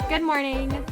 Good morning.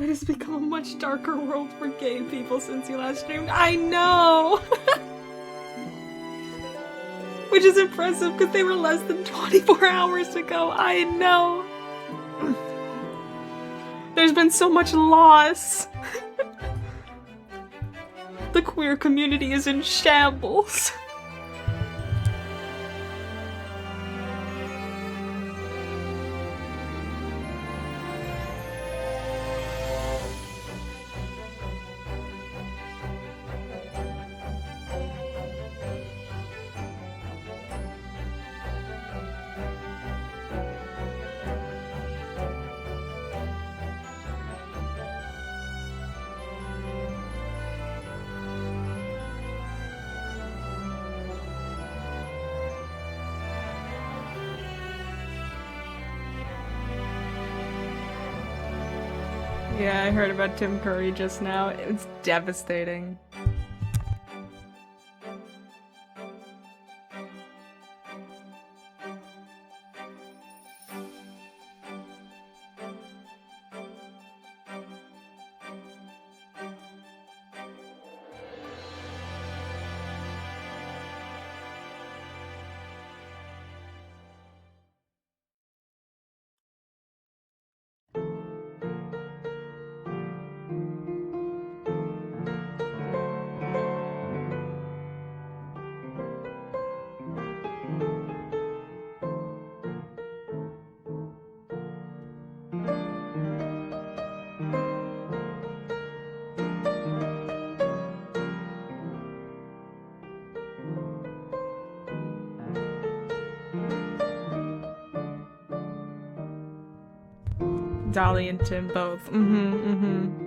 It has become a much darker world for gay people since you last streamed. I know! Which is impressive because they were less than 24 hours ago. I know! There's been so much loss. The queer community is in shambles. Yeah, I heard about Tim Curry just now. It's devastating. Dolly and Tim both. Mm-hmm.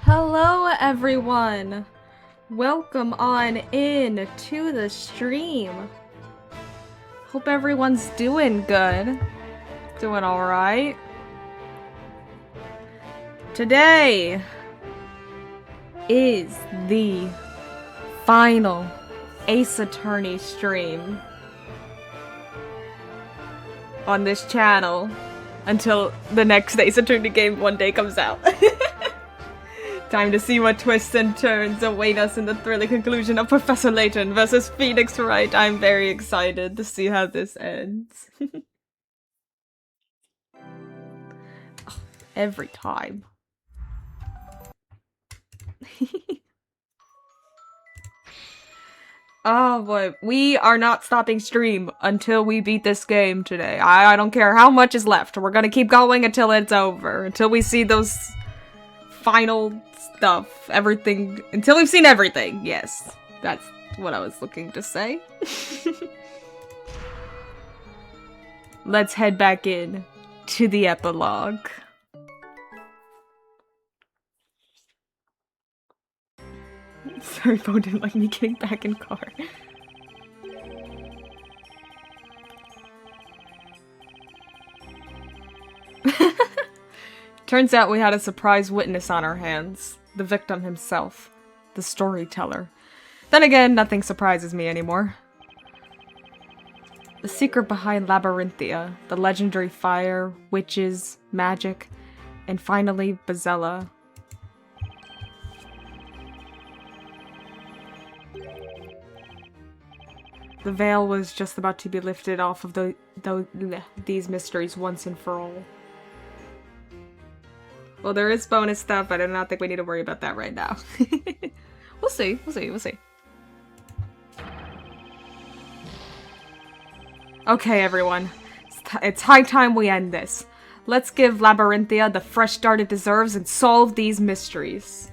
Hello everyone! Welcome on in to the stream. Hope everyone's doing good. Doing alright. Today is the final Ace Attorney stream on this channel until the next Ace Attorney game one day comes out. Time to see what twists and turns await us in the thrilling conclusion of Professor Layton versus Phoenix Wright. I'm very excited to see how this ends. Every time. Oh boy, we are not stopping stream until we beat this game today. I don't care how much is left. We're gonna keep going until it's over. Until we see those final stuff, everything, until we've seen everything. Yes, that's what I was looking to say. Let's head back in to the epilogue. Sorry, phone didn't like me getting back in car. Turns out we had a surprise witness on our hands. The victim himself. The storyteller. Then again, nothing surprises me anymore. The secret behind Labyrinthia, the legendary fire, witches, magic, and finally, Bazella. The veil was just about to be lifted off of these mysteries once and for all. Well, there is bonus stuff, but I do not think we need to worry about that right now. We'll see, we'll see, we'll see. Okay, everyone. It's high time we end this. Let's give Labyrinthia the fresh start it deserves and solve these mysteries.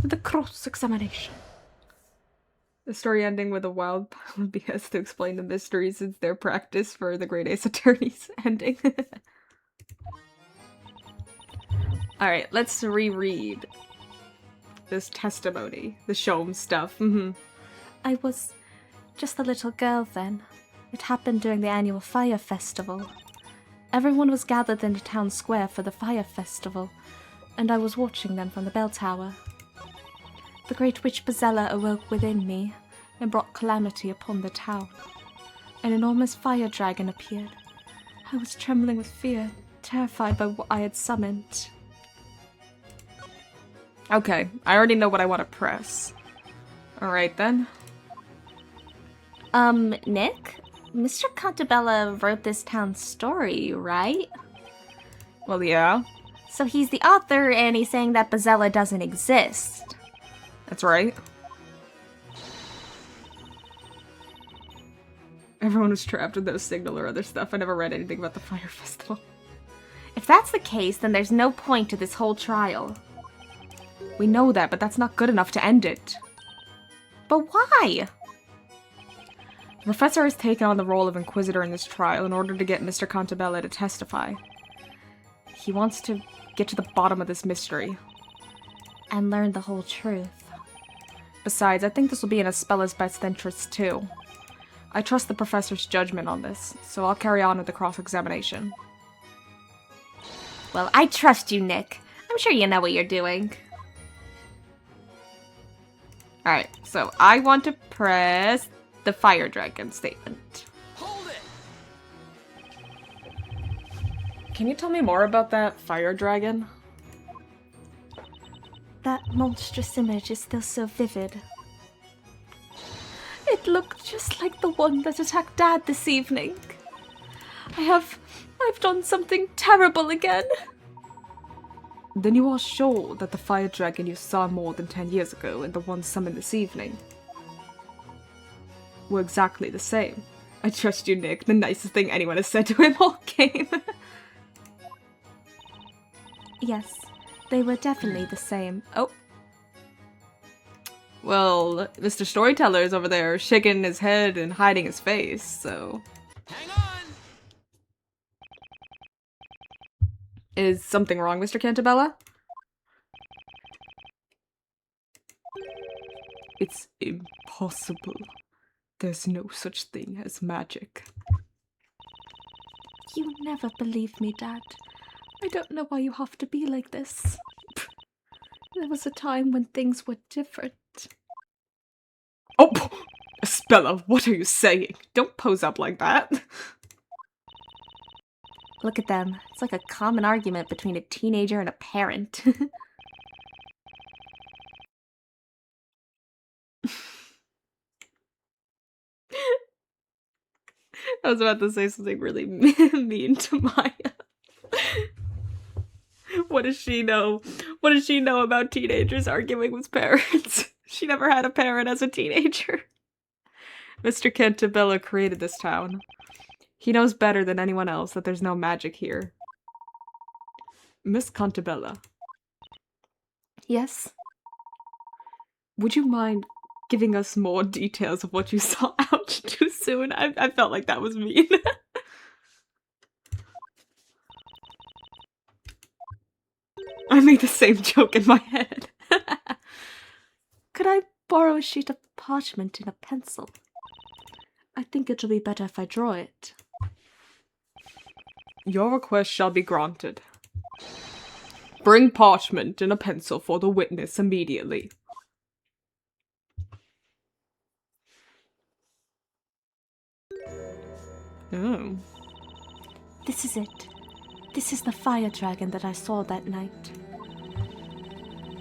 The cross-examination. The story ending with a wild pile of BS to explain the mysteries is their practice for the Great Ace Attorneys ending. Alright, let's reread this testimony. The Shome stuff. I was just a little girl then. It happened during the annual fire festival. Everyone was gathered in the town square for the fire festival, and I was watching them from the bell tower. The great witch Bazella awoke within me and brought calamity upon the town. An enormous fire dragon appeared. I was trembling with fear, terrified by what I had summoned. Okay, I already know what I want to press. Alright then. Nick? Mr. Cantabella wrote this town's story, right? Well, yeah. So he's the author, and he's saying that Bazella doesn't exist. That's right. Everyone was trapped in those signal or other stuff. I never read anything about the fire festival. If that's the case, then there's no point to this whole trial. We know that, but that's not good enough to end it. But why? The professor has taken on the role of Inquisitor in this trial in order to get Mr. Cantabella to testify. He wants to get to the bottom of this mystery. And learn the whole truth. Besides, I think this will be in Aspella's best interest too. I trust the professor's judgment on this, so I'll carry on with the cross-examination. Well, I trust you, Nick. I'm sure you know what you're doing. Alright, so I want to press the fire dragon statement. Hold it! Can you tell me more about that fire dragon? That monstrous image is still so vivid. It looked just like the one that attacked Dad this evening. I've done something terrible again. Then you are sure that the fire dragon you saw more than 10 years ago and the one summoned this evening were exactly the same. I trust you, Nick. The nicest thing anyone has said to him all game. Yes, they were definitely the same. Oh. Well, Mr. Storyteller's over there shaking his head and hiding his face, so... Hang on! Is something wrong, Mr. Cantabella? It's impossible. There's no such thing as magic. You never believe me, Dad. I don't know why you have to be like this. There was a time when things were different. Oh! Spella, what are you saying? Don't pose up like that. Look at them. It's like a common argument between a teenager and a parent. I was about to say something really mean to Maya. What does she know? What does she know about teenagers arguing with parents? She never had a parent as a teenager. Mr. Cantabella created this town. He knows better than anyone else that there's no magic here. Miss Cantabella. Yes? Would you mind giving us more details of what you saw out too soon? I felt like that was mean. I made the same joke in my head. Could I borrow a sheet of parchment and a pencil? I think it'll be better if I draw it. Your request shall be granted. Bring parchment and a pencil for the witness immediately. Oh. This is it. This is the fire dragon that I saw that night.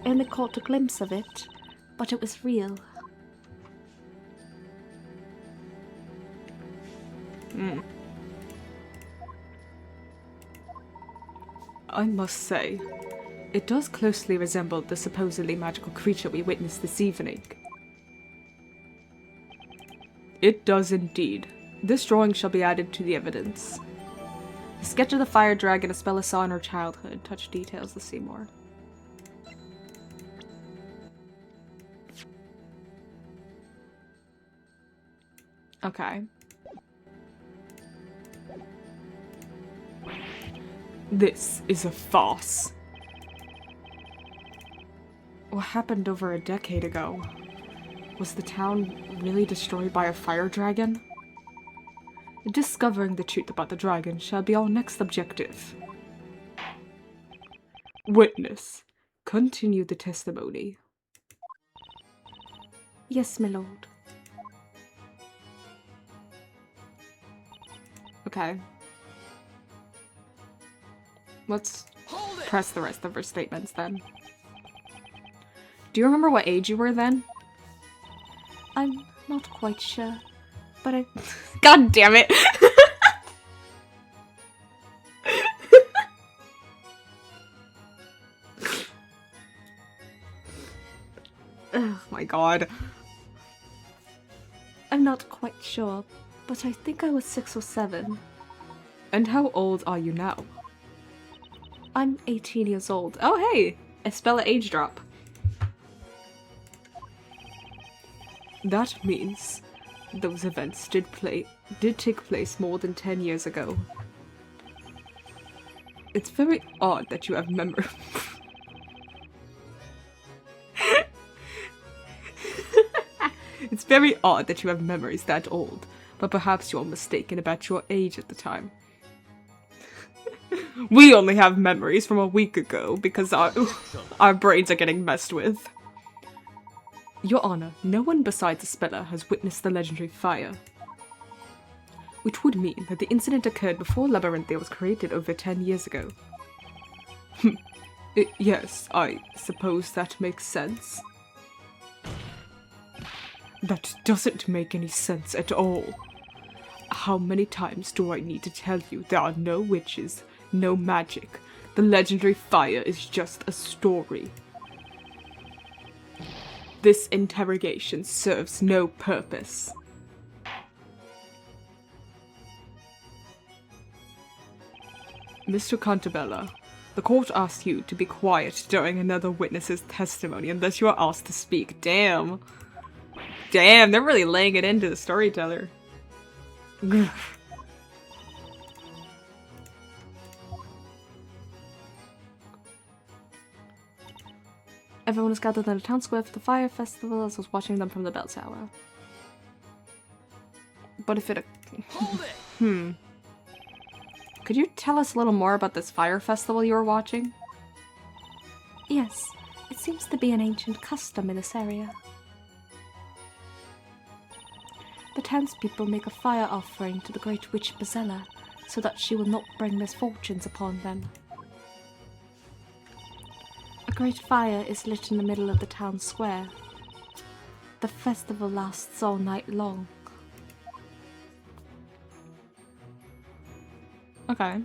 I only caught a glimpse of it, but it was real. I must say, it does closely resemble the supposedly magical creature we witnessed this evening. It does indeed. This drawing shall be added to the evidence. A sketch of the fire dragon Aspella saw in her childhood. Touch details to see more. Okay. This is a farce. What happened over a decade ago? Was the town really destroyed by a fire dragon? Discovering the truth about the dragon shall be our next objective. Witness, continue the testimony. Yes, my lord. Okay. Let's press the rest of her statements then. Do you remember what age you were then? I'm not quite sure, but I... God damn it! Oh my god. I'm not quite sure, but I think I was 6 or 7. And how old are you now? I'm 18 years old. Oh hey! A spell age drop. That means those events did take place more than 10 years ago. It's very odd that you have memory. It's very odd that you have memories that old, but perhaps you're mistaken about your age at the time. We only have memories from a week ago because our brains are getting messed with. Your Honor, no one besides the speller has witnessed the legendary fire. Which would mean that the incident occurred before Labyrinthia was created over 10 years ago. Yes, I suppose that makes sense. That doesn't make any sense at all. How many times do I need to tell you there are no witches, no magic? The legendary fire is just a story. This interrogation serves no purpose. Mr. Cantabella, the court asks you to be quiet during another witness's testimony unless you are asked to speak. Damn. Damn, they're really laying it into the storyteller. Everyone was gathered in the town square for the fire festival as I was watching them from the bell tower. But if it... Could you tell us a little more about this fire festival you were watching? Yes, it seems to be an ancient custom in this area. The townspeople make a fire offering to the great witch Bazella so that she will not bring misfortunes upon them. A great fire is lit in the middle of the town square. The festival lasts all night long. Okay.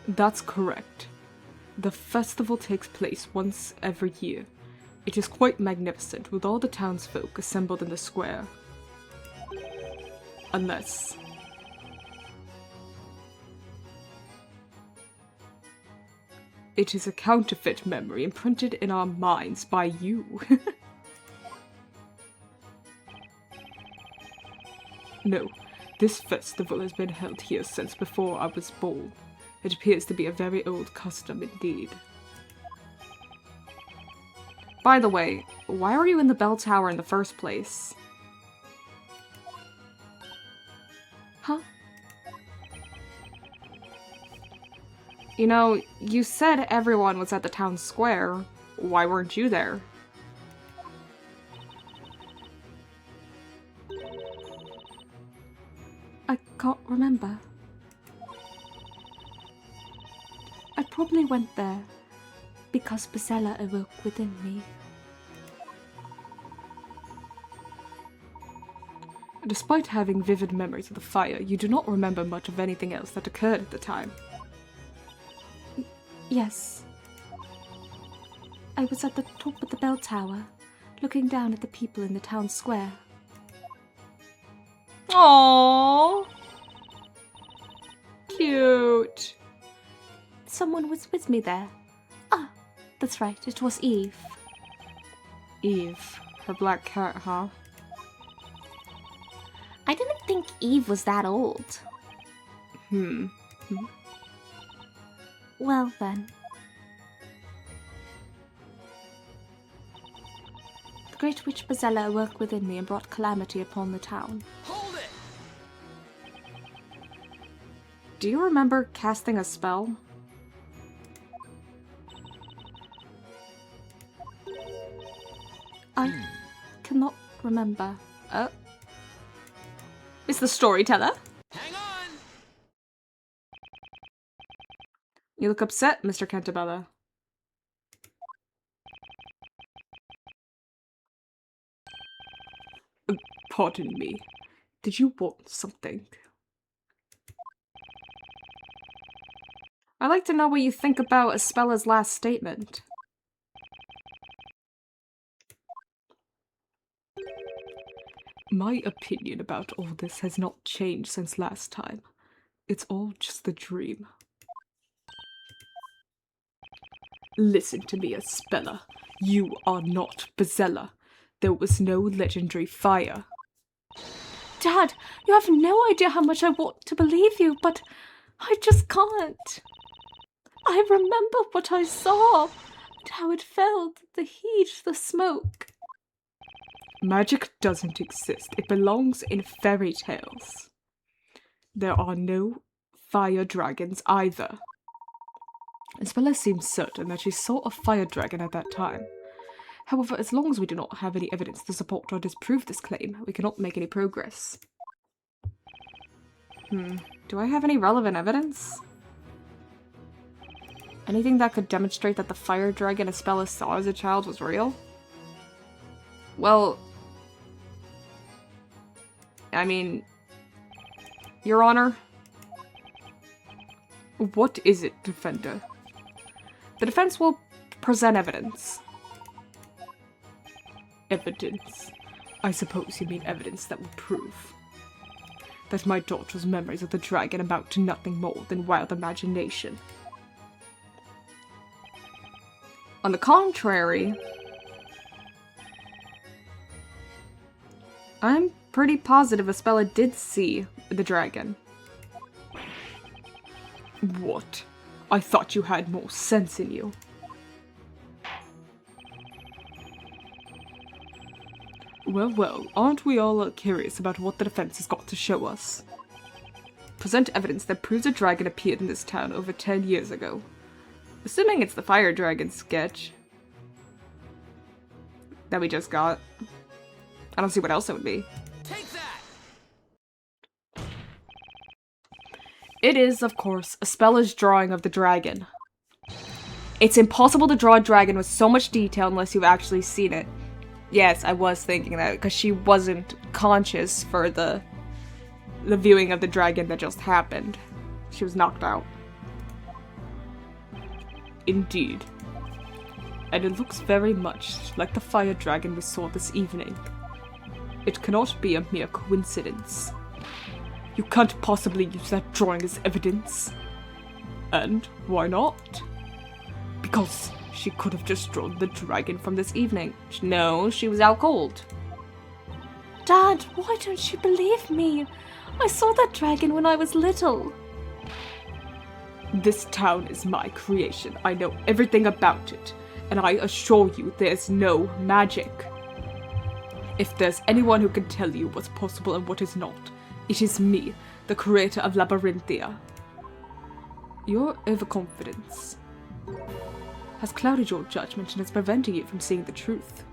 That's correct. The festival takes place once every year. It is quite magnificent, with all the townsfolk assembled in the square. Unless... it is a counterfeit memory imprinted in our minds by you. No, this festival has been held here since before I was born. It appears to be a very old custom indeed. By the way, why were you in the bell tower in the first place? Huh? You know, you said everyone was at the town square. Why weren't you there? I can't remember. I probably went there because Bazella awoke within me. Despite having vivid memories of the fire, you do not remember much of anything else that occurred at the time. Yes. I was at the top of the bell tower, looking down at the people in the town square. Aww. Cute. Someone was with me there. Ah, that's right, it was Eve. Eve. Her black cat, huh? I didn't think Eve was that old. Well then. The great witch Bazella awoke within me and brought calamity upon the town. Hold it! Do you remember casting a spell? I cannot remember. It's the storyteller. Hang on! You look upset, Mr. Cantabella. Pardon me. Did you want something? I'd like to know what you think about Espella's last statement. My opinion about all this has not changed since last time. It's all just a dream. Listen to me, Espella. You are not Bazella. There was no legendary fire. Dad, you have no idea how much I want to believe you, but I just can't. I remember what I saw, and how it felt, the heat, the smoke. Magic doesn't exist. It belongs in fairy tales. There are no fire dragons either. Espella seems certain that she saw a fire dragon at that time. However, as long as we do not have any evidence to support or disprove this claim, we cannot make any progress. Do I have any relevant evidence? Anything that could demonstrate that the fire dragon Espella saw as a child was real? Well, I mean, Your Honor, what is it, defender? The defense will present evidence. Evidence? I suppose you mean evidence that will prove that my daughter's memories of the dragon amount to nothing more than wild imagination. On the contrary, I'm pretty positive Espella did see the dragon. What? I thought you had more sense in you. Well, aren't we all curious about what the defense has got to show us? Present evidence that proves a dragon appeared in this town over 10 years ago. Assuming it's the fire dragon sketch that we just got. I don't see what else it would be. Take that! It is, of course, Espella's drawing of the dragon. It's impossible to draw a dragon with so much detail unless you've actually seen it. Yes, I was thinking that, because she wasn't conscious for the viewing of the dragon that just happened. She was knocked out. Indeed. And it looks very much like the fire dragon we saw this evening. It cannot be a mere coincidence. You can't possibly use that drawing as evidence. And why not? Because she could have just drawn the dragon from this evening. No, she was out cold. Dad, why don't you believe me? I saw that dragon when I was little. This town is my creation. I know everything about it. And I assure you there's no magic. If there's anyone who can tell you what's possible and what is not, it is me, the creator of Labyrinthia. Your overconfidence has clouded your judgment and is preventing you from seeing the truth.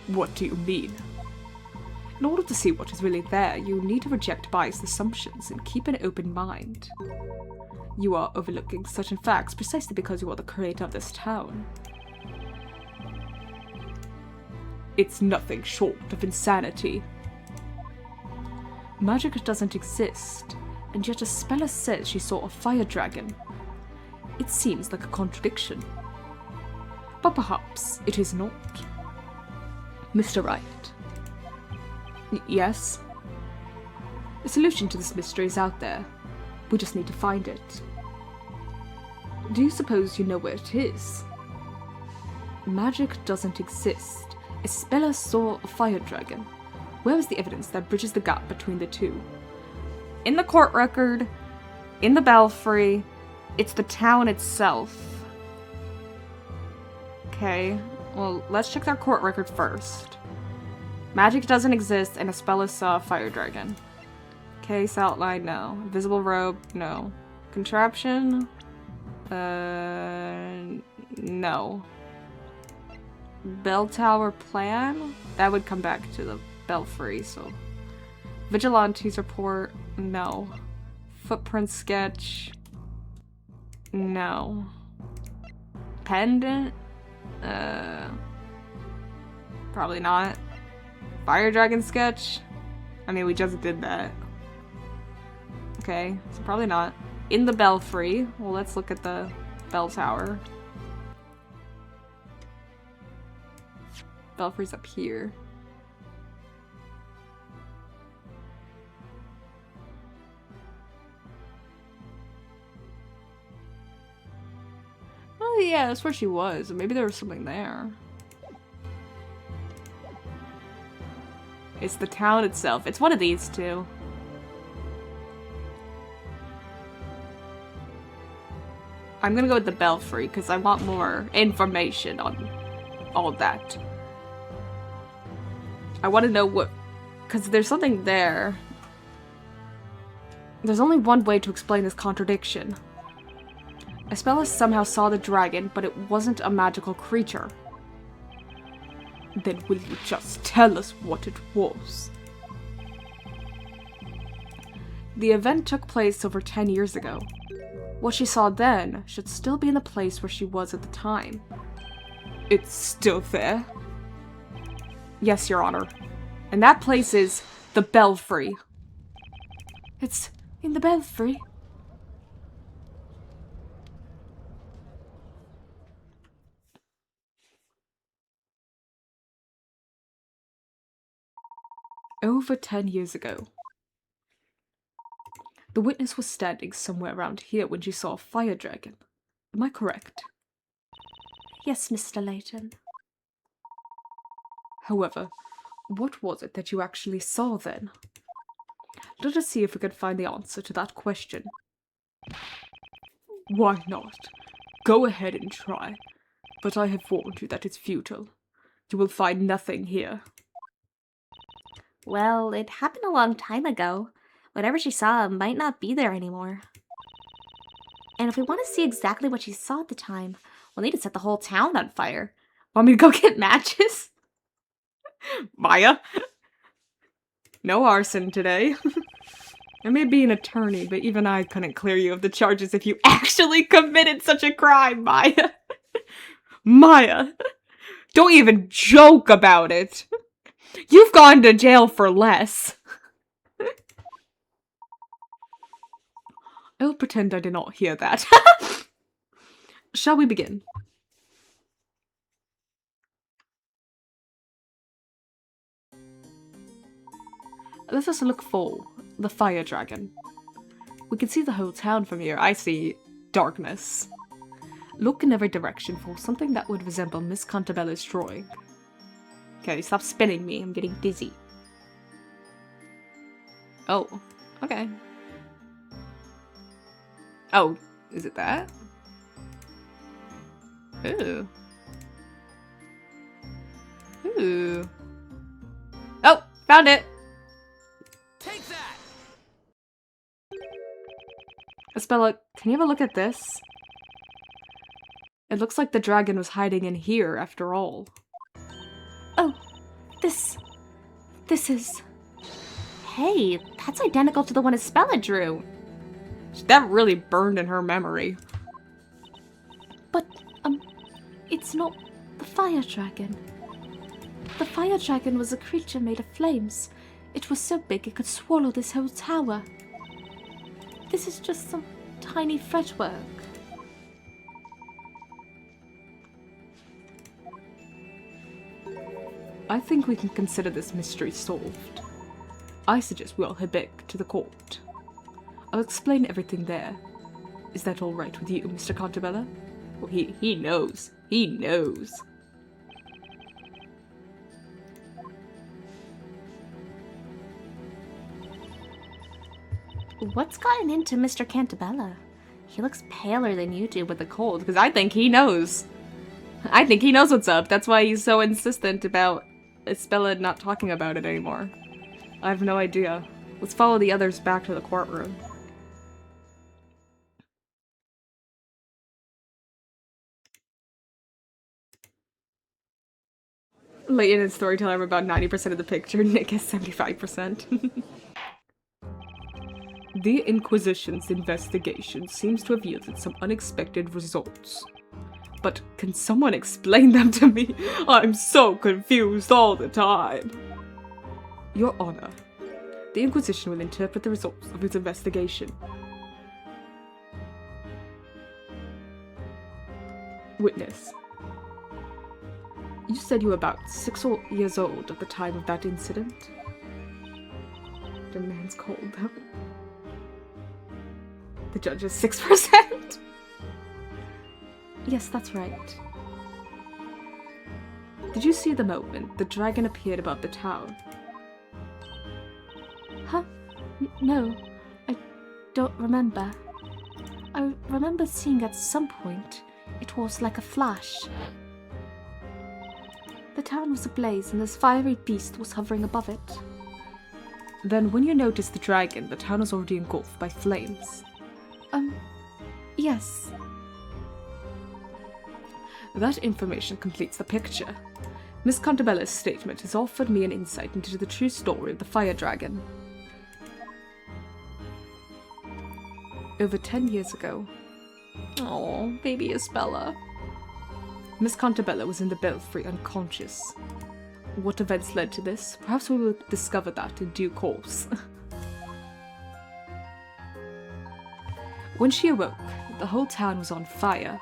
What do you mean? In order to see what is really there, you need to reject biased assumptions and keep an open mind. You are overlooking certain facts precisely because you are the creator of this town. It's nothing short of insanity. Magic doesn't exist, and yet Espella says she saw a fire dragon. It seems like a contradiction. But perhaps it is not. Mr. Wright. Yes? A solution to this mystery is out there. We just need to find it. Do you suppose you know where it is? Magic doesn't exist. Espella saw a fire dragon. Where is the evidence that bridges the gap between the two? in the court record, in the belfry. It's the town itself. Okay, well, let's check their court record first. Magic doesn't exist, and Aspella saw a fire dragon. Case outline, no. Invisible robe, no. Contraption? No. Bell tower plan? That would come back to the belfry, so. Vigilante's report? No. Footprint sketch? No. Pendant? Probably not. Fire dragon sketch? I mean, we just did that. Okay, so probably not. In the belfry. Well, let's look at the bell tower. Belfry's up here. Oh yeah, that's where she was. Maybe there was something there. It's the town itself. It's one of these two. I'm gonna go with the belfry because I want more information on all of that. I want to know what... Because there's something there. There's only one way to explain this contradiction. Aspella somehow saw the dragon, but it wasn't a magical creature. Then will you just tell us what it was? The event took place over 10 years ago. What she saw then should still be in the place where she was at the time. It's still there? Yes, Your Honor. And that place is the belfry. It's in the belfry? Over 10 years ago. The witness was standing somewhere around here when she saw a fire dragon. Am I correct? Yes, Mr. Layton. However, what was it that you actually saw then? Let us see if we can find the answer to that question. Why not? Go ahead and try. But I have warned you that it's futile. You will find nothing here. Well, it happened a long time ago. Whatever she saw might not be there anymore. And if we want to see exactly what she saw at the time, we'll need to set the whole town on fire. Want me to go get matches? Maya? No arson today. I may be an attorney, but even I couldn't clear you of the charges if you actually committed such a crime, Maya. Maya! Don't even joke about it! You've gone to jail for less. I'll pretend I did not hear that. Shall we begin? Let us look for the fire dragon. We can see the whole town from here. I see darkness. Look in every direction for something that would resemble Miss Cantabella's drawing. Okay, stop spinning me. I'm getting dizzy. Oh, okay. Oh, is it that? Ooh. Ooh. Oh, found it! Take that! Aspella, can you have a look at this? It looks like the dragon was hiding in here after all. Oh, this is... Hey, that's identical to the one Aspella drew. That really burned in her memory. But, it's not the fire dragon. The fire dragon was a creature made of flames. It was so big it could swallow this whole tower. This is just some tiny fretwork. I think we can consider this mystery solved. I suggest we all head back to the court. I'll explain everything there. Is that all right with you, Mr. Cantabella? Well, he knows. He knows. What's gotten into Mr. Cantabella? He looks paler than you do With the cold, because I think he knows. I think he knows what's up. That's why he's so insistent about Isabella not talking about it anymore. I have no idea. Let's follow the others back to the courtroom. Layton and storyteller have about 90% of the picture. Nick has 75%. The Inquisition's investigation seems to have yielded some unexpected results. But can someone explain them to me? I'm so confused all the time. Your Honor, the Inquisition will interpret the results of its investigation. Witness. You said you were about 6 years old at the time of that incident. The man's cold, though. The judge is 6%. Yes, that's right. Did you see the moment the dragon appeared above the town? Huh? No, I don't remember. I remember seeing at some point it was like a flash. The town was ablaze and this fiery beast was hovering above it. Then when you noticed the dragon, the town was already engulfed by flames. Yes. That information completes the picture. Miss Cantabella's statement has offered me an insight into the true story of the fire dragon. Over 10 years ago. Oh, baby Isabella. Miss Cantabella was in the belfry unconscious. What events led to this? Perhaps we will discover that in due course. When she awoke, the whole town was on fire.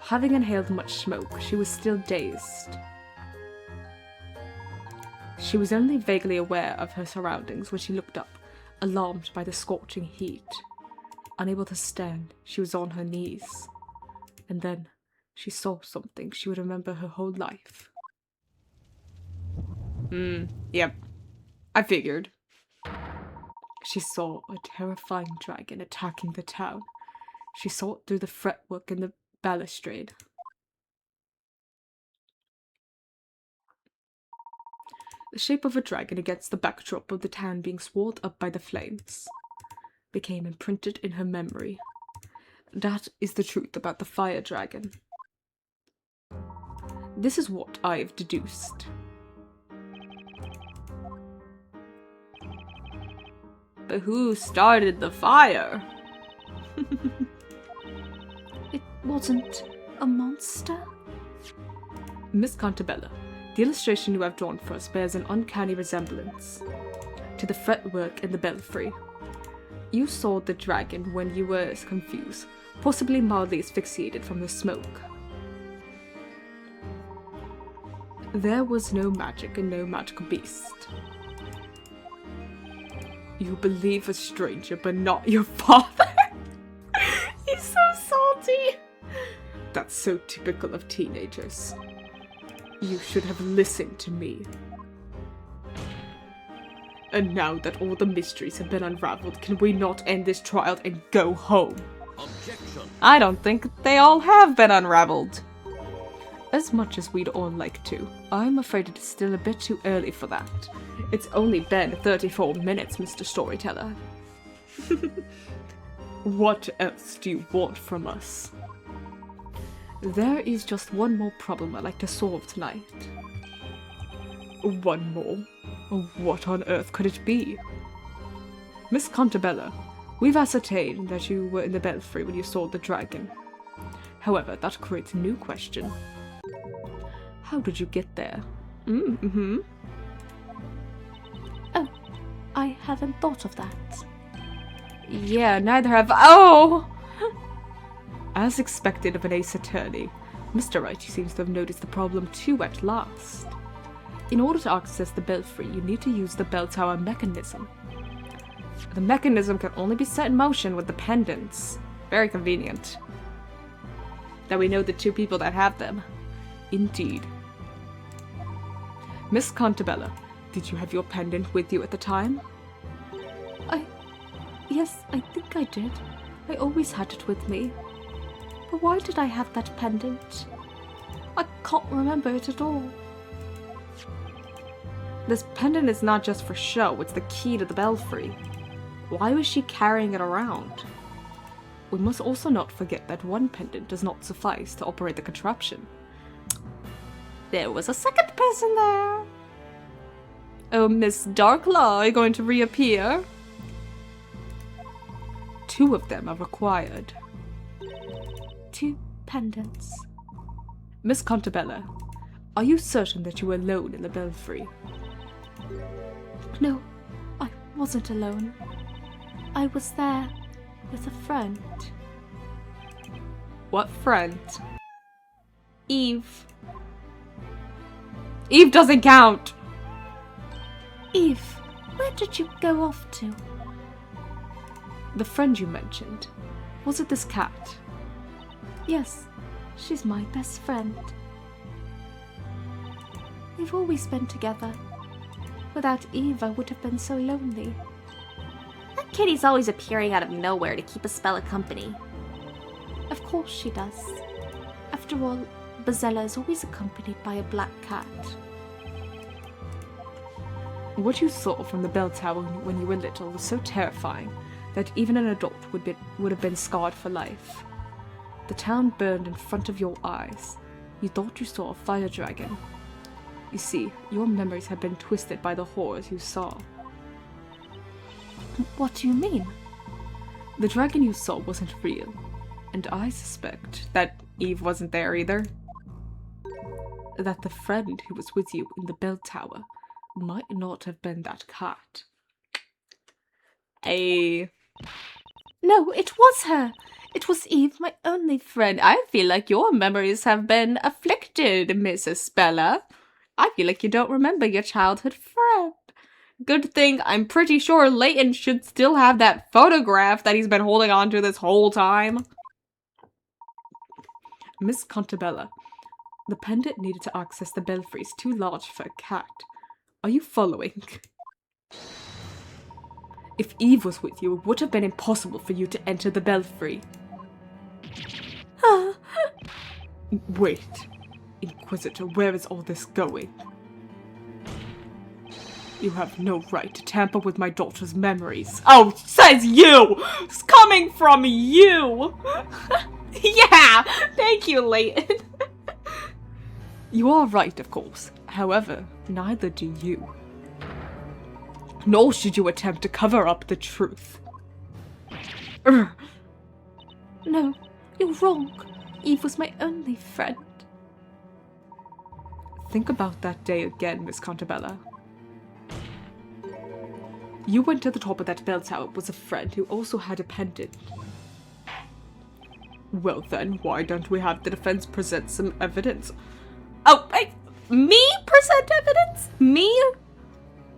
Having inhaled much smoke, she was still dazed. She was only vaguely aware of her surroundings when she looked up, alarmed by the scorching heat. Unable to stand, she was on her knees. And then she saw something she would remember her whole life. Yep. I figured. She saw a terrifying dragon attacking the town. She saw it through the fretwork in the balustrade. The shape of a dragon against the backdrop of the town being swallowed up by the flames became imprinted in her memory. That is the truth about the fire dragon. This is what I've deduced. But who started the fire? It wasn't a monster? Miss Cantabella, the illustration you have drawn for us bears an uncanny resemblance to the fretwork in the belfry. You saw the dragon when you were confused, possibly mildly asphyxiated from the smoke. There was no magic and no magical beast. You believe a stranger, but not your father? He's so salty. That's so typical of teenagers. You should have listened to me. And now that all the mysteries have been unraveled, can we not end this trial and go home? Objection. I don't think they all have been unraveled. As much as we'd all like to, I'm afraid it is still a bit too early for that. It's only been 34 minutes, Mr. Storyteller. What else do you want from us? There is just one more problem I'd like to solve tonight. One more? What on earth could it be? Miss Cantabella, we've ascertained that you were in the belfry when you saw the dragon. However, that creates a new question. How did you get there? Oh, I haven't thought of that. Yeah, neither have Oh! As expected of an ace attorney, Mr. Wright seems to have noticed the problem too at last. In order to access the belfry, you need to use the bell tower mechanism. The mechanism can only be set in motion with the pendants. Very convenient. That we know the two people that have them. Indeed. Miss Cantabella, did you have your pendant with you at the time? Yes, I think I did. I always had it with me. But why did I have that pendant? I can't remember it at all. This pendant is not just for show, it's the key to the belfry. Why was she carrying it around? We must also not forget that one pendant does not suffice to operate the contraption. There was a second person there. Oh, Miss Darklaw, are you going to reappear? 2 of them are required. 2 pendants. Miss Contabella, are you certain that you were alone in the belfry? No, I wasn't alone. I was there with a friend. What friend? Eve. Eve doesn't count! Eve, where did you go off to? The friend you mentioned. Was it this cat? Yes, she's my best friend. We've always been together. Without Eve, I would have been so lonely. That kitty's always appearing out of nowhere to keep a spell of company. Of course she does. After all, Bazella is always accompanied by a black cat. What you saw from the bell tower when you were little was so terrifying that even an adult would have been scarred for life. The town burned in front of your eyes. You thought you saw a fire dragon. You see, your memories have been twisted by the horrors you saw. What do you mean? The dragon you saw wasn't real, and I suspect that Eve wasn't there either. That the friend who was with you in the bell tower might not have been that cat. No, it was her! It was Eve, my only friend. I feel like your memories have been afflicted, Mrs. Bella. I feel like you don't remember your childhood friend. Good thing I'm pretty sure Layton should still have that photograph that he's been holding on to this whole time. Miss Contabella, the pendant needed to access the belfry is too large for a cat. Are you following? If Eve was with you, it would have been impossible for you to enter the belfry. Wait. Inquisitor, where is all this going? You have no right to tamper with my daughter's memories. Oh, says you! It's coming from you! Yeah! Thank you, Layton. You are right, of course. However, neither do you. Nor should you attempt to cover up the truth. No, you're wrong. Eve was my only friend. Think about that day again, Miss Contabella. You went to the top of that bell tower with a friend who also had a pendant. Well then, why don't we have the defense present some evidence? Oh, me present evidence? Me?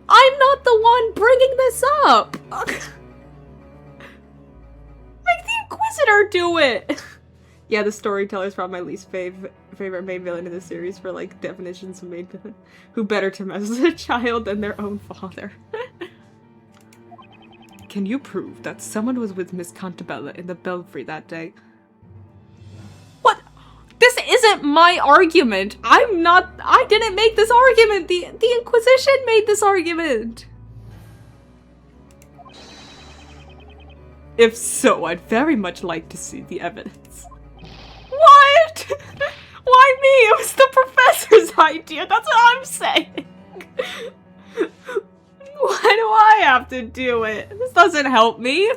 I'm not the one bringing this up! Make the Inquisitor do it! Yeah, the storyteller is probably my least favorite main villain in the series for, like, definitions of main villain. Who better to mess with a child than their own father? Can you prove that someone was with Miss Contabella in the belfry that day? What? This isn't my argument! I didn't make this argument! The Inquisition made this argument! If so, I'd very much like to see the evidence. What? Why me? It was the professor's idea. That's what I'm saying. Why do I have to do it? This doesn't help me.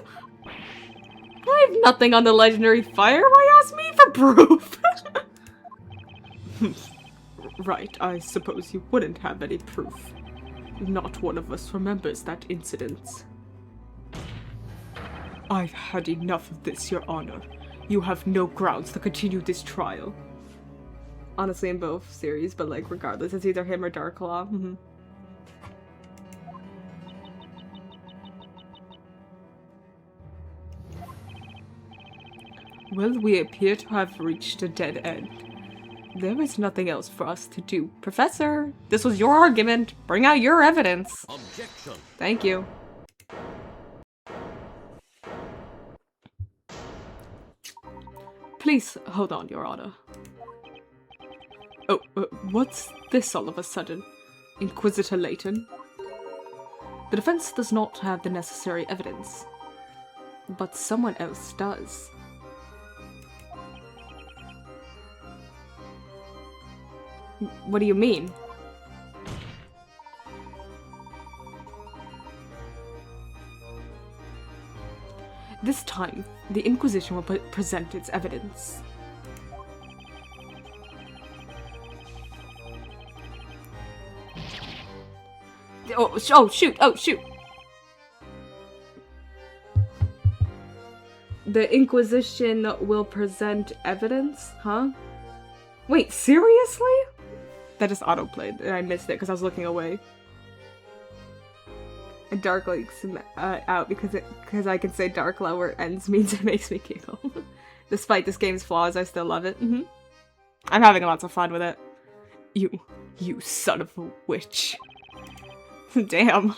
I have nothing on the legendary fire. Why ask me for proof? Right, I suppose you wouldn't have any proof. Not one of us remembers that incident. I've had enough of this, Your Honor. You have no grounds to continue this trial. Honestly, in both series, but like regardless, it's either him or Darklaw. Well, we appear to have reached a dead end. There is nothing else for us to do. Professor, this was your argument. Bring out your evidence. Objection. Thank you. Please hold on, Your Honor. Oh, what's this all of a sudden? Inquisitor Layton? The defense does not have the necessary evidence, but someone else does. What do you mean? This time, the Inquisition will present its evidence. Oh, shoot! Oh, shoot! The Inquisition will present evidence? Huh? Wait, seriously? That just autoplayed, and I missed it because I was looking away. And Dark leaks out because I can say Dark Law where ends means it makes me giggle. Despite this game's flaws, I still love it. I'm having lots of fun with it. You son of a witch. Damn.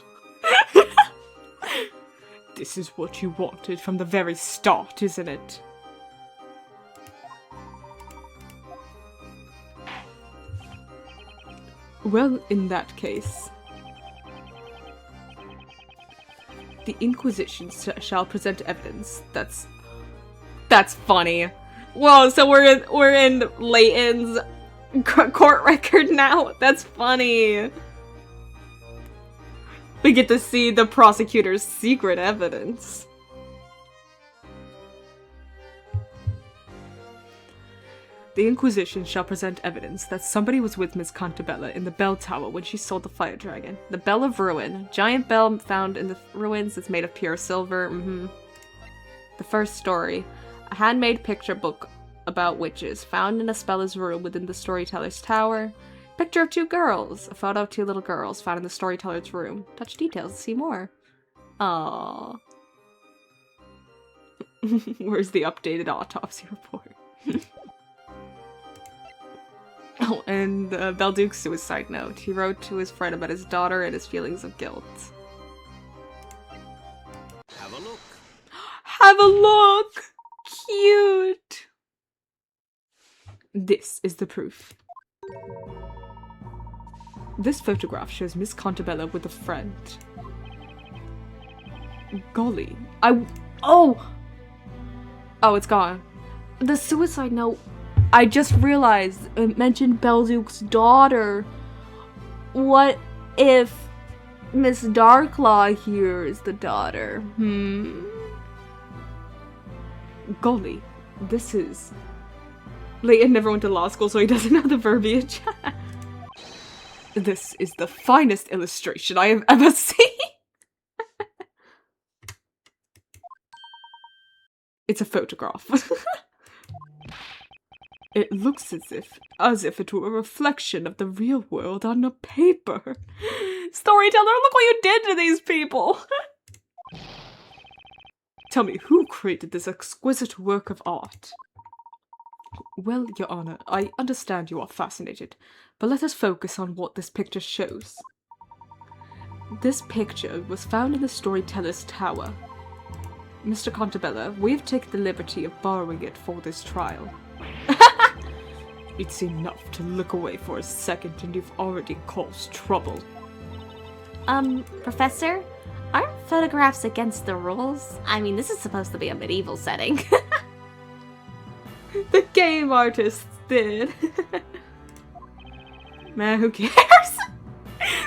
This is what you wanted from the very start, isn't it? Well, in that case, the Inquisition shall present evidence. That's funny. Whoa, so we're in Layton's court record now? That's funny. We get to see the prosecutor's secret evidence. The Inquisition shall present evidence that somebody was with Miss Cantabella in the bell tower when she saw the fire dragon. The Bell of Ruin. Giant bell found in the ruins that's made of pure silver. The first story. A handmade picture book about witches found in a speller's room within the storyteller's tower. Picture of 2 girls. A photo of 2 little girls found in the storyteller's room. Touch details to see more. Aww. Where's the updated autopsy report? Oh, and Belduke's suicide note. He wrote to his friend about his daughter and his feelings of guilt. Have a look. Have a look! Cute! This is the proof. This photograph shows Miss Cantabella with a friend. Golly. Oh, it's gone. The suicide note. I just realized it mentioned Belduke's daughter. What if Miss Darklaw here is the daughter? Golly, this is... Layton never went to law school, so he doesn't know the verbiage. This is the finest illustration I have ever seen. It's a photograph. It looks as if it were a reflection of the real world on a paper. Storyteller, look what you did to these people! Tell me, who created this exquisite work of art? Well, Your Honor, I understand you are fascinated, but let us focus on what this picture shows. This picture was found in the storyteller's tower. Mr. Cantabella, we have taken the liberty of borrowing it for this trial. It's enough to look away for a second and you've already caused trouble. Professor? Aren't photographs against the rules? I mean, this is supposed to be a medieval setting. The game artists did. Man, who cares?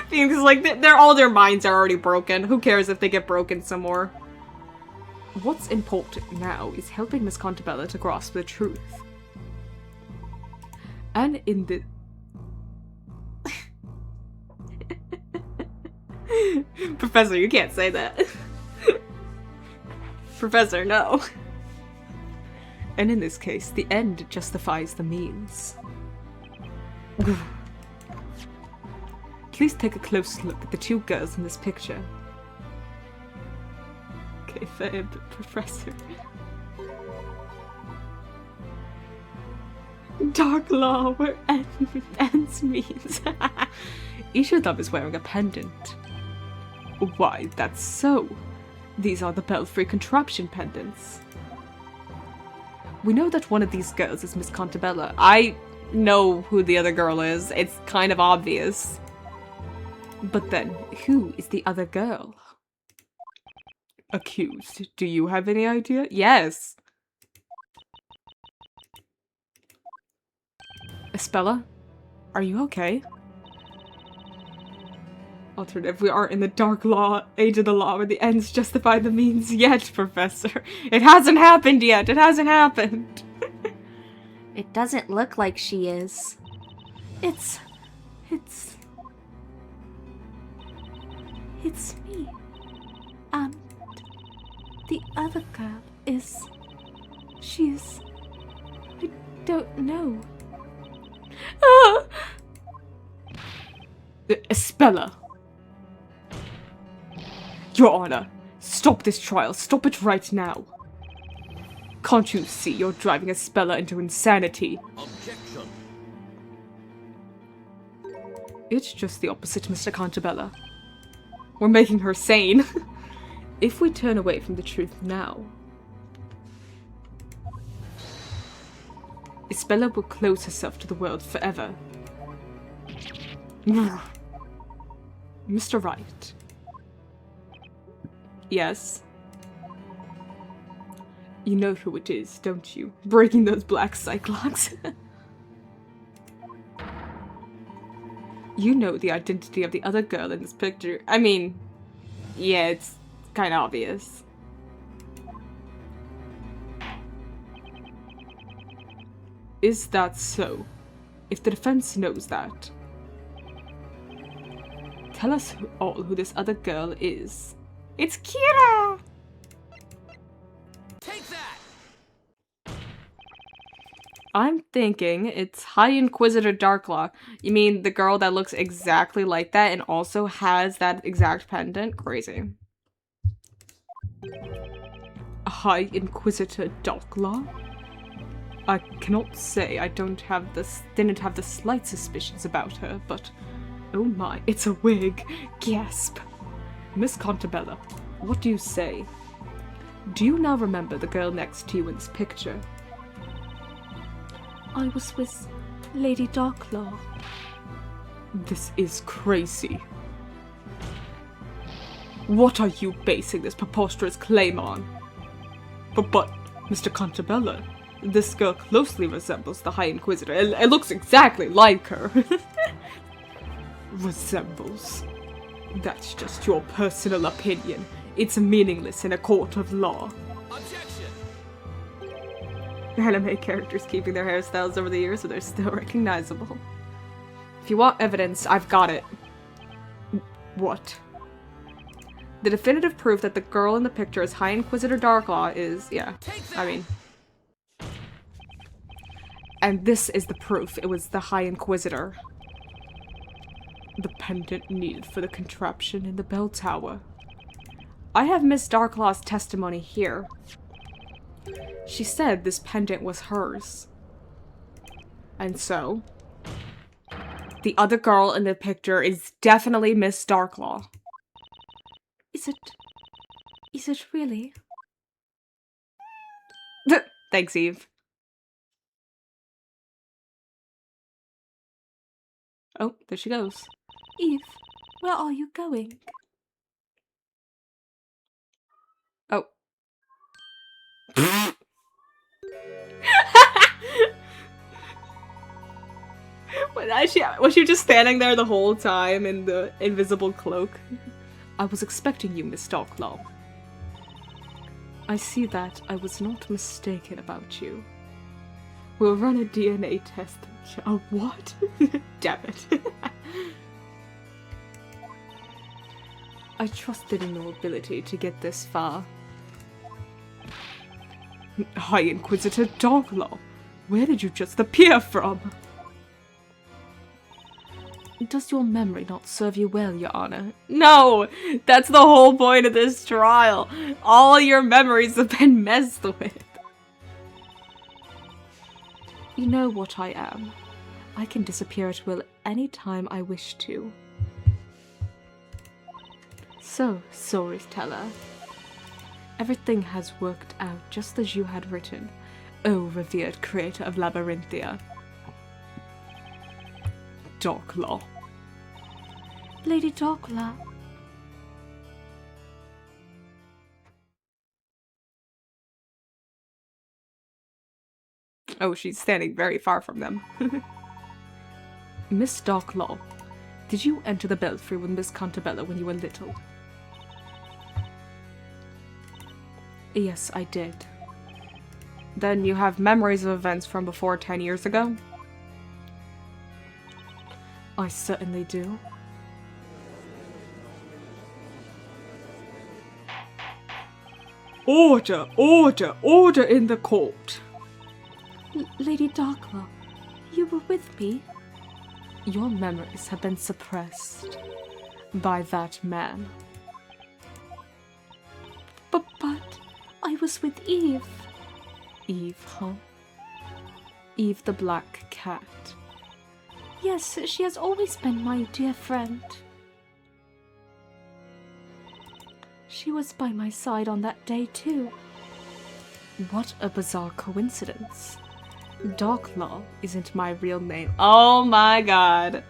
Phoenix is like, all their minds are already broken. Who cares if they get broken some more? What's important now is helping Miss Cantabella to grasp the truth. And in the... Professor, you can't say that. Professor, no. And in this case, the end justifies the means. Please take a close look at the 2 girls in this picture. Okay, fair, Professor. Dark law where ends means. Each of them is wearing a pendant. Why, that's so. These are the belfry contraption pendants. We know that one of these girls is Miss Contabella. I know who the other girl is. It's kind of obvious. But then, who is the other girl? Accused. Do you have any idea? Yes. Espella? Are you okay? Alternative, we aren't in the dark law, age of the law, where the ends justify the means yet, Professor. It hasn't happened yet. It hasn't happened. It doesn't look like she is. It's me. And the other girl she's... I don't know. Ah! Espella. Your Honor, stop this trial. Stop it right now. Can't you see you're driving Espella into insanity? Objection. It's just the opposite, Mr. Contabella. We're making her sane. If we turn away from the truth now, Espella will close herself to the world forever. Mr. Wright. Yes? You know who it is, don't you? Breaking those black cyclocks. You know the identity of the other girl in this picture. I mean, yeah, it's kind of obvious. Is that so? If the defense knows that, tell us all who this other girl is. It's Kira! Take that! I'm thinking it's High Inquisitor Darklaw. You mean the girl that looks exactly like that and also has that exact pendant? Crazy. High Inquisitor Darklaw? I cannot say I didn't have the slight suspicions about her, but oh my, it's a wig. Gasp. Miss Contabella, what do you say? Do you now remember the girl next to you in this picture? I was with Lady Darklaw. This is crazy. What are you basing this preposterous claim on? But, Mr. Contabella, this girl closely resembles the High Inquisitor. It looks exactly like her. Resembles? That's just your personal opinion. It's meaningless in a court of law. Objection! Anime characters keeping their hairstyles over the years so they're still recognizable. If you want evidence, I've got it. What? The definitive proof that the girl in the picture is High Inquisitor Darklaw is, yeah, I mean. And this is the proof it was the High Inquisitor. The pendant needed for the contraption in the bell tower. I have Miss Darklaw's testimony here. She said this pendant was hers. And so, the other girl in the picture is definitely Miss Darklaw. Is it really? Thanks, Eve. Oh, there she goes. Eve, where are you going? Oh. Was she just standing there the whole time in the invisible cloak? I was expecting you, Miss Darklaw. I see that I was not mistaken about you. We'll run a DNA test. A what? Damn it. I trusted in your ability to get this far. High Inquisitor Darklaw, where did you just appear from? Does your memory not serve you well, Your Honor? No! That's the whole point of this trial! All your memories have been messed with! You know what I am. I can disappear at will any time I wish to. So, storyteller, everything has worked out just as you had written, O revered creator of Labyrinthia. Darklaw. Lady Darklaw. Oh, she's standing very far from them. Miss Darklaw, did you enter the belfry with Miss Cantabella when you were little? Yes, I did. Then you have memories of events from before 10 years ago? I certainly do. Order! Order! Order in the court! Lady Darklaw, you were with me? Your memories have been suppressed by that man. But I was with Eve. Eve, huh? Eve the black cat. Yes, she has always been my dear friend. She was by my side on that day too. What a bizarre coincidence. Darklaw isn't my real name. Oh my god.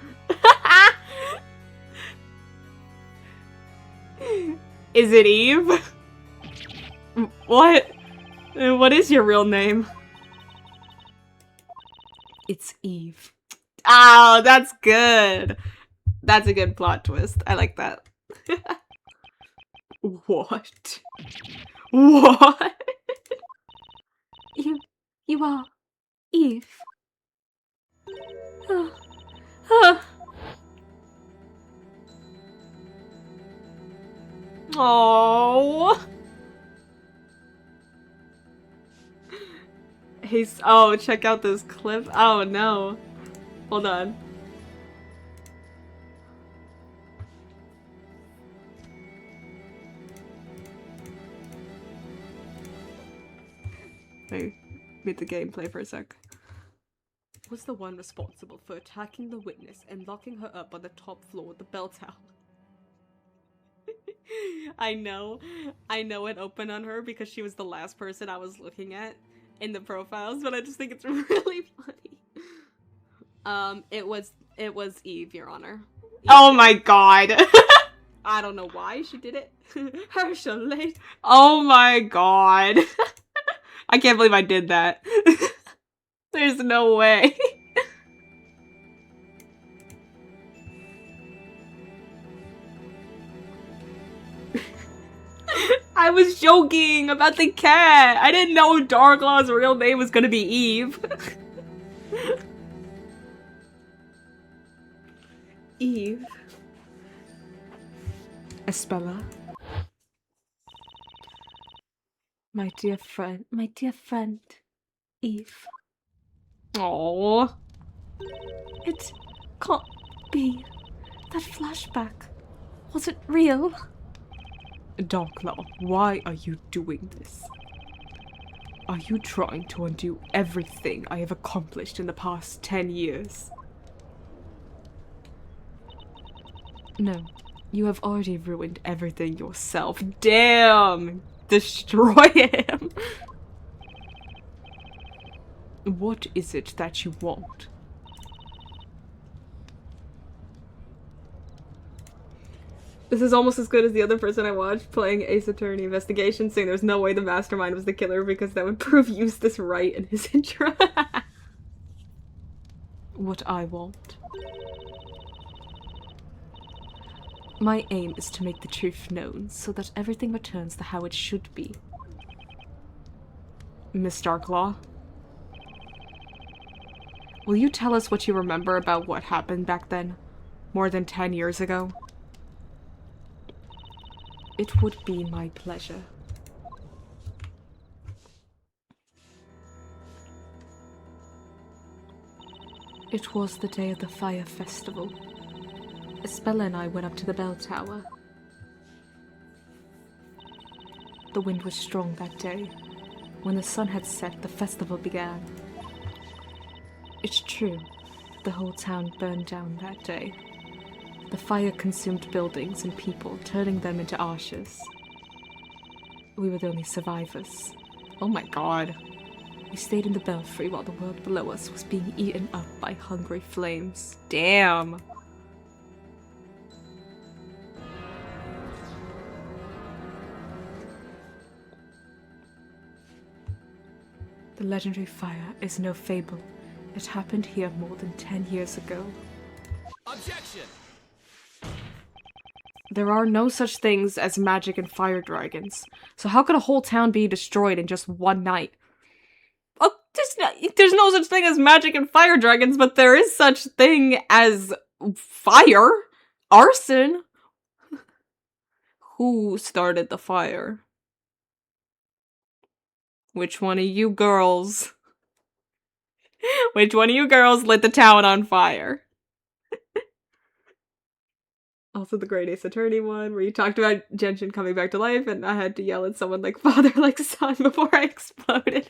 Is it Eve? What? What is your real name? It's Eve. Oh, that's good. That's a good plot twist. I like that. What? What? You are Eve. Oh. Oh, check out this clip. Oh no. Hold on. Hey, mute the gameplay for a sec. Was the one responsible for attacking the witness and locking her up on the top floor of the bell tower. I know it opened on her because she was the last person I was looking at in the profiles, but I just think it's really funny. It was Eve, Your Honor. Eve. Oh my god. I don't know why she did it. Professor Layton. Oh my god. I can't believe I did that. There's no way. I was joking about the cat. I didn't know Darklaw's real name was gonna be Eve. Eve. Espella. My dear friend, Eve. Aww. It can't be. That flashback. Was it real? Darklaw, why are you doing this? Are you trying to undo everything I have accomplished in the past 10 years? No, you have already ruined everything yourself. Damn! Destroy him! What is it that you want? This is almost as good as the other person I watched playing Ace Attorney Investigation, saying there's no way the mastermind was the killer because that would prove Eustace Wright in his intro. What I want. My aim is to make the truth known so that everything returns to how it should be. Miss Darklaw? Will you tell us what you remember about what happened back then? More than 10 years ago? It would be my pleasure. It was the day of the fire festival. Espella and I went up to the bell tower. The wind was strong that day. When the sun had set, the festival began. It's true, the whole town burned down that day. The fire consumed buildings and people, turning them into ashes. We were the only survivors. Oh my god. We stayed in the belfry while the world below us was being eaten up by hungry flames. Damn. The legendary fire is no fable. It happened here more than 10 years ago. Objection! There are no such things as magic and fire dragons. So how could a whole town be destroyed in just one night? Oh, there's no such thing as magic and fire dragons, but there is such thing as fire. Arson. Who started the fire? Which one of you girls? Which one of you girls lit the town on fire? Also the Great Ace Attorney one, where you talked about Genshin coming back to life, and I had to yell at someone like father, like son, before I exploded.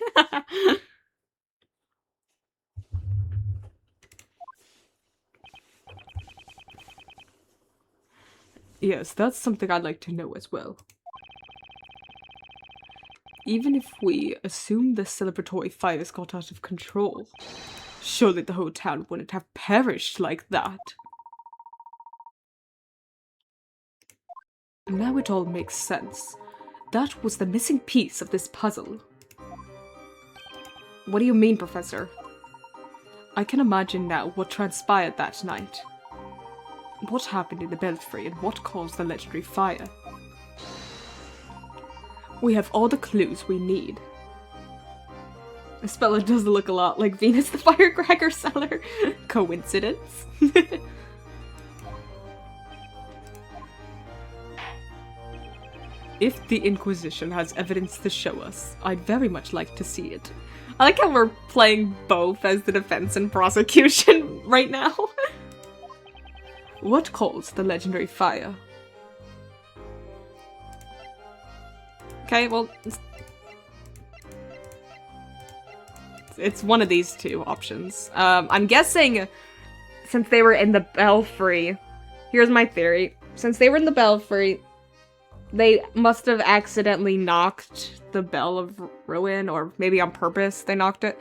Yes, that's something I'd like to know as well. Even if we assume the celebratory fires got out of control, surely the whole town wouldn't have perished like that. Now it all makes sense. That was the missing piece of this puzzle. What do you mean, Professor? I can imagine now what transpired that night. What happened in the belfry and what caused the legendary fire? We have all the clues we need. Espella does look a lot like Venus the Firecracker Seller. Coincidence? If the Inquisition has evidence to show us, I'd very much like to see it. I like how we're playing both as the defense and prosecution right now. What caused the legendary fire? Okay, well, it's one of these two options. I'm guessing since they were in the belfry, here's my theory. Since they were in the belfry, they must have accidentally knocked the Bell of Ruin, or maybe on purpose they knocked it.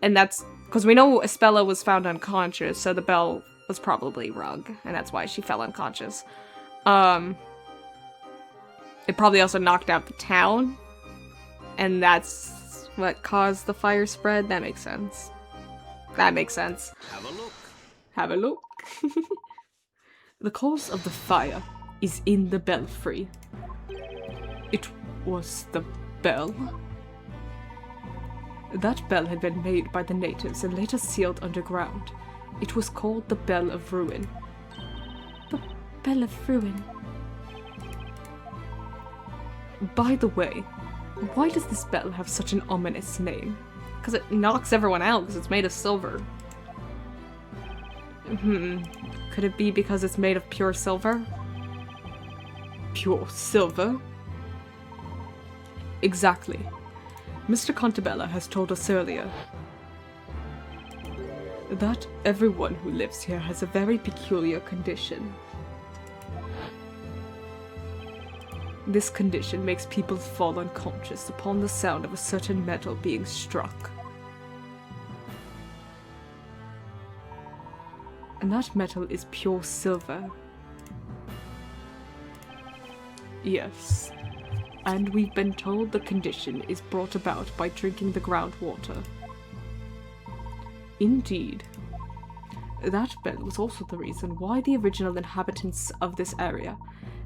And that's because we know Espella was found unconscious, so the bell was probably rug, and that's why she fell unconscious. It probably also knocked out the town, and that's what caused the fire spread. That makes sense. That makes sense. Have a look. Have a look. The cause of the fire is in the belfry. It was the bell. That bell had been made by the natives and later sealed underground. It was called the Bell of Ruin. The Bell of Ruin. By the way, why does this bell have such an ominous name? Because it knocks everyone out because it's made of silver. Could it be because it's made of pure silver? Pure silver? Exactly. Mr. Contabella has told us earlier that everyone who lives here has a very peculiar condition. This condition makes people fall unconscious upon the sound of a certain metal being struck. And that metal is pure silver. Yes. And we've been told the condition is brought about by drinking the groundwater. Indeed. That bell was also the reason why the original inhabitants of this area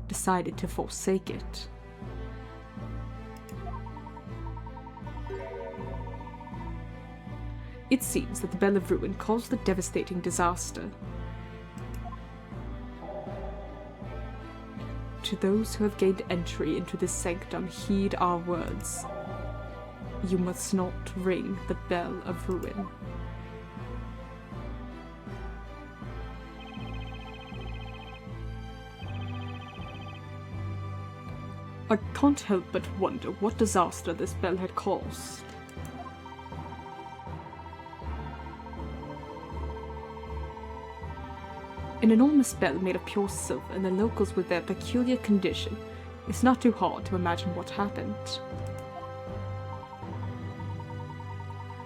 decided to forsake it. It seems that the Bell of Ruin caused the devastating disaster. To those who have gained entry into this sanctum, heed our words. You must not ring the Bell of Ruin. I can't help but wonder what disaster this bell had caused. An enormous bell made of pure silver, and the locals with their peculiar condition. It's not too hard to imagine what happened.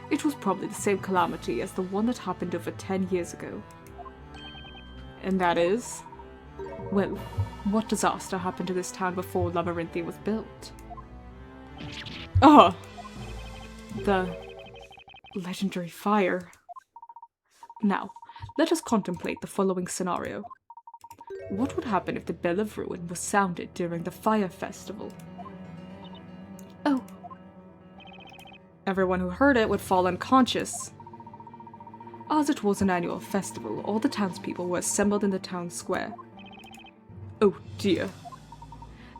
It was probably the same calamity as the one that happened over 10 years ago. And that is? Well, what disaster happened to this town before Labyrinthia was built? Oh! The legendary fire. Now, let us contemplate the following scenario. What would happen if the bell of ruin was sounded during the fire festival? Oh. Everyone who heard it would fall unconscious. As it was an annual festival, all the townspeople were assembled in the town square. Oh dear.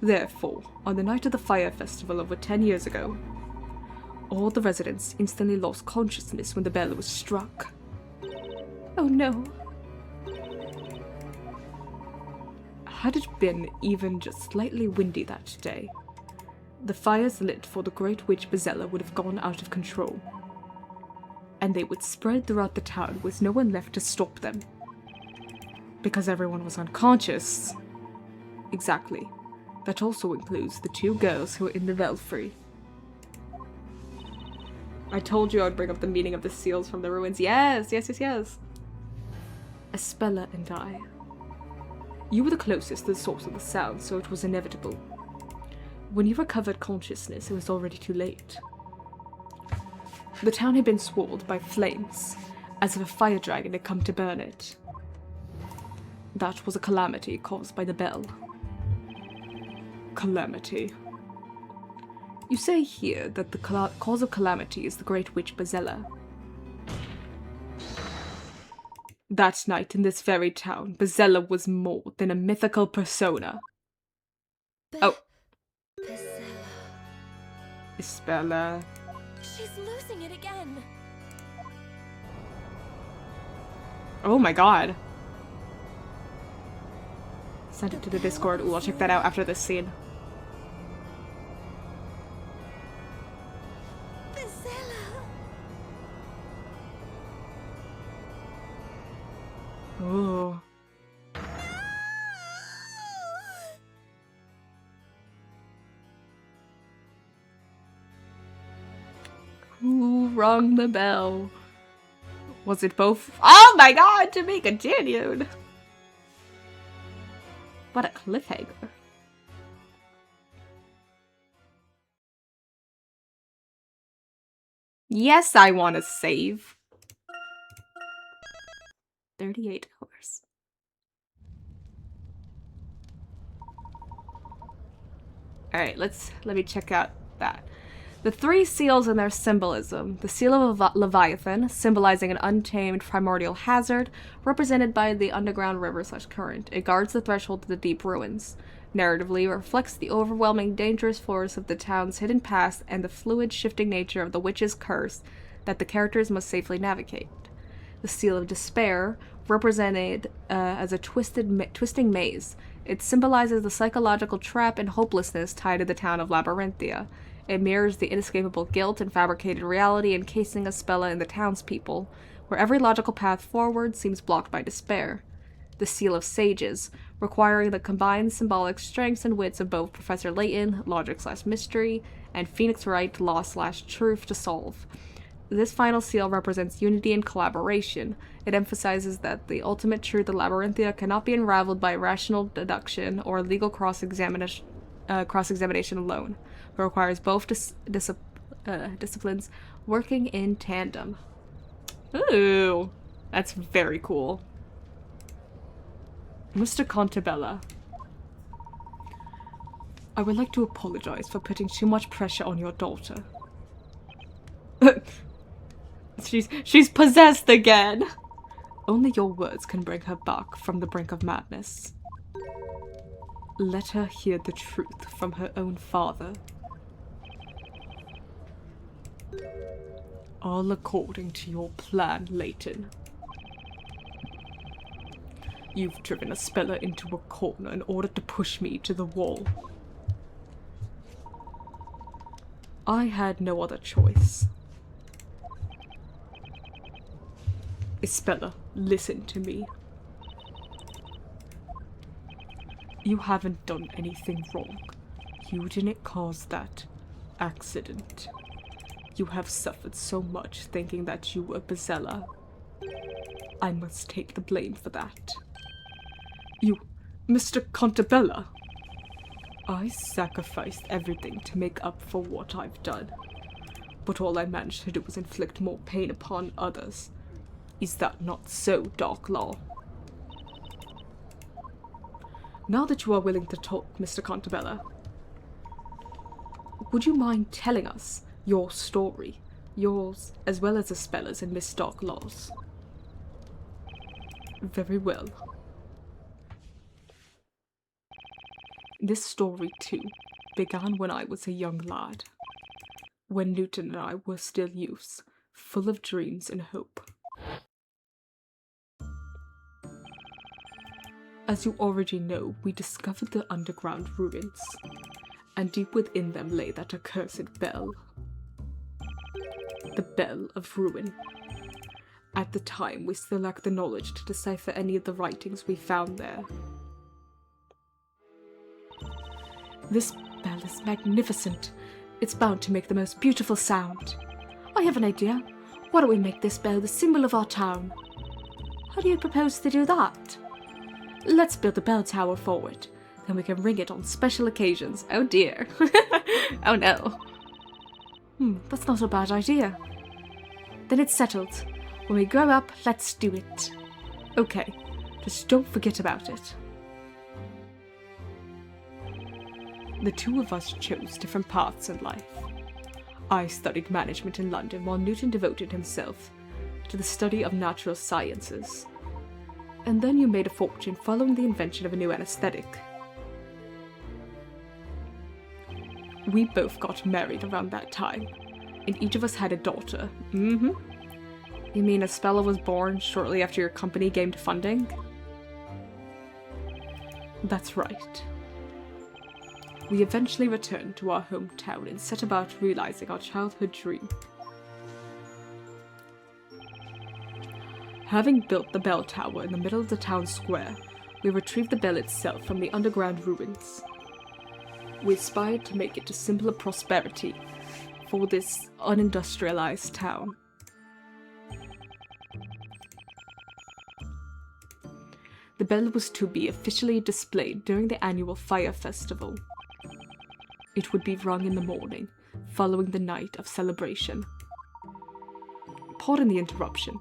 Therefore, on the night of the fire festival over 10 years ago, all the residents instantly lost consciousness when the bell was struck. Oh no. Had it been even just slightly windy that day, the fires lit for the Great Witch Bezella would have gone out of control, and they would spread throughout the town with no one left to stop them. Because everyone was unconscious. Exactly. That also includes the 2 girls who were in the belfry. I told you I would bring up the meaning of the seals from the ruins. Yes, yes, yes, yes. Espella and I. You were the closest to the source of the sound, so it was inevitable. When you recovered consciousness, it was already too late. The town had been swallowed by flames, as if a fire dragon had come to burn it. That was a calamity caused by the bell. Calamity. You say here that the cause of calamity is the Great Witch Bezella. That night in this very town, Bezella was more than a mythical persona. Oh. Espella. She's losing it again. Oh my god. Send it to the Discord. Ooh, I'll check that out after this scene. Ooh. Who rung the bell? Was it both? Oh my god, to be continued! What a cliffhanger. Yes, I want to save. 38 hours. Alright, let me check out that. The 3 seals and their symbolism. The seal of Leviathan, symbolizing an untamed primordial hazard, represented by the underground river/current. It guards the threshold to the deep ruins. Narratively, it reflects the overwhelming dangerous force of the town's hidden past and the fluid, shifting nature of the witch's curse that the characters must safely navigate. The seal of despair, represented as a twisting maze. It symbolizes the psychological trap and hopelessness tied to the town of Labyrinthia. It mirrors the inescapable guilt and fabricated reality encasing Espella and the townspeople, where every logical path forward seems blocked by despair. The seal of sages, requiring the combined symbolic strengths and wits of both Professor Layton, logic/mystery, and Phoenix Wright, law/truth to solve. This final seal represents unity and collaboration. It emphasizes that the ultimate truth of Labyrinthia cannot be unraveled by rational deduction or legal cross-examination alone, but requires both disciplines working in tandem. Ooh, that's very cool. Mr. Contabella, I would like to apologize for putting too much pressure on your daughter. She's possessed again! Only your words can bring her back from the brink of madness. Let her hear the truth from her own father. All according to your plan, Layton. You've driven Espella into a corner in order to push me to the wall. I had no other choice. Espella, listen to me. You haven't done anything wrong. You didn't cause that accident. You have suffered so much thinking that you were Bezella. I must take the blame for that. You, Mr. Contabella. I sacrificed everything to make up for what I've done. But all I managed to do was inflict more pain upon others. Is that not so, Dark Law? Now that you are willing to talk, Mr. Contabella, would you mind telling us your story? Yours, as well as the Speller's and Miss Darklaw's. Very well. This story, too, began when I was a young lad. When Newton and I were still youths, full of dreams and hope. As you already know, we discovered the underground ruins, and deep within them lay that accursed bell. The Bell of Ruin. At the time, we still lacked the knowledge to decipher any of the writings we found there. This bell is magnificent. It's bound to make the most beautiful sound. I have an idea. Why don't we make this bell the symbol of our town? How do you propose to do that? Let's build a bell tower for it. Then we can ring it on special occasions. Oh dear. Oh no. That's not a bad idea. Then it's settled. When we grow up, let's do it. Okay, just don't forget about it. The two of us chose different paths in life. I studied management in London while Newton devoted himself to the study of natural sciences. And then you made a fortune following the invention of a new anesthetic. We both got married around that time, and each of us had a daughter. You mean Espella was born shortly after your company gained funding? That's right. We eventually returned to our hometown and set about realizing our childhood dream. Having built the bell tower in the middle of the town square, we retrieved the bell itself from the underground ruins. We aspired to make it a symbol of prosperity for this unindustrialized town. The bell was to be officially displayed during the annual fire festival. It would be rung in the morning, following the night of celebration. Pardon the interruption,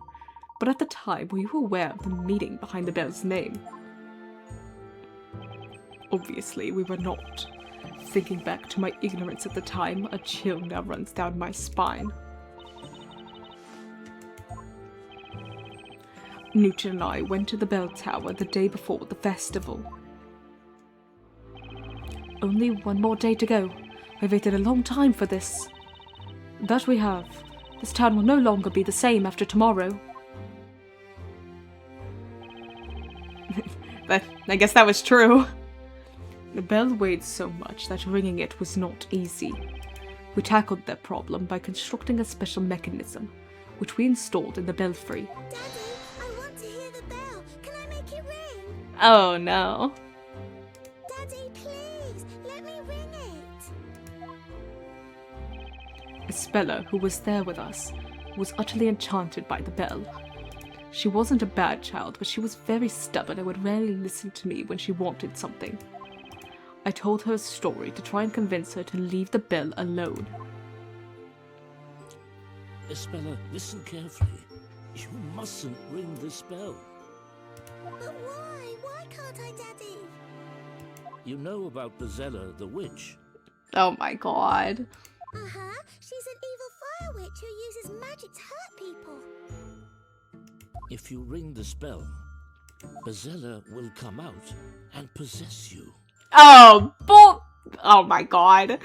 but at the time, were you aware of the meaning behind the bell's name? Obviously, we were not. Thinking back to my ignorance at the time, a chill now runs down my spine. Newton and I went to the bell tower the day before the festival. Only one more day to go. We've waited a long time for this. That we have. This town will no longer be the same after tomorrow. I guess that was true. The bell weighed so much that ringing it was not easy. We tackled that problem by constructing a special mechanism, which we installed in the belfry. Daddy, I want to hear the bell. Can I make it ring? Oh no. Daddy, please, let me ring it. Espella, who was there with us, was utterly enchanted by the bell. She wasn't a bad child, but she was very stubborn and would rarely listen to me when she wanted something. I told her a story to try and convince her to leave the bell alone. Espella, listen carefully. You mustn't ring this bell. But why? Why can't I, Daddy? You know about Bezella the witch. Oh my god. Uh-huh. She's an evil fire witch who uses magic to hurt people. If you ring the spell, Bezella will come out and possess you. Oh my god.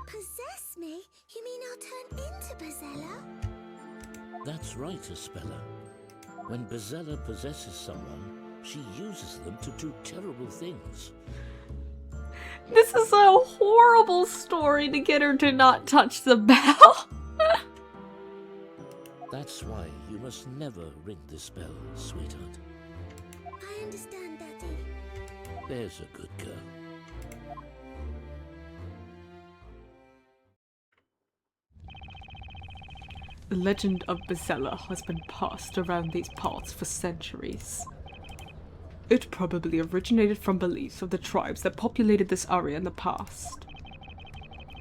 Possess me? You mean I'll turn into Bezella? That's right, Espella. When Bezella possesses someone, she uses them to do terrible things. This is a horrible story to get her to not touch the bell. That's why you must never ring this bell, sweetheart. I understand, Daddy. There's a good girl. The legend of Bezella has been passed around these parts for centuries. It probably originated from beliefs of the tribes that populated this area in the past.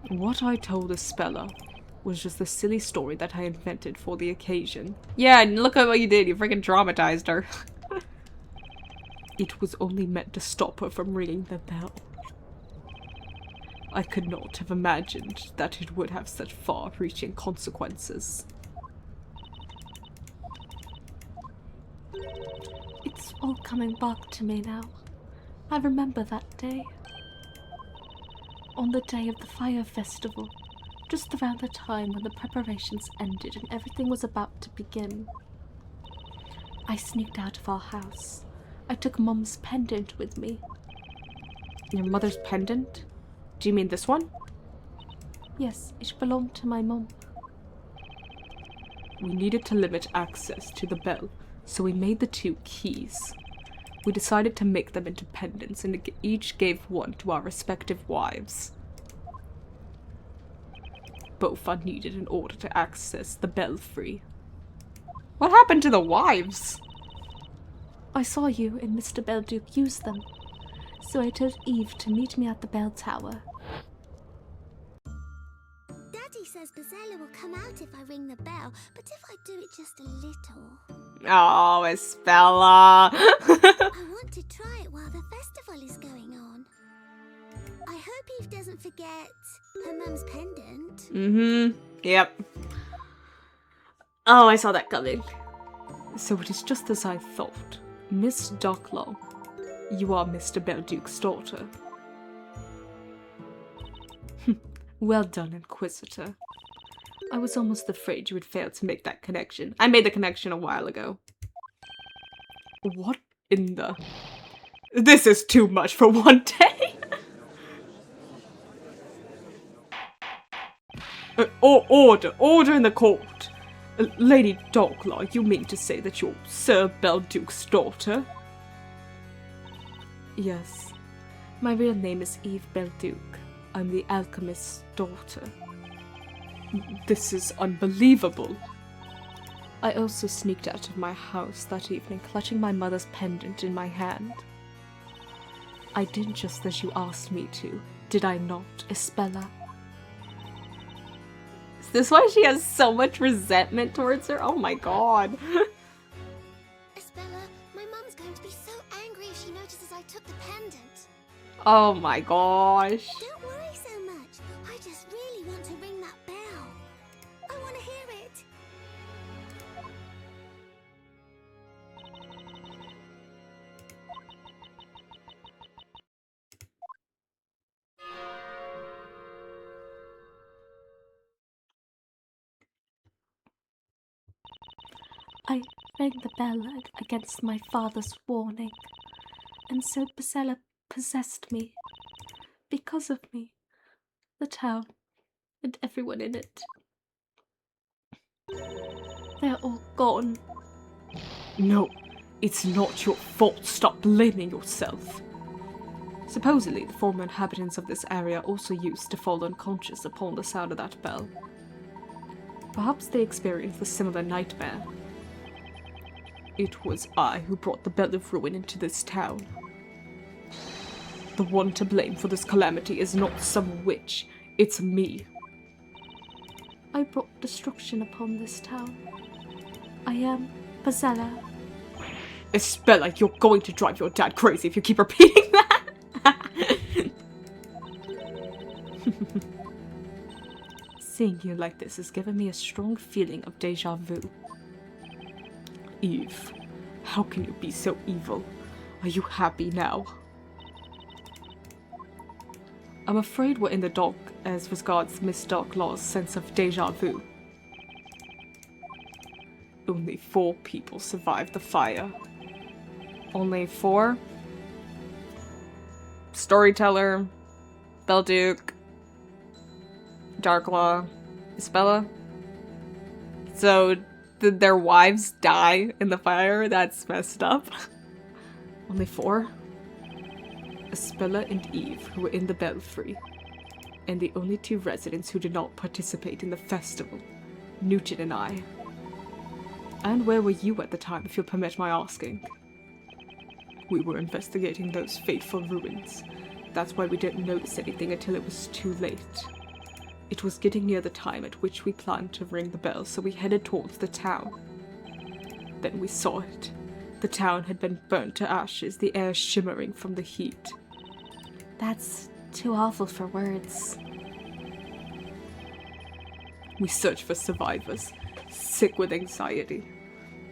What I told Espella was just a silly story that I invented for the occasion. Yeah, and look at what you did. You freaking traumatized her. It was only meant to stop her from ringing the bell. I could not have imagined that it would have such far-reaching consequences. It's all coming back to me now. I remember that day. On the day of the fire festival, just around the time when the preparations ended and everything was about to begin. I sneaked out of our house. I took Mum's pendant with me. Your mother's pendant? Do you mean this one? Yes, it belonged to my mum. We needed to limit access to the bell, so we made the 2 keys. We decided to make them into pendants and each gave one to our respective wives. Both are needed in order to access the belfry. What happened to the wives? I saw you and Mr. Belduke use them, so I told Eve to meet me at the bell tower. Daddy says Bezella will come out if I ring the bell, but if I do it just a little. Oh, Espella. I want to try it while the festival is going on. I hope Eve doesn't forget her mum's pendant. Mm-hmm. Yep. Oh, I saw that coming. So it is just as I thought. Miss Docklaw, you are Mr. Belduke's daughter. Well done, Inquisitor. I was almost afraid you would fail to make that connection. I made the connection a while ago. What in the... This is too much for one day! Order in the court! Lady Docklaw, you mean to say that you're Sir Belduke's daughter? Yes. My real name is Eve Belduke. I'm the alchemist's daughter. This is unbelievable. I also sneaked out of my house that evening, clutching my mother's pendant in my hand. I did just as you asked me to, did I not, Espella? Is this why she has so much resentment towards her? Oh my god. Espella, my mum's going to be so angry if she notices I took the pendant. Oh my gosh. Don't worry so much. I just really want to ring that bell. I want to hear it. I rang the bell against my father's warning, and so Bezella possessed me. Because of me, the town, and everyone in it. They're all gone. No, it's not your fault. Stop blaming yourself. Supposedly, the former inhabitants of this area also used to fall unconscious upon the sound of that bell. Perhaps they experienced a similar nightmare. It was I who brought the Bell of Ruin into this town. The one to blame for this calamity is not some witch, it's me. I brought destruction upon this town. I am Bezella. Espella, you're going to drive your dad crazy if you keep repeating that! Seeing you like this has given me a strong feeling of déjà vu. Eve, how can you be so evil? Are you happy now? I'm afraid we're in the dark as regards Miss Docklaw's sense of déjà vu. Only 4 people survived the fire. Only 4? Storyteller, Belduke, Darklaw, Espella. So, did their wives die in the fire? That's messed up. Only 4? Espella and Eve, who were in the belfry, and the only 2 residents who did not participate in the festival, Newton and I. And where were you at the time, if you'll permit my asking? We were investigating those fateful ruins. That's why we didn't notice anything until it was too late. It was getting near the time at which we planned to ring the bell, so we headed towards the town. Then we saw it. The town had been burnt to ashes, the air shimmering from the heat. That's too awful for words. We searched for survivors, sick with anxiety.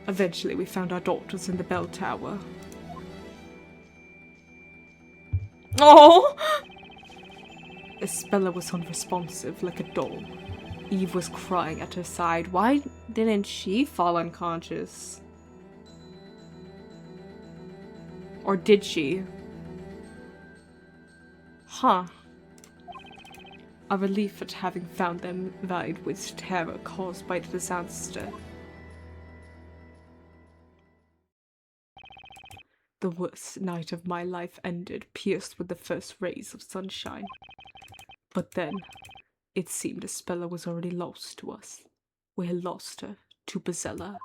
Eventually we found our daughters in the bell tower. Oh! Espella was unresponsive, like a doll. Eve was crying at her side. Why didn't she fall unconscious? Or did she? Huh. A relief at having found them vied with terror caused by the disaster. The worst night of my life ended, pierced with the first rays of sunshine. But then, it seemed Espella was already lost to us. We had lost her to Bezella.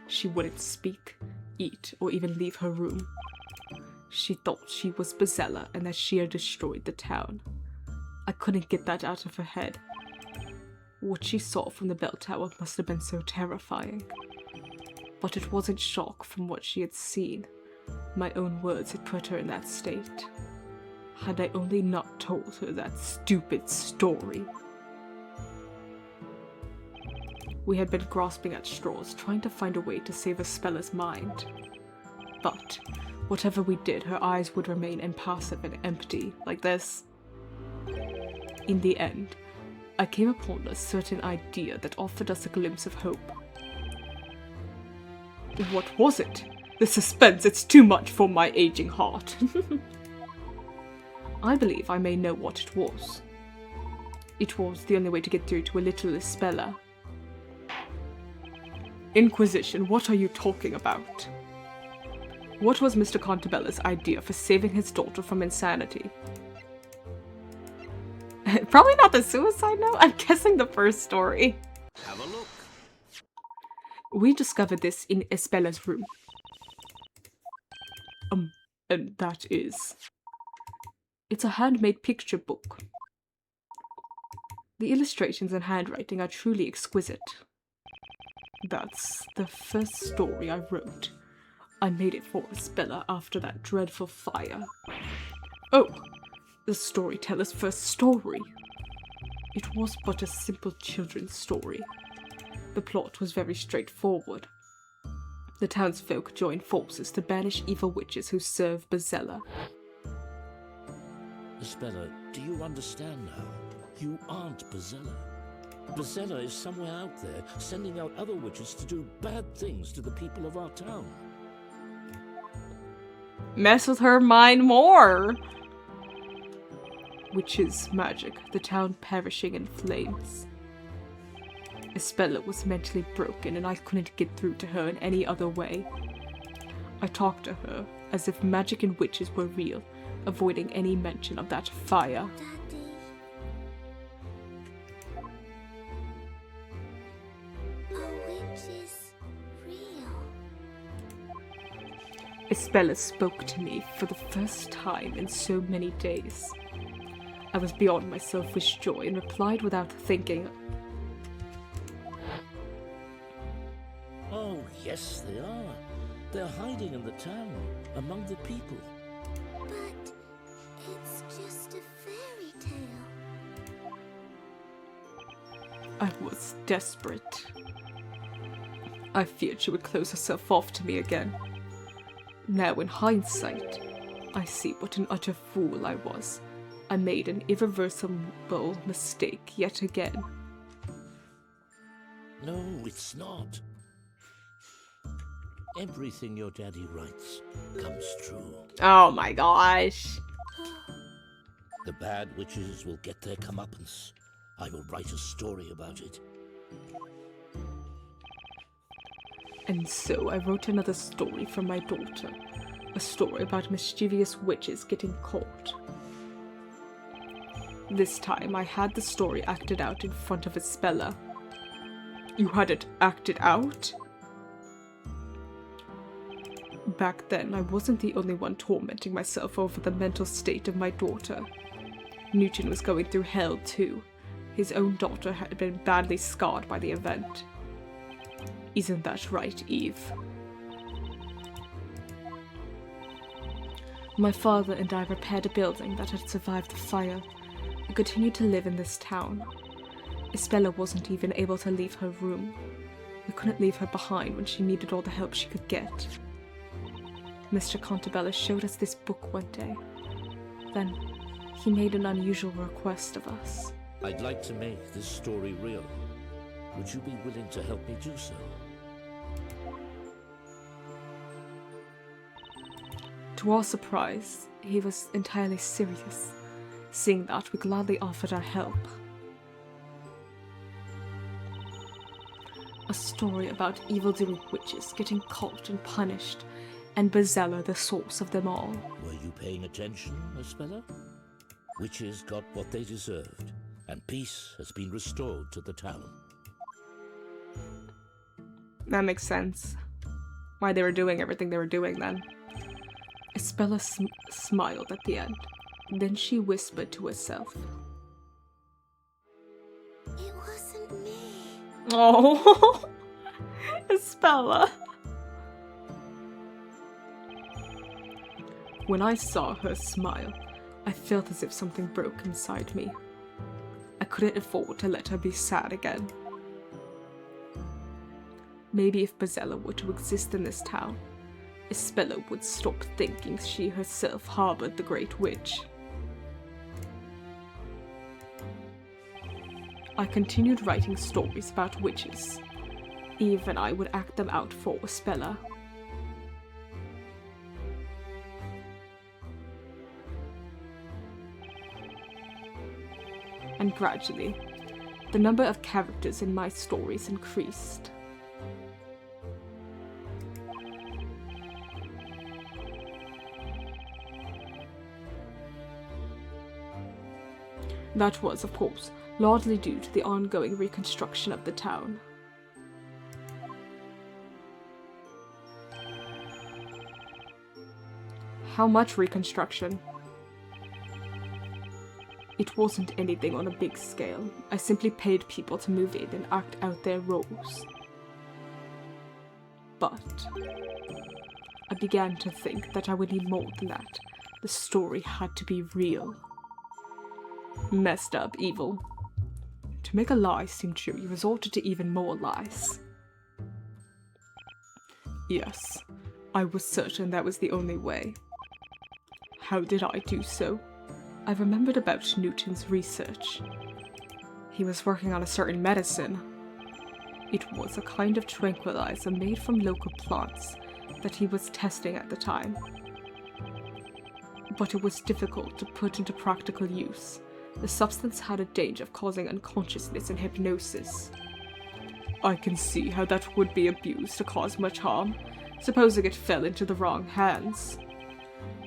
She wouldn't speak, eat, or even leave her room. She thought she was Bezella and that she had destroyed the town. I couldn't get that out of her head. What she saw from the bell tower must have been so terrifying. But it wasn't shock from what she had seen. My own words had put her in that state. Had I only not told her that stupid story. We had been grasping at straws, trying to find a way to save Espella's mind. But whatever we did, her eyes would remain impassive and empty, like this. In the end, I came upon a certain idea that offered us a glimpse of hope. What was it? The suspense, it's too much for my aging heart. I believe I may know what it was. It was the only way to get through to a little Espella. Inquisition, what are you talking about? What was Mr. Contabella's idea for saving his daughter from insanity? Probably not the suicide note. I'm guessing the first story. Have a look. We discovered this in Espella's room. And that is... It's a handmade picture book. The illustrations and handwriting are truly exquisite. That's the first story I wrote. I made it for Espella after that dreadful fire. Oh, the storyteller's first story. It was but a simple children's story. The plot was very straightforward. The townsfolk joined forces to banish evil witches who serve Bezella. Espella, do you understand now? You aren't Bezella. Bezella is somewhere out there, sending out other witches to do bad things to the people of our town. Mess with her mind more! Witches' magic, the town perishing in flames. Espella was mentally broken and I couldn't get through to her in any other way. I talked to her as if magic and witches were real, avoiding any mention of that fire. Daddy. Are witches real? Espella spoke to me for the first time in so many days. I was beyond myself with joy and replied without thinking. Oh, yes, they are. They're hiding in the town, among the people. But it's just a fairy tale. I was desperate. I feared she would close herself off to me again. Now, in hindsight, I see what an utter fool I was. I made an irreversible mistake yet again. No, it's not. Everything your daddy writes comes true. Oh my gosh. The bad witches will get their comeuppance. I will write a story about it. And so I wrote another story for my daughter. A story about mischievous witches getting caught. This time I had the story acted out in front of Isabella. You had it acted out? Back then, I wasn't the only one tormenting myself over the mental state of my daughter. Newton was going through hell too. His own daughter had been badly scarred by the event. Isn't that right, Eve? My father and I repaired a building that had survived the fire and continued to live in this town. Isabella wasn't even able to leave her room. We couldn't leave her behind when she needed all the help she could get. Mr. Contabella showed us this book one day. Then, he made an unusual request of us. I'd like to make this story real. Would you be willing to help me do so? To our surprise, he was entirely serious. Seeing that, we gladly offered our help. A story about evil-doing witches getting caught and punished, and Bezella the source of them all. Were you paying attention, Isabella? Witches got what they deserved, and peace has been restored to the town. That makes sense. Why they were doing everything they were doing then. Isabella smiled at the end. Then she whispered to herself. It wasn't me. Oh, Isabella. When I saw her smile, I felt as if something broke inside me. I couldn't afford to let her be sad again. Maybe if Bezella were to exist in this town, Isabella would stop thinking she herself harbored the Great Witch. I continued writing stories about witches. Eve and I would act them out for Isabella. And gradually, the number of characters in my stories increased. That was, of course, largely due to the ongoing reconstruction of the town. How much reconstruction? It wasn't anything on a big scale. I simply paid people to move in and act out their roles. But I began to think that I would need more than that. The story had to be real. Messed up evil. To make a lie seem true, you resorted to even more lies. Yes, I was certain that was the only way. How did I do so? I remembered about Newton's research. He was working on a certain medicine. It was a kind of tranquilizer made from local plants that he was testing at the time. But it was difficult to put into practical use. The substance had a danger of causing unconsciousness and hypnosis. I can see how that would be abused to cause much harm, supposing it fell into the wrong hands.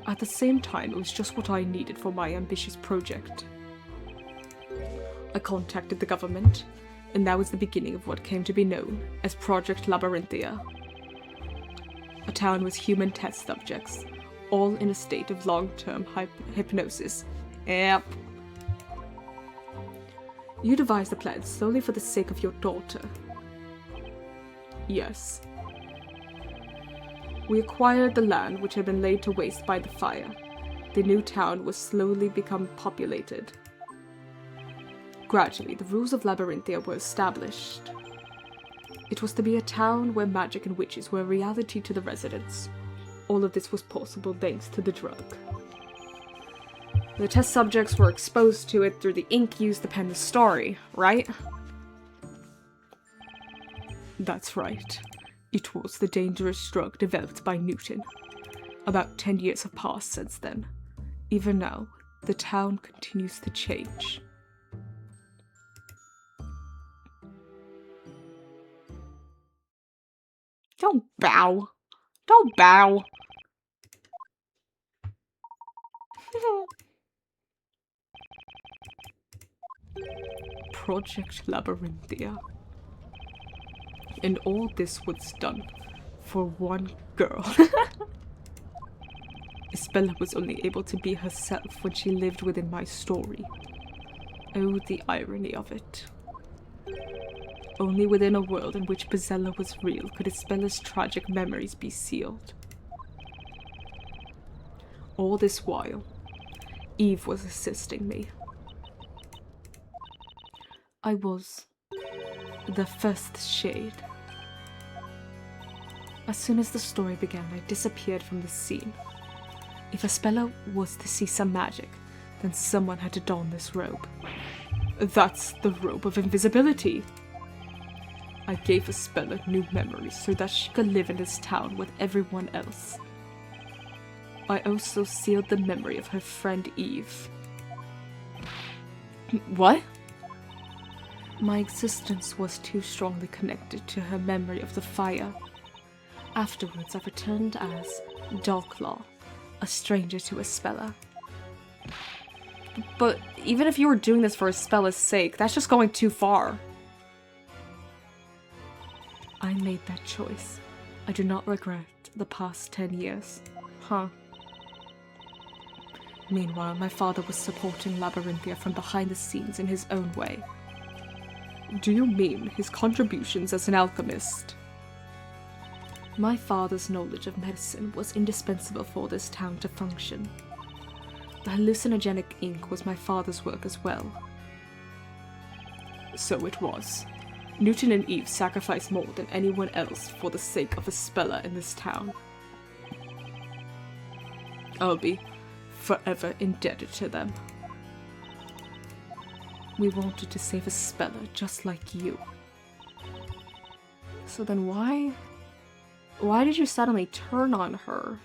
At the same time, it was just what I needed for my ambitious project. I contacted the government, and that was the beginning of what came to be known as Project Labyrinthia. A town with human test subjects, all in a state of long-term hypnosis. Yep. You devised the plan solely for the sake of your daughter. Yes. We acquired the land which had been laid to waste by the fire. The new town was slowly become populated. Gradually, the rules of Labyrinthia were established. It was to be a town where magic and witches were a reality to the residents. All of this was possible thanks to the drug. The test subjects were exposed to it through the ink used to pen the story, right? That's right. It was the dangerous drug developed by Newton. About 10 years have passed since then. Even now, the town continues to change. Don't bow. Don't bow. Project Labyrinthia. And all this was done for one girl. Isabella was only able to be herself when she lived within my story. Oh, the irony of it. Only within a world in which Bezella was real could Isabella's tragic memories be sealed. All this while, Eve was assisting me. I was the first shade. As soon as the story began, I disappeared from the scene. If Isabella was to see some magic, then someone had to don this robe. That's the robe of invisibility. I gave Isabella new memories so that she could live in this town with everyone else. I also sealed the memory of her friend Eve. What? My existence was too strongly connected to her memory of the fire. Afterwards, I returned as Darklaw, a stranger to Isabella. But even if you were doing this for Isabela's sake, that's just going too far. I made that choice. I do not regret the past 10 years. Huh. Meanwhile, my father was supporting Labyrinthia from behind the scenes in his own way. Do you mean his contributions as an alchemist? My father's knowledge of medicine was indispensable for this town to function. The hallucinogenic ink was my father's work as well. So it was. Newton and Eve sacrificed more than anyone else for the sake of Isabella in this town. I'll be forever indebted to them. We wanted to save Isabella just like you. So then why did you suddenly turn on her?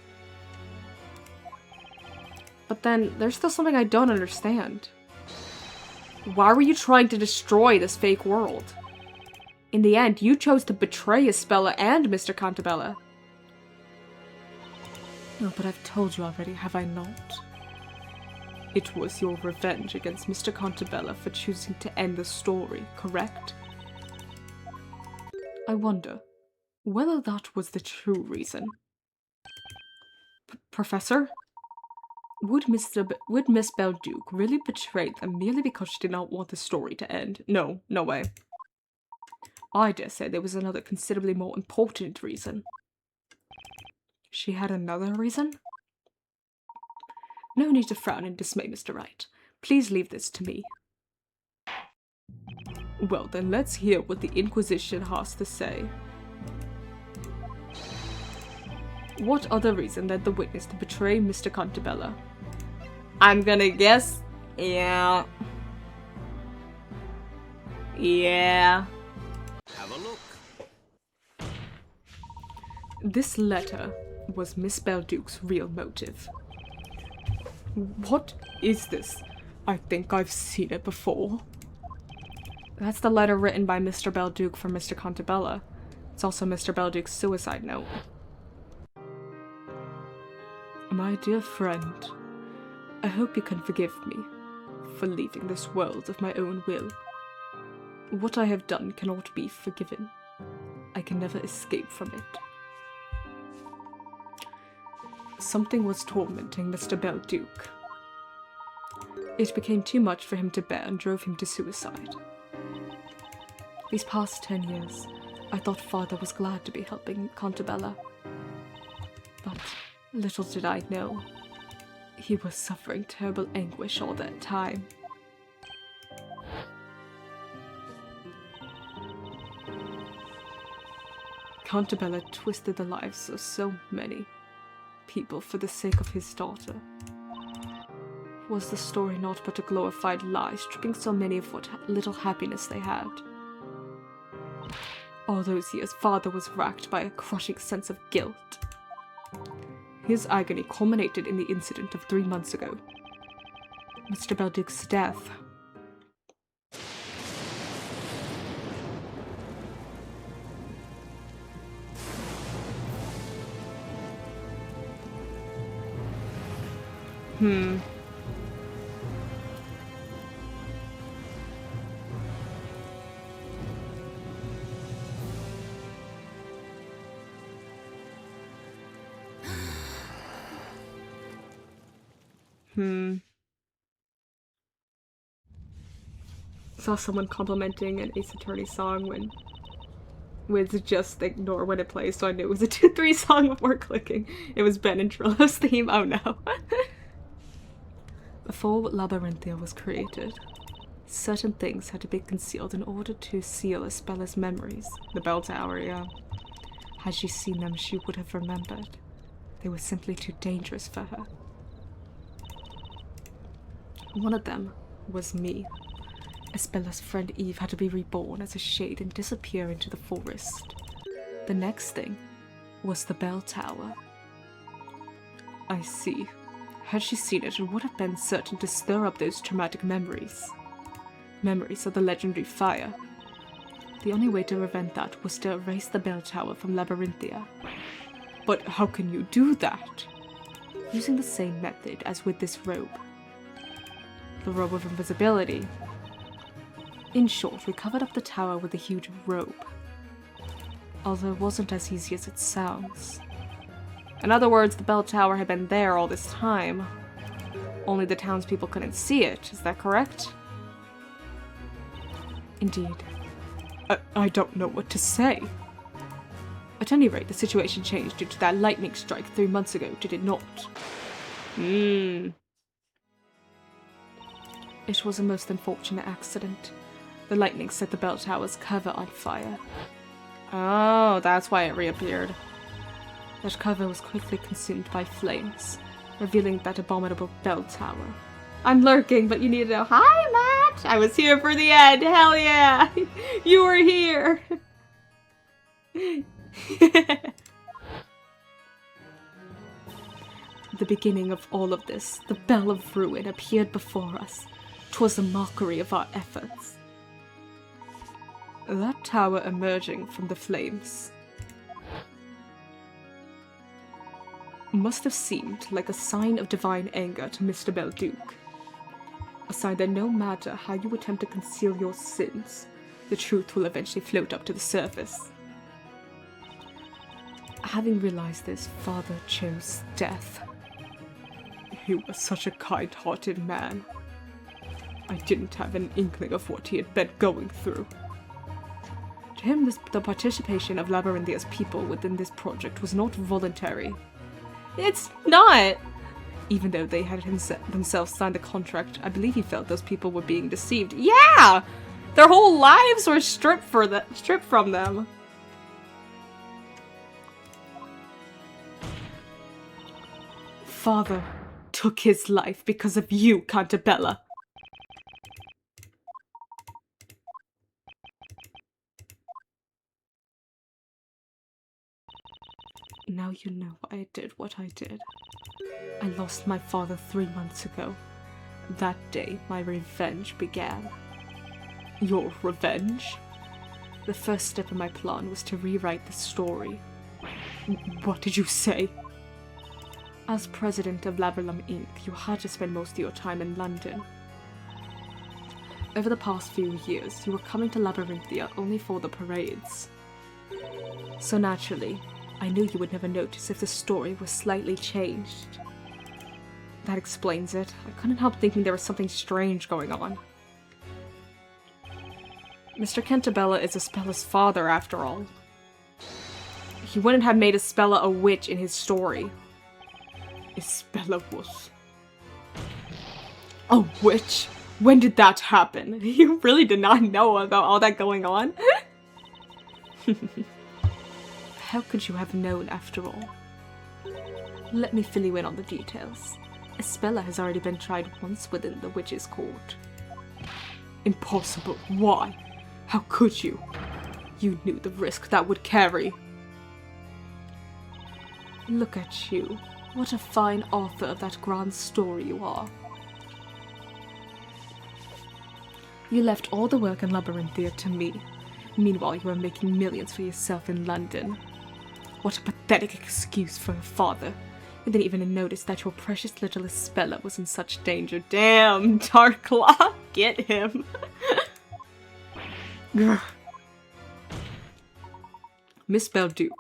But then, there's still something I don't understand. Why were you trying to destroy this fake world? In the end, you chose to betray Isabella and Mr. Cantabella. No, but I've told you already, have I not? It was your revenge against Mr. Cantabella for choosing to end the story, correct? I wonder whether that was the true reason. Professor? Would Miss Belduke really betray them merely because she did not want the story to end? No, no way. I dare say there was another considerably more important reason. She had another reason? No need to frown in dismay, Mr. Wright. Please leave this to me. Well, then let's hear what the Inquisition has to say. What other reason led the witness to betray Mr. Cantabella? I'm gonna guess, yeah. Yeah. Have a look. This letter was Miss Belduke's real motive. What is this? I think I've seen it before. That's the letter written by Mr. Belduke for Mr. Cantabella. It's also Mr. Belduke's suicide note. My dear friend, I hope you can forgive me for leaving this world of my own will. What I have done cannot be forgiven. I can never escape from it. Something was tormenting Mr. Belduke. It became too much for him to bear and drove him to suicide. These past 10 years, I thought Father was glad to be helping Cantabella. But little did I know, he was suffering terrible anguish all that time. Cantabella twisted the lives of so many people for the sake of his daughter. Was the story not but a glorified lie, stripping so many of what little happiness they had? All those years, Father was racked by a crushing sense of guilt. His agony culminated in the incident of 3 months ago. Mr. Belduke's death. Saw someone complimenting an Ace Attorney song with just ignore when it plays, so I knew it was a 2-3 song before clicking. It was Ben and Trillo's theme. Oh no. Before Labyrinthia was created, certain things had to be concealed in order to seal Ispella's memories. The bell tower, yeah. Had she seen them, she would have remembered. They were simply too dangerous for her. One of them was me. Ispella's friend Eve had to be reborn as a shade and disappear into the forest. The next thing was the bell tower. I see. Had she seen it, it would have been certain to stir up those traumatic memories. Memories of the legendary fire. The only way to prevent that was to erase the bell tower from Labyrinthia. But how can you do that? Using the same method as with this robe. The robe of invisibility. In short, we covered up the tower with a huge robe. Although it wasn't as easy as it sounds. In other words, the bell tower had been there all this time. Only the townspeople couldn't see it, is that correct? Indeed. I don't know what to say. At any rate, the situation changed due to that lightning strike 3 months ago, did it not? It was a most unfortunate accident. The lightning set the bell tower's cover on fire. Oh, that's why it reappeared. That cover was quickly consumed by flames, revealing that abominable bell tower. I'm lurking, but you need to know. Hi, Matt! I was here for the end. Hell yeah! You were here! The beginning of all of this, the Bell of Ruin, appeared before us. 'Twas a mockery of our efforts. That tower emerging from the flames must have seemed like a sign of divine anger to Mr. Belduke. A sign that no matter how you attempt to conceal your sins, the truth will eventually float up to the surface. Having realized this, Father chose death. He was such a kind-hearted man. I didn't have an inkling of what he had been going through. To him, the participation of Labyrinthia's people within this project was not voluntary. It's not! Even though they had themselves signed the contract, I believe he felt those people were being deceived. Yeah! Their whole lives were stripped from them. Father took his life because of you, Cantabella. Now you know why I did what I did. I lost my father 3 months ago. That day, my revenge began. Your revenge? The first step in my plan was to rewrite the story. What did you say? As president of Labyrlum Inc., you had to spend most of your time in London. Over the past few years, you were coming to Labyrinthia only for the parades. So naturally, I knew you would never notice if the story was slightly changed. That explains it. I couldn't help thinking there was something strange going on. Mr. Cantabella is Ispella's father, after all. He wouldn't have made Ispella a witch in his story. Ispella was a witch? When did that happen? You really did not know about all that going on? How could you have known after all? Let me fill you in on the details. Ispella has already been tried once within the Witch's Court. Impossible. Why? How could you? You knew the risk that would carry. Look at you. What a fine author of that grand story you are. You left all the work in Labyrinthia to me. Meanwhile, you were making millions for yourself in London. What a pathetic excuse for a father. You didn't even notice that your precious little Ispella was in such danger. Damn, Darklaw, get him. Miss Belduke,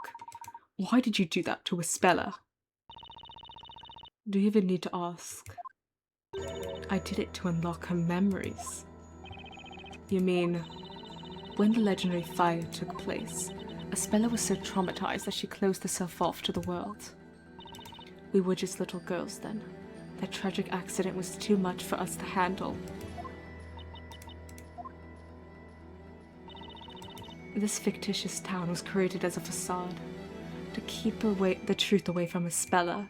why did you do that to Ispella? Do you even need to ask? I did it to unlock her memories. You mean, when the legendary fire took place, Aspella was so traumatized that she closed herself off to the world. We were just little girls then. That tragic accident was too much for us to handle. This fictitious town was created as a facade, to keep the truth away from Aspella.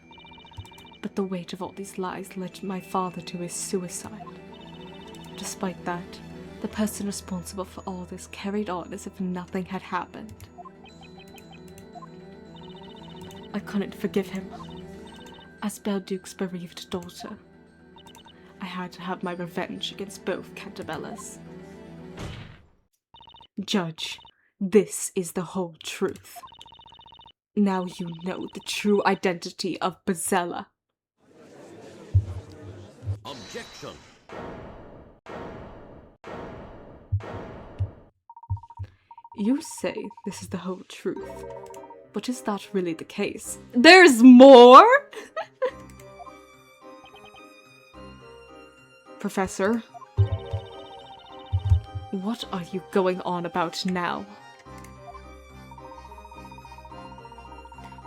But the weight of all these lies led my father to his suicide. Despite that, the person responsible for all this carried on as if nothing had happened. I couldn't forgive him. As Belduke's bereaved daughter, I had to have my revenge against both Cantabellas. Judge, this is the whole truth. Now you know the true identity of Bezella. Objection. You say this is the whole truth, but is that really the case? There's more? Professor, what are you going on about now?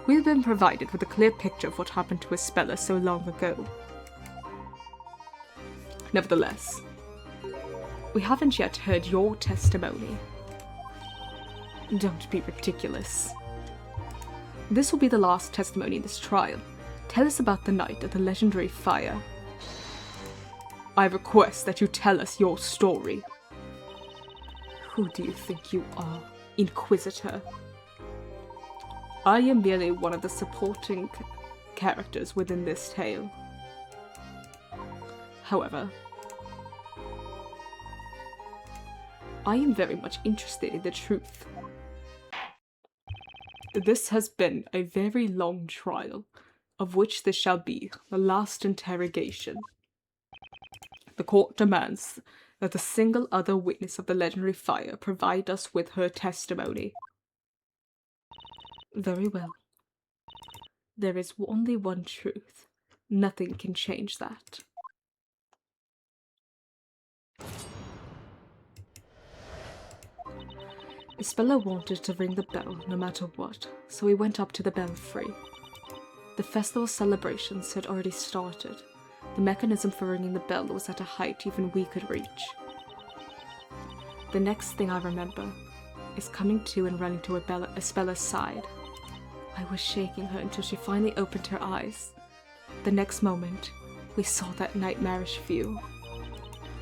We've been provided with a clear picture of what happened to Aspella so long ago. Nevertheless, we haven't yet heard your testimony. Don't be ridiculous. This will be the last testimony in this trial. Tell us about the night of the legendary fire. I request that you tell us your story. Who do you think you are, Inquisitor? I am merely one of the supporting characters within this tale. However, I am very much interested in the truth. This has been a very long trial, of which this shall be the last interrogation. The court demands that the single other witness of the legendary fire provide us with her testimony. Very well. There is only one truth. Nothing can change that. Aspella wanted to ring the bell no matter what, so we went up to the belfry. The festival celebrations had already started. The mechanism for ringing the bell was at a height even we could reach. The next thing I remember is coming to and running to Aspella's side. I was shaking her until she finally opened her eyes. The next moment, we saw that nightmarish view.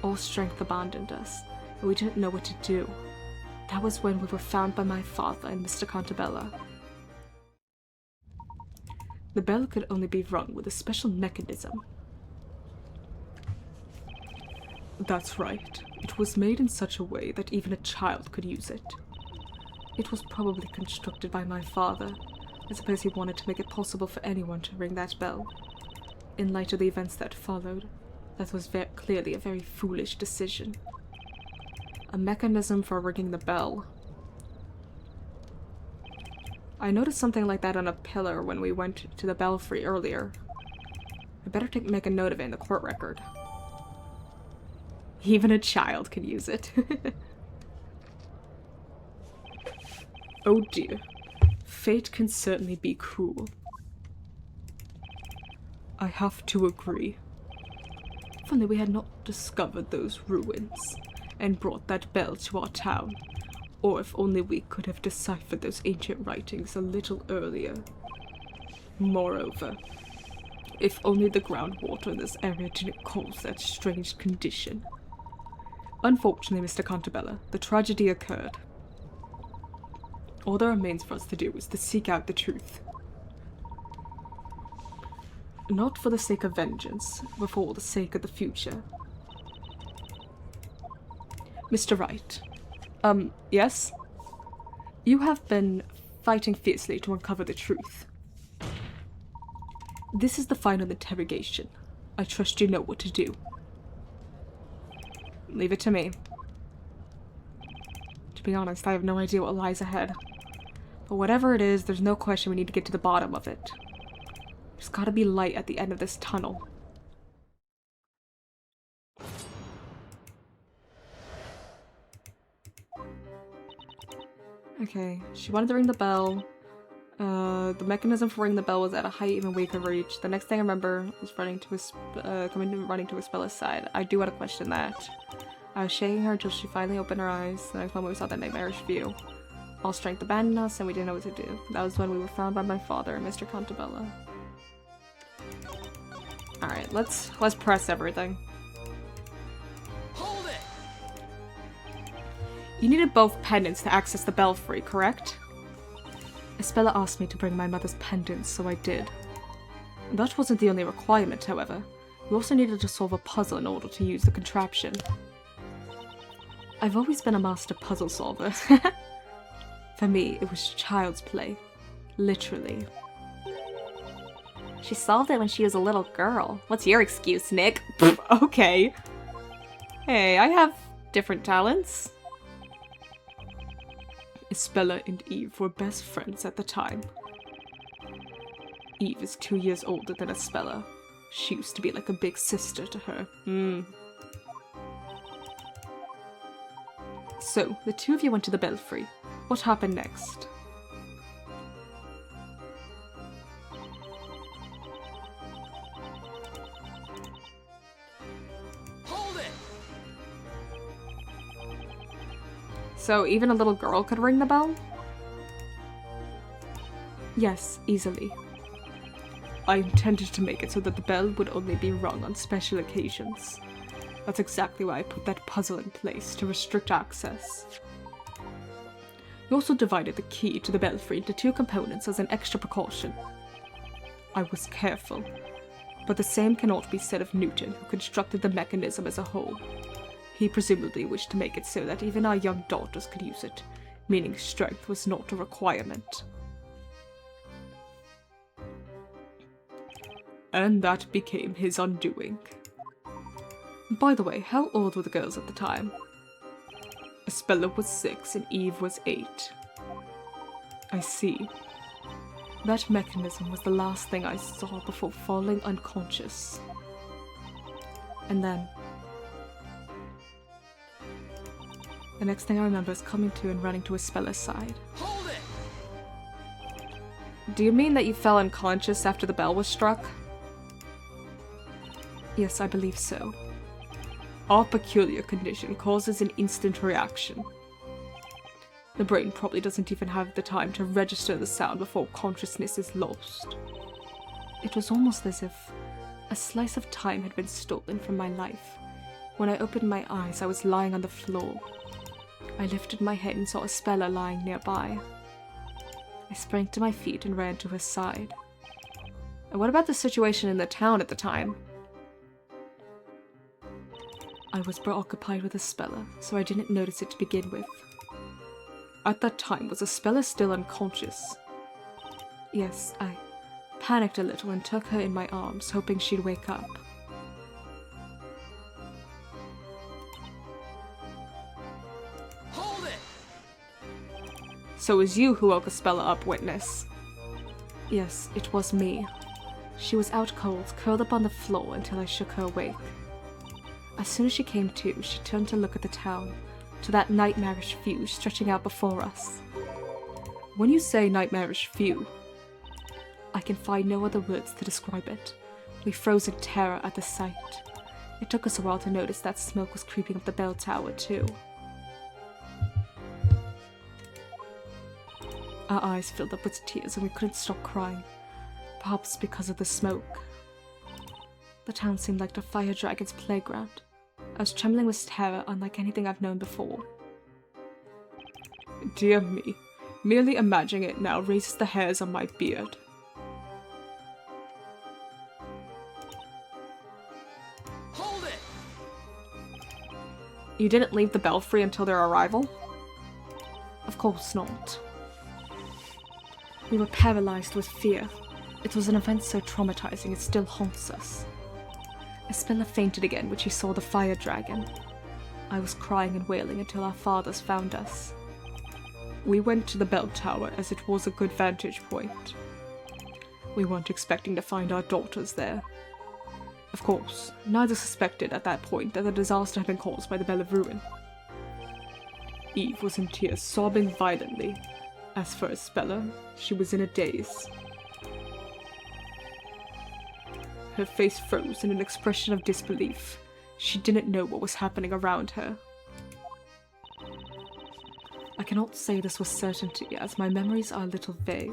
All strength abandoned us, and we didn't know what to do. That was when we were found by my father and Mr. Cantabella. The bell could only be rung with a special mechanism. That's right. It was made in such a way that even a child could use it. It was probably constructed by my father. I suppose he wanted to make it possible for anyone to ring that bell. In light of the events that followed, that was clearly a very foolish decision. A mechanism for ringing the bell. I noticed something like that on a pillar when we went to the belfry earlier. I better make a note of it in the court record. Even a child can use it. Oh dear. Fate can certainly be cruel. I have to agree. If only we had not discovered those ruins and brought that bell to our town, or if only we could have deciphered those ancient writings a little earlier. Moreover, if only the groundwater in this area didn't cause that strange condition. Unfortunately, Mr. Cantabella, the tragedy occurred. All that remains for us to do is to seek out the truth. Not for the sake of vengeance, but for the sake of the future. Mr. Wright. Yes? You have been fighting fiercely to uncover the truth. This is the final interrogation. I trust you know what to do. Leave it to me. To be honest, I have no idea what lies ahead. But whatever it is, there's no question we need to get to the bottom of it. There's gotta be light at the end of this tunnel. Okay, she wanted to ring the bell. The mechanism for ringing the bell was at a height even we could reach. The next thing I remember was running to Isbella's side. I do want to question that. I was shaking her until she finally opened her eyes. The next moment we saw that nightmarish view. All strength abandoned us and we didn't know what to do. That was when we were found by my father and Mr. Contabella. Alright, let's press everything. Hold it! You needed both pendants to access the belfry, correct? Isbella asked me to bring my mother's pendants, so I did. That wasn't the only requirement, however. You also needed to solve a puzzle in order to use the contraption. I've always been a master puzzle solver. For me, it was child's play. Literally. She solved it when she was a little girl. What's your excuse, Nick? Okay. Hey, I have different talents. Isbella and Eve were best friends at the time. Eve is 2 years older than Isbella. She used to be like a big sister to her. So, the two of you went to the belfry. What happened next? Hold it! So, even a little girl could ring the bell? Yes, easily. I intended to make it so that the bell would only be rung on special occasions. That's exactly why I put that puzzle in place, to restrict access. You also divided the key to the belfry into 2 components as an extra precaution. I was careful, but the same cannot be said of Newton, who constructed the mechanism as a whole. He presumably wished to make it so that even our young daughters could use it, meaning strength was not a requirement. And that became his undoing. By the way, how old were the girls at the time? Isbella was 6 and Eve was 8. I see. That mechanism was the last thing I saw before falling unconscious. And then... the next thing I remember is coming to and running to Isbella's side. Hold it! Do you mean that you fell unconscious after the bell was struck? Yes, I believe so. Our peculiar condition causes an instant reaction. The brain probably doesn't even have the time to register the sound before consciousness is lost. It was almost as if a slice of time had been stolen from my life. When I opened my eyes, I was lying on the floor. I lifted my head and saw Isbella lying nearby. I sprang to my feet and ran to her side. And what about the situation in the town at the time? I was preoccupied with Isbella, so I didn't notice it to begin with. At that time, was Isbella still unconscious? Yes, I panicked a little and took her in my arms, hoping she'd wake up. Hold it! So it was you who woke Isbella up, witness? Yes, it was me. She was out cold, curled up on the floor until I shook her awake. As soon as she came to, she turned to look at the town, to that nightmarish view stretching out before us. When you say nightmarish view, I can find no other words to describe it. We froze in terror at the sight. It took us a while to notice that smoke was creeping up the bell tower, too. Our eyes filled up with tears and we couldn't stop crying, perhaps because of the smoke. The town seemed like the fire dragon's playground. I was trembling with terror unlike anything I've known before. Dear me, merely imagining it now raises the hairs on my beard. Hold it! You didn't leave the belfry until their arrival? Of course not. We were paralyzed with fear. It was an event so traumatizing it still haunts us. Isbella fainted again when she saw the fire dragon. I was crying and wailing until our fathers found us. We went to the bell tower as it was a good vantage point. We weren't expecting to find our daughters there. Of course, neither suspected at that point that the disaster had been caused by the Bell of Ruin. Eve was in tears, sobbing violently. As for Isabella, she was in a daze. Her face froze in an expression of disbelief. She didn't know what was happening around her. I cannot say this with certainty, as my memories are a little vague.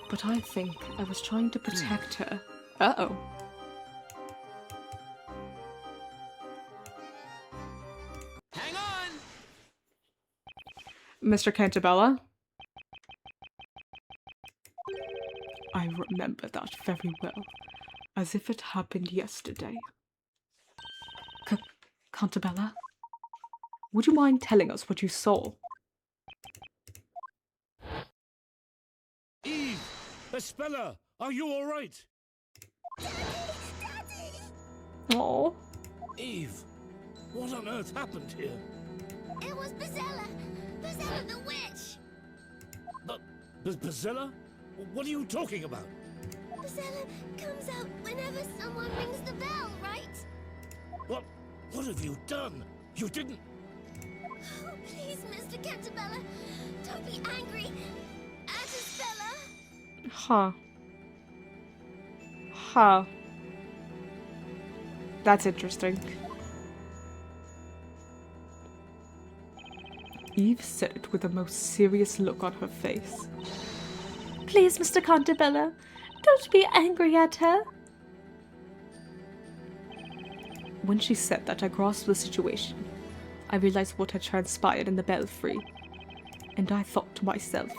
But I think I was trying to protect her. Uh-oh. Hang on! Mr. Cantabella? I remember that very well, as if it happened yesterday. Cantabella? Would you mind telling us what you saw? Eve! Espella! Are you all right? Oh. Eve! What on earth happened here? It was Bazella! Bazella the witch! But... Bazella? What are you talking about? Bazella comes out whenever someone rings the bell, right? What have you done? You didn't... Oh, please, Mr. Cantabella, don't be angry at Isabella. Huh. Huh. That's interesting. Eve said it with the most serious look on her face. Please, Mr. Cantabella, don't be angry at her. When she said that, I grasped the situation. I realized what had transpired in the belfry. And I thought to myself,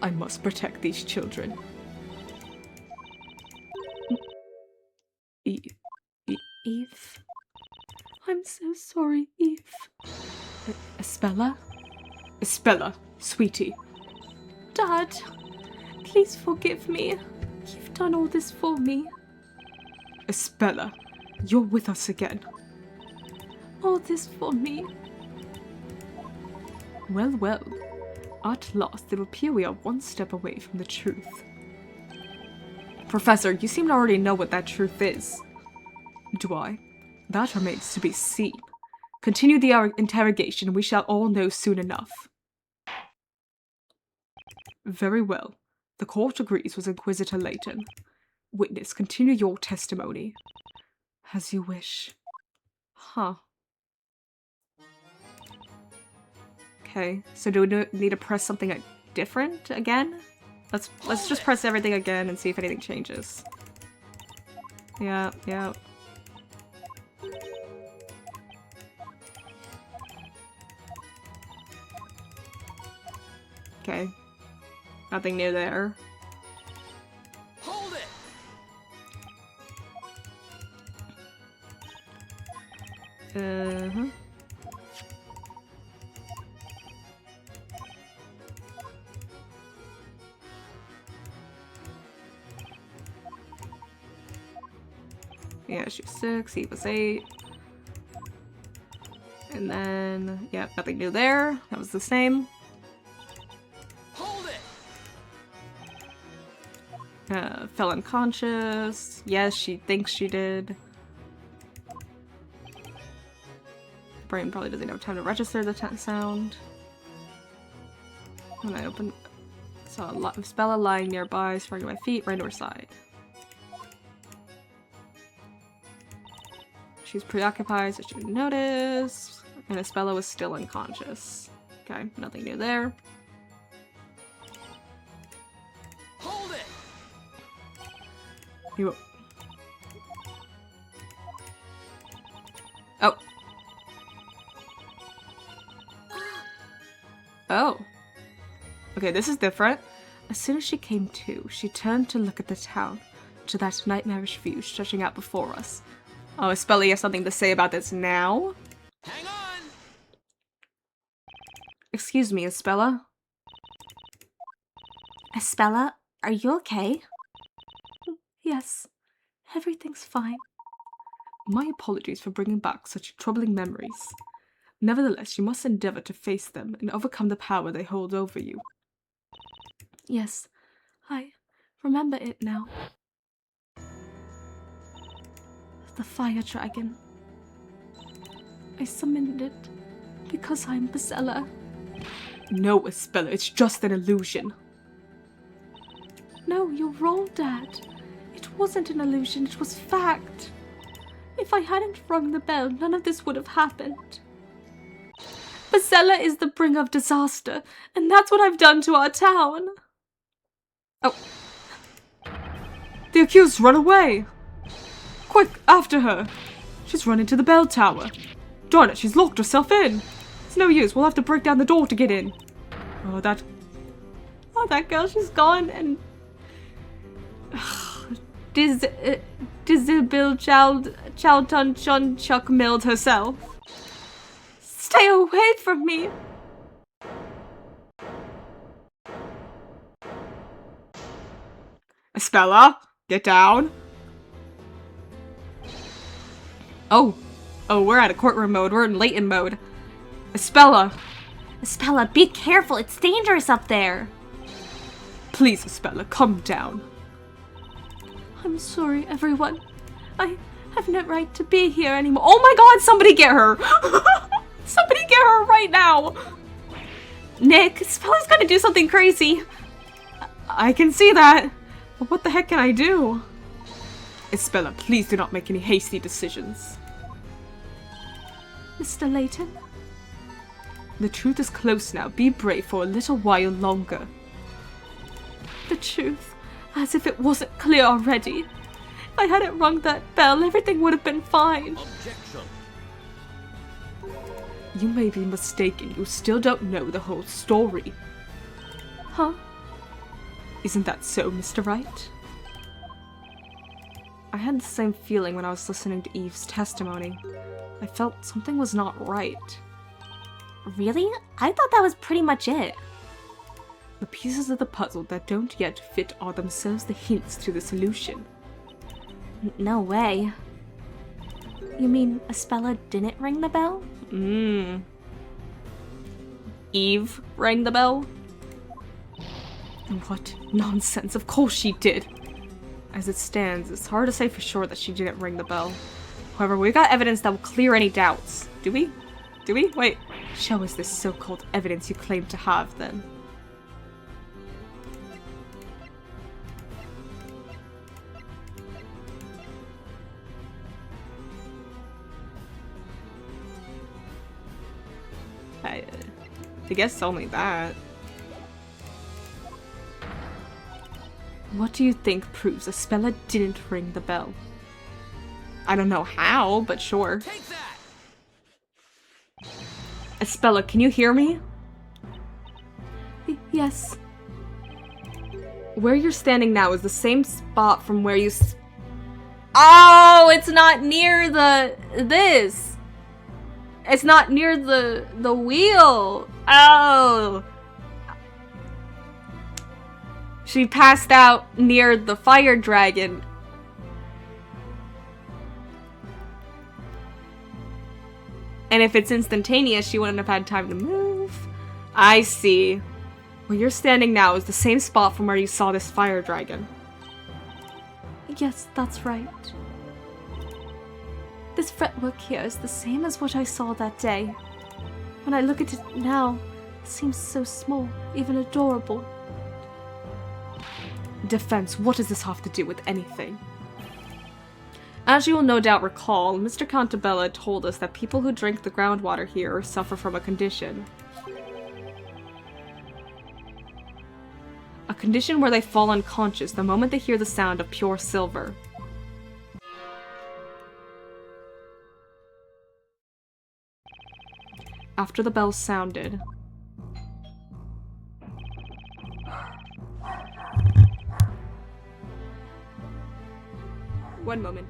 I must protect these children. Eve? I'm so sorry, Eve. Espella? Espella, sweetie. Dad, please forgive me. You've done all this for me. Espella, you're with us again. All this for me. Well, well. At last, it will appear we are one step away from the truth. Professor, you seem to already know what that truth is. Do I? That remains to be seen. Continue the interrogation, and we shall all know soon enough. Very well. The court agrees with Inquisitor Layton. Witness, continue your testimony. As you wish. Huh. Okay, so do we need to press something different again? Let's just press everything again and see if anything changes. Yeah. Okay. Nothing new there. Hold it! Uh-huh. Yeah, she was 6, he was 8. And then, yeah, nothing new there. That was the same. Hold it! Fell unconscious. Yes, she thinks she did. Brain probably doesn't have time to register the sound. When I open, saw Spella lying nearby, sprang to my feet, ran to her side. She's preoccupied, so she didn't notice. And Spella was still unconscious. Okay, nothing new there. Hold it! You. Oh. Oh. Okay, this is different. As soon as she came to, she turned to look at the town, to that nightmarish view stretching out before us. Oh, Espella has something to say about this now? Hang on! Excuse me, Espella? Espella, are you okay? Yes, everything's fine. My apologies for bringing back such troubling memories. Nevertheless, you must endeavor to face them and overcome the power they hold over you. Yes, I remember it now. The fire dragon. I summoned it Because I'm Bacella. No, Espella, it's just an illusion. No, you're wrong, Dad. It wasn't an illusion, it was fact. If I hadn't rung the bell, none of this would have happened. Bacella is the bringer of disaster, and that's what I've done to our town. Oh. The accused's run away! Quick, after her! She's run into the bell tower. Darn it, she's locked herself in! It's no use, we'll have to break down the door to get in. Oh, that girl, she's gone, and... Disabil Chowton Chun Chuck milled herself. Stay away from me! Espella, get down. Oh, we're out of courtroom mode. We're in Layton mode. Espella, Espella, be careful. It's dangerous up there. please, Espella, come down. I'm sorry, everyone. I have no right to be here anymore. Oh my god, somebody get her! Somebody get her right now! Nick, Spella's gonna do something crazy. I can see that. But what the heck can I do? Espella, please do not make any hasty decisions. Mr. Layton? The truth is close now. Be brave for a little while longer. The truth. As if it wasn't clear already. If I hadn't rung that bell, everything would have been fine. Objection. You may be mistaken. You still don't know the whole story. Huh? Isn't that so, Mr. Wright? I had the same feeling when I was listening to Eve's testimony. I felt something was not right. Really? I thought that was pretty much it. The pieces of the puzzle that don't yet fit are themselves the hints to the solution. No way. You mean Espella didn't ring the bell? Eve rang the bell? What nonsense, of course she did. As it stands, it's hard to say for sure that she didn't ring the bell. However, we got evidence that will clear any doubts. Do we? Do we? Wait, show us this so-called evidence you claim to have, then. I guess only that. What do you think proves Espella didn't ring the bell? I don't know how, but sure. Take that! Espella, can you hear me? Yes. Where you're standing now is the same spot from where you Oh, it's not near this. It's not near the wheel. Oh. She passed out near the fire dragon. And if it's instantaneous, she wouldn't have had time to move. I see. Where you're standing now is the same spot from where you saw this fire dragon. Yes, that's right. This fretwork here is the same as what I saw that day. When I look at it now, it seems so small, even adorable. Defense, what does this have to do with anything? As you will no doubt recall, Mr. Cantabella told us that people who drink the groundwater here suffer from a condition. A condition where they fall unconscious the moment they hear the sound of pure silver. After the bell sounded, one moment.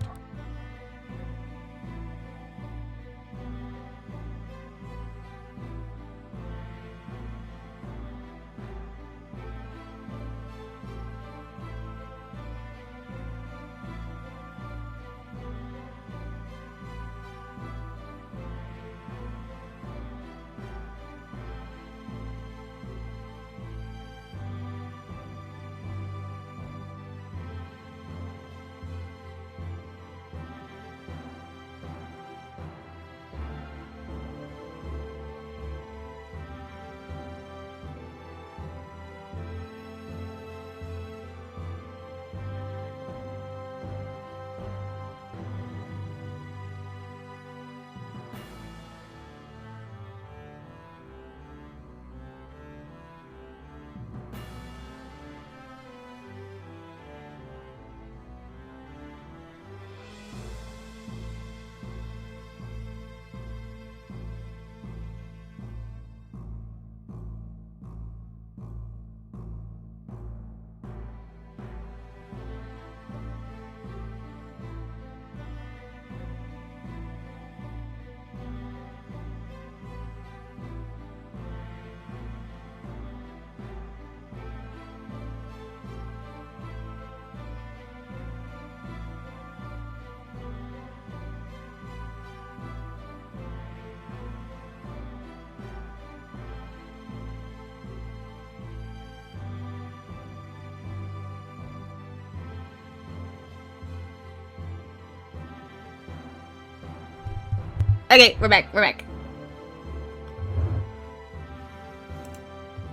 Okay, we're back. We're back.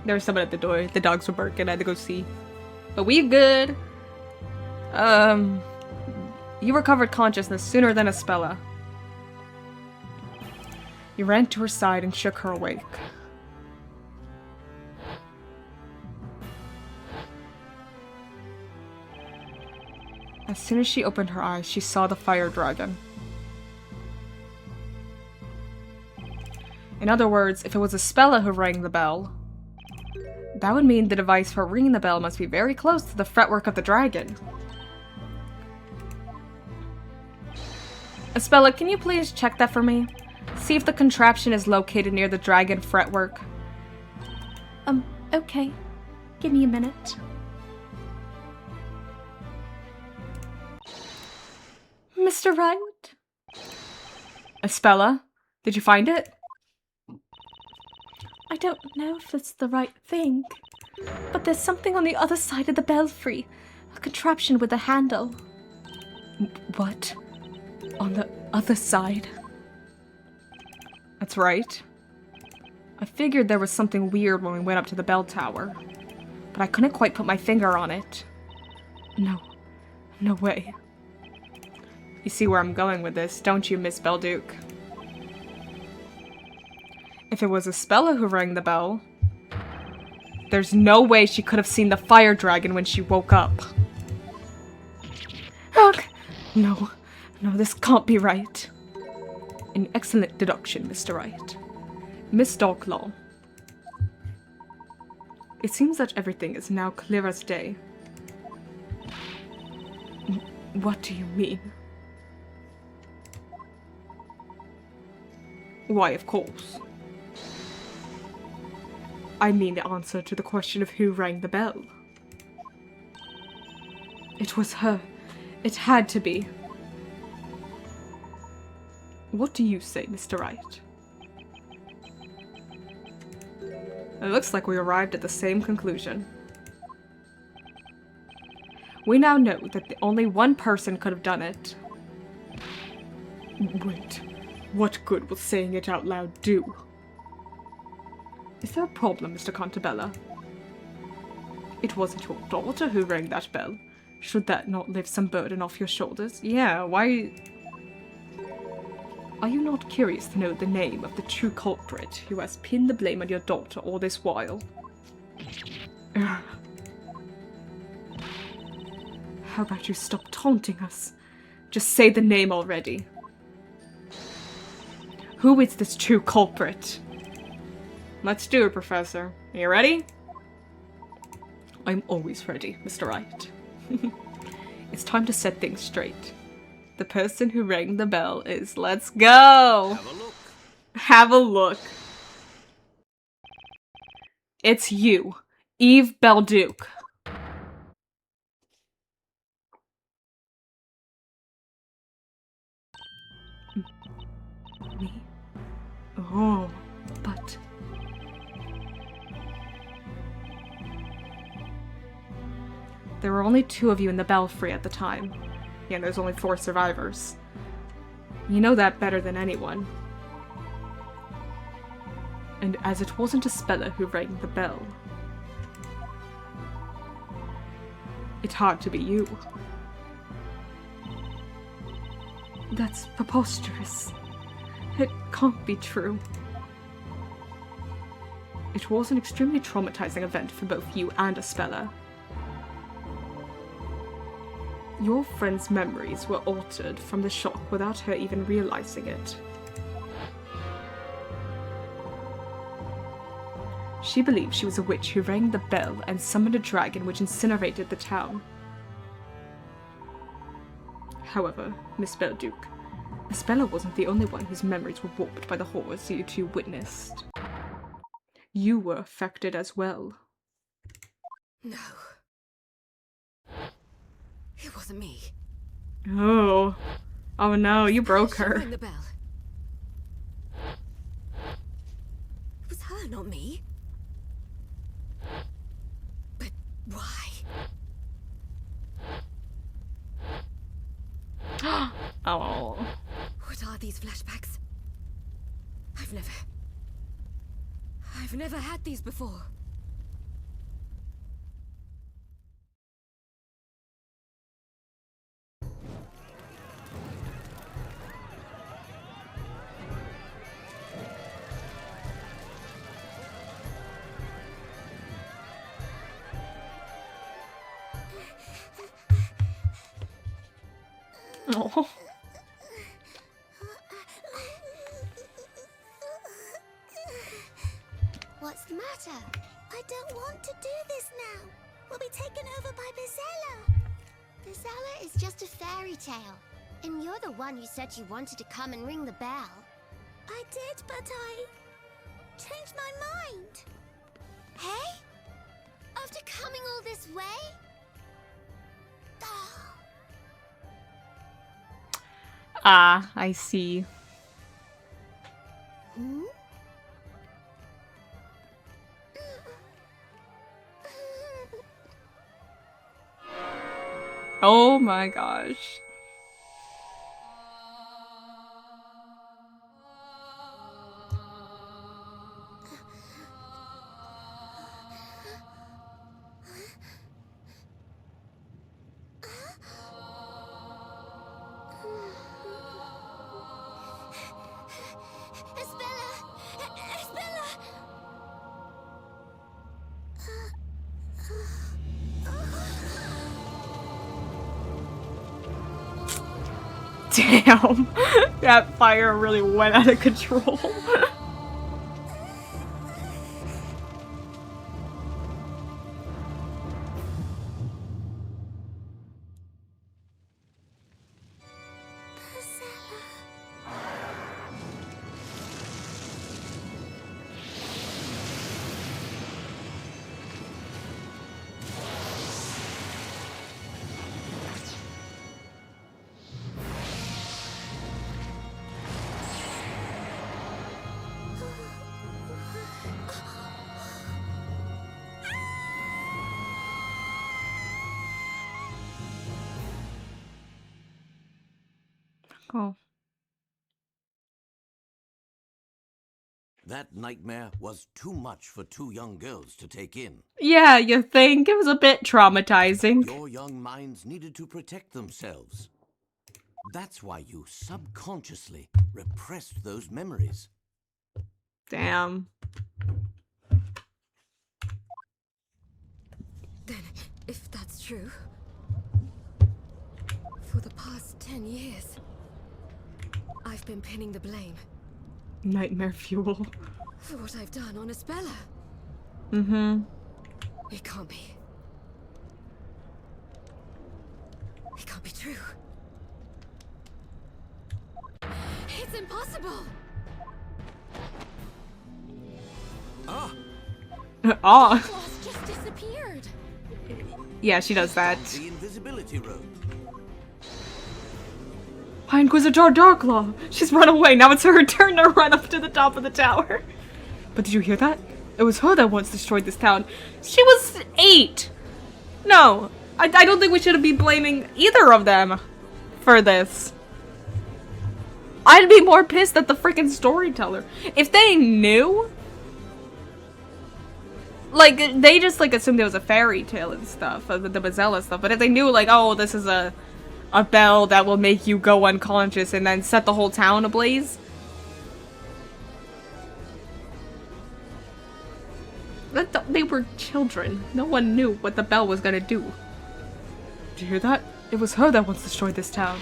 There was someone at the door. The dogs were barking. I had to go see. But we good. You recovered consciousness sooner than Espella. You ran to her side and shook her awake. As soon as she opened her eyes, she saw the fire dragon. In other words, if it was Espella who rang the bell, that would mean the device for ringing the bell must be very close to the fretwork of the dragon. Espella, can you please check that for me? See if the contraption is located near the dragon fretwork. Okay. Give me a minute. Mr. Wright? Espella, did you find it? I don't know if it's the right thing, but there's something on the other side of the belfry. A contraption with a handle. What? On the other side? That's right. I figured there was something weird when we went up to the bell tower, but I couldn't quite put my finger on it. No way. You see where I'm going with this, don't you, Miss Belduke? If it was Espella who rang the bell, there's no way she could have seen the fire dragon when she woke up. Ugh! No, this can't be right. An excellent deduction, Mr. Wright. Miss Darklaw. It seems that everything is now clear as day. What do you mean? Why, of course. I mean the answer to the question of who rang the bell. It was her. It had to be. What do you say, Mr. Wright? It looks like we arrived at the same conclusion. We now know that only one person could have done it. Wait, what good will saying it out loud do? Is there a problem, Mr. Contabella? It wasn't your daughter who rang that bell. Should that not lift some burden off your shoulders? Yeah, why... Are you not curious to know the name of the true culprit who has pinned the blame on your daughter all this while? How about you stop taunting us? Just say the name already. Who is this true culprit? Let's do it, Professor. Are you ready? I'm always ready, Mr. Wright. It's time to set things straight. The person who rang the bell is... Let's go! Have a look. Have a look. It's you, Eve Belduke. Me? Oh, but... There were only 2 of you in the belfry at the time. Yeah, there's only 4 survivors. You know that better than anyone. And as it wasn't Espella who rang the bell, it had to be you. That's preposterous. It can't be true. It was an extremely traumatizing event for both you and Espella. Your friend's memories were altered from the shock without her even realizing it. She believed she was a witch who rang the bell and summoned a dragon which incinerated the town. However, Miss Belduke, Espella wasn't the only one whose memories were warped by the horrors you 2 witnessed. You were affected as well. No. It wasn't me. Oh. Oh no, you broke She her. rang the bell. It was her, not me. But why? Oh. What are these flashbacks? I've never had these before. Oh. What's the matter? I don't want to do this now. We'll be taken over by Bezella. Bezella is just a fairy tale. And you're the one who said you wanted to come and ring the bell. I did, but I changed my mind. Hey? After coming all this way? Oh. Ah, I see. Hmm? Oh my gosh. Damn, that fire really went out of control. Oh. That nightmare was too much for two young girls to take in. Yeah, you think? It was a bit traumatizing. Your young minds needed to protect themselves. That's why you subconsciously repressed those memories. Damn. Then, if that's true, for the past 10 years, I've been pinning the blame Nightmare fuel. for what I've done on Isabella. Mm-hmm. It can't be. It can't be true. It's impossible! Ah! Ah. Claws just disappeared! Yeah, she does that. The invisibility road. High Inquisitor Darklaw! She's run away, now it's her turn to run up to the top of the tower. But did you hear that? It was her that once destroyed this town. She was 8! No, I don't think we should be blaming either of them for this. I'd be more pissed at the freaking storyteller. If they knew... Like, they just, like, assumed it was a fairy tale and stuff, the Bezella stuff, but if they knew, like, oh, this is a bell that will make you go unconscious and then set the whole town ablaze. They were children. No one knew what the bell was gonna do. Did you hear that? It was her that once destroyed this town.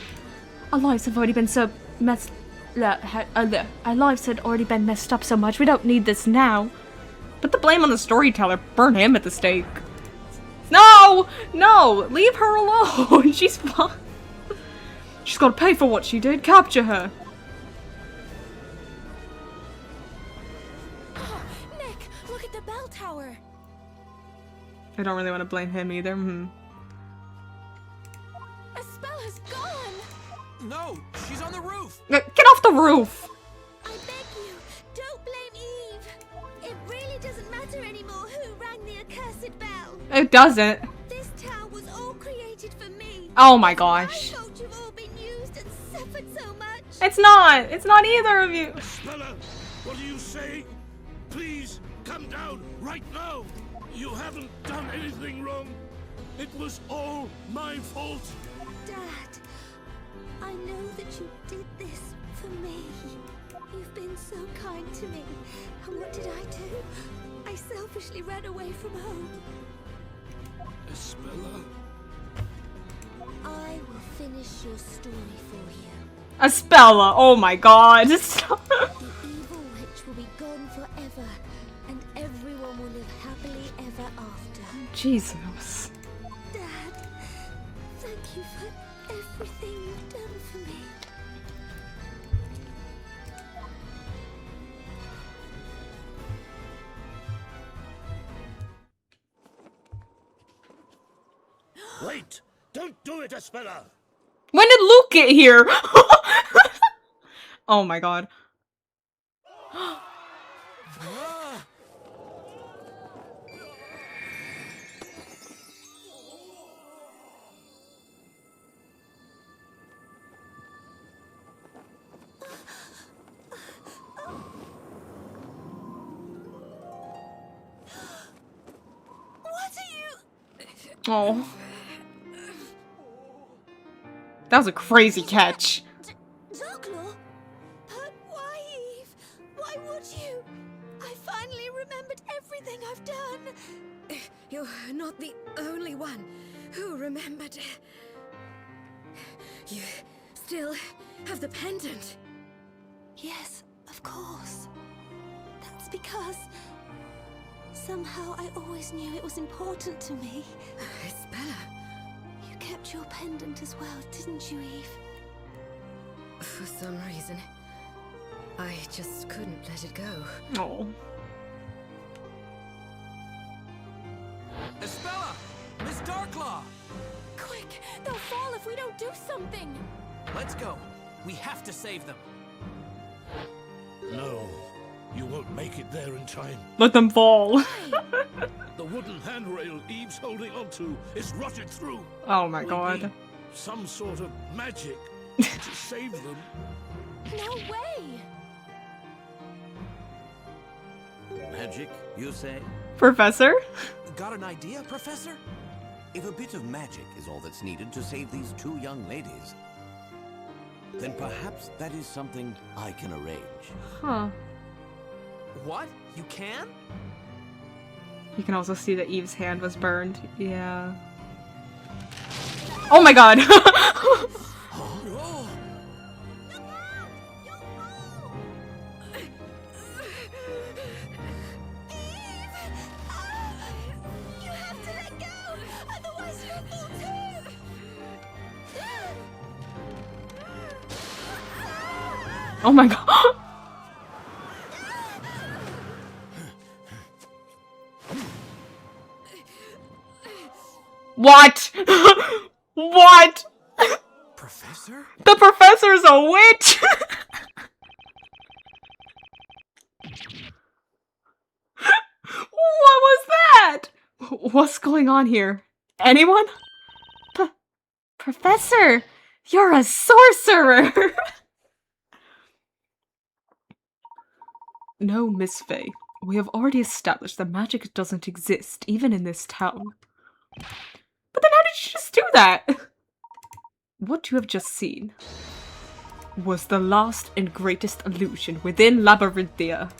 Our lives have already been so messed... Our lives had already been messed up so much. We don't need this now. Put the blame on the storyteller. Burn him at the stake. No! No! Leave her alone! She's fine. She's gotta pay for what she did. Capture her. Nick, look at the bell tower! I don't really want to blame him either. Isabela's gone! No, she's on the roof. Get off the roof! I beg you, don't blame Eve. It really doesn't matter anymore who rang the accursed bell. It doesn't. This town was all created for me. Oh my I gosh. thought you've all been used and suffered so much. It's not. It's not either of you. Isabella! What are you saying? Please, come down right now! You haven't done anything wrong. It was all my fault. Dad, I know that you did this for me. You've been so kind to me. And what did I do? I selfishly ran away from home. Espella? I will finish your story for you. Espella, oh my god. The evil witch will be gone forever, and everyone will live happily ever after. Jesus. Dad, thank you for everything you've done for me. Wait! Don't do it, Espella! When did Luke get here? Oh my god. What are you? Oh. That was a crazy catch. Darklaw? But why, Eve? Why would you? I finally remembered everything I've done. You're not the only one who remembered. You still have the pendant. Yes, of course. That's because somehow I always knew it was important to me. Espella. You kept your pendant as well, didn't you, Eve? For some reason, I just couldn't let it go. Oh. Espella! Miss Darklaw! Quick! They'll fall if we don't do something! Let's go. We have to save them. No, you won't make it there in time. Let them fall. The wooden handrail Eve's holding onto is rotted through. Oh my We god. need some sort of magic to save them. No way! Magic, you say? Professor? Got an idea, Professor? If a bit of magic is all that's needed to save these two young ladies, then perhaps that is something I can arrange. Huh. What? You can? You can also see that Eve's hand was burned. Yeah. Oh my god! Oh. You have to let go, otherwise you'll fall too. Oh my god! What? What? Professor? The professor's a witch! What was that? What's going on here? Anyone? Professor, you're a sorcerer! No, Miss Faye. We have already established that magic doesn't exist, even in this town. But then how did you just do that? What you have just seen was the last and greatest illusion within Labyrinthia.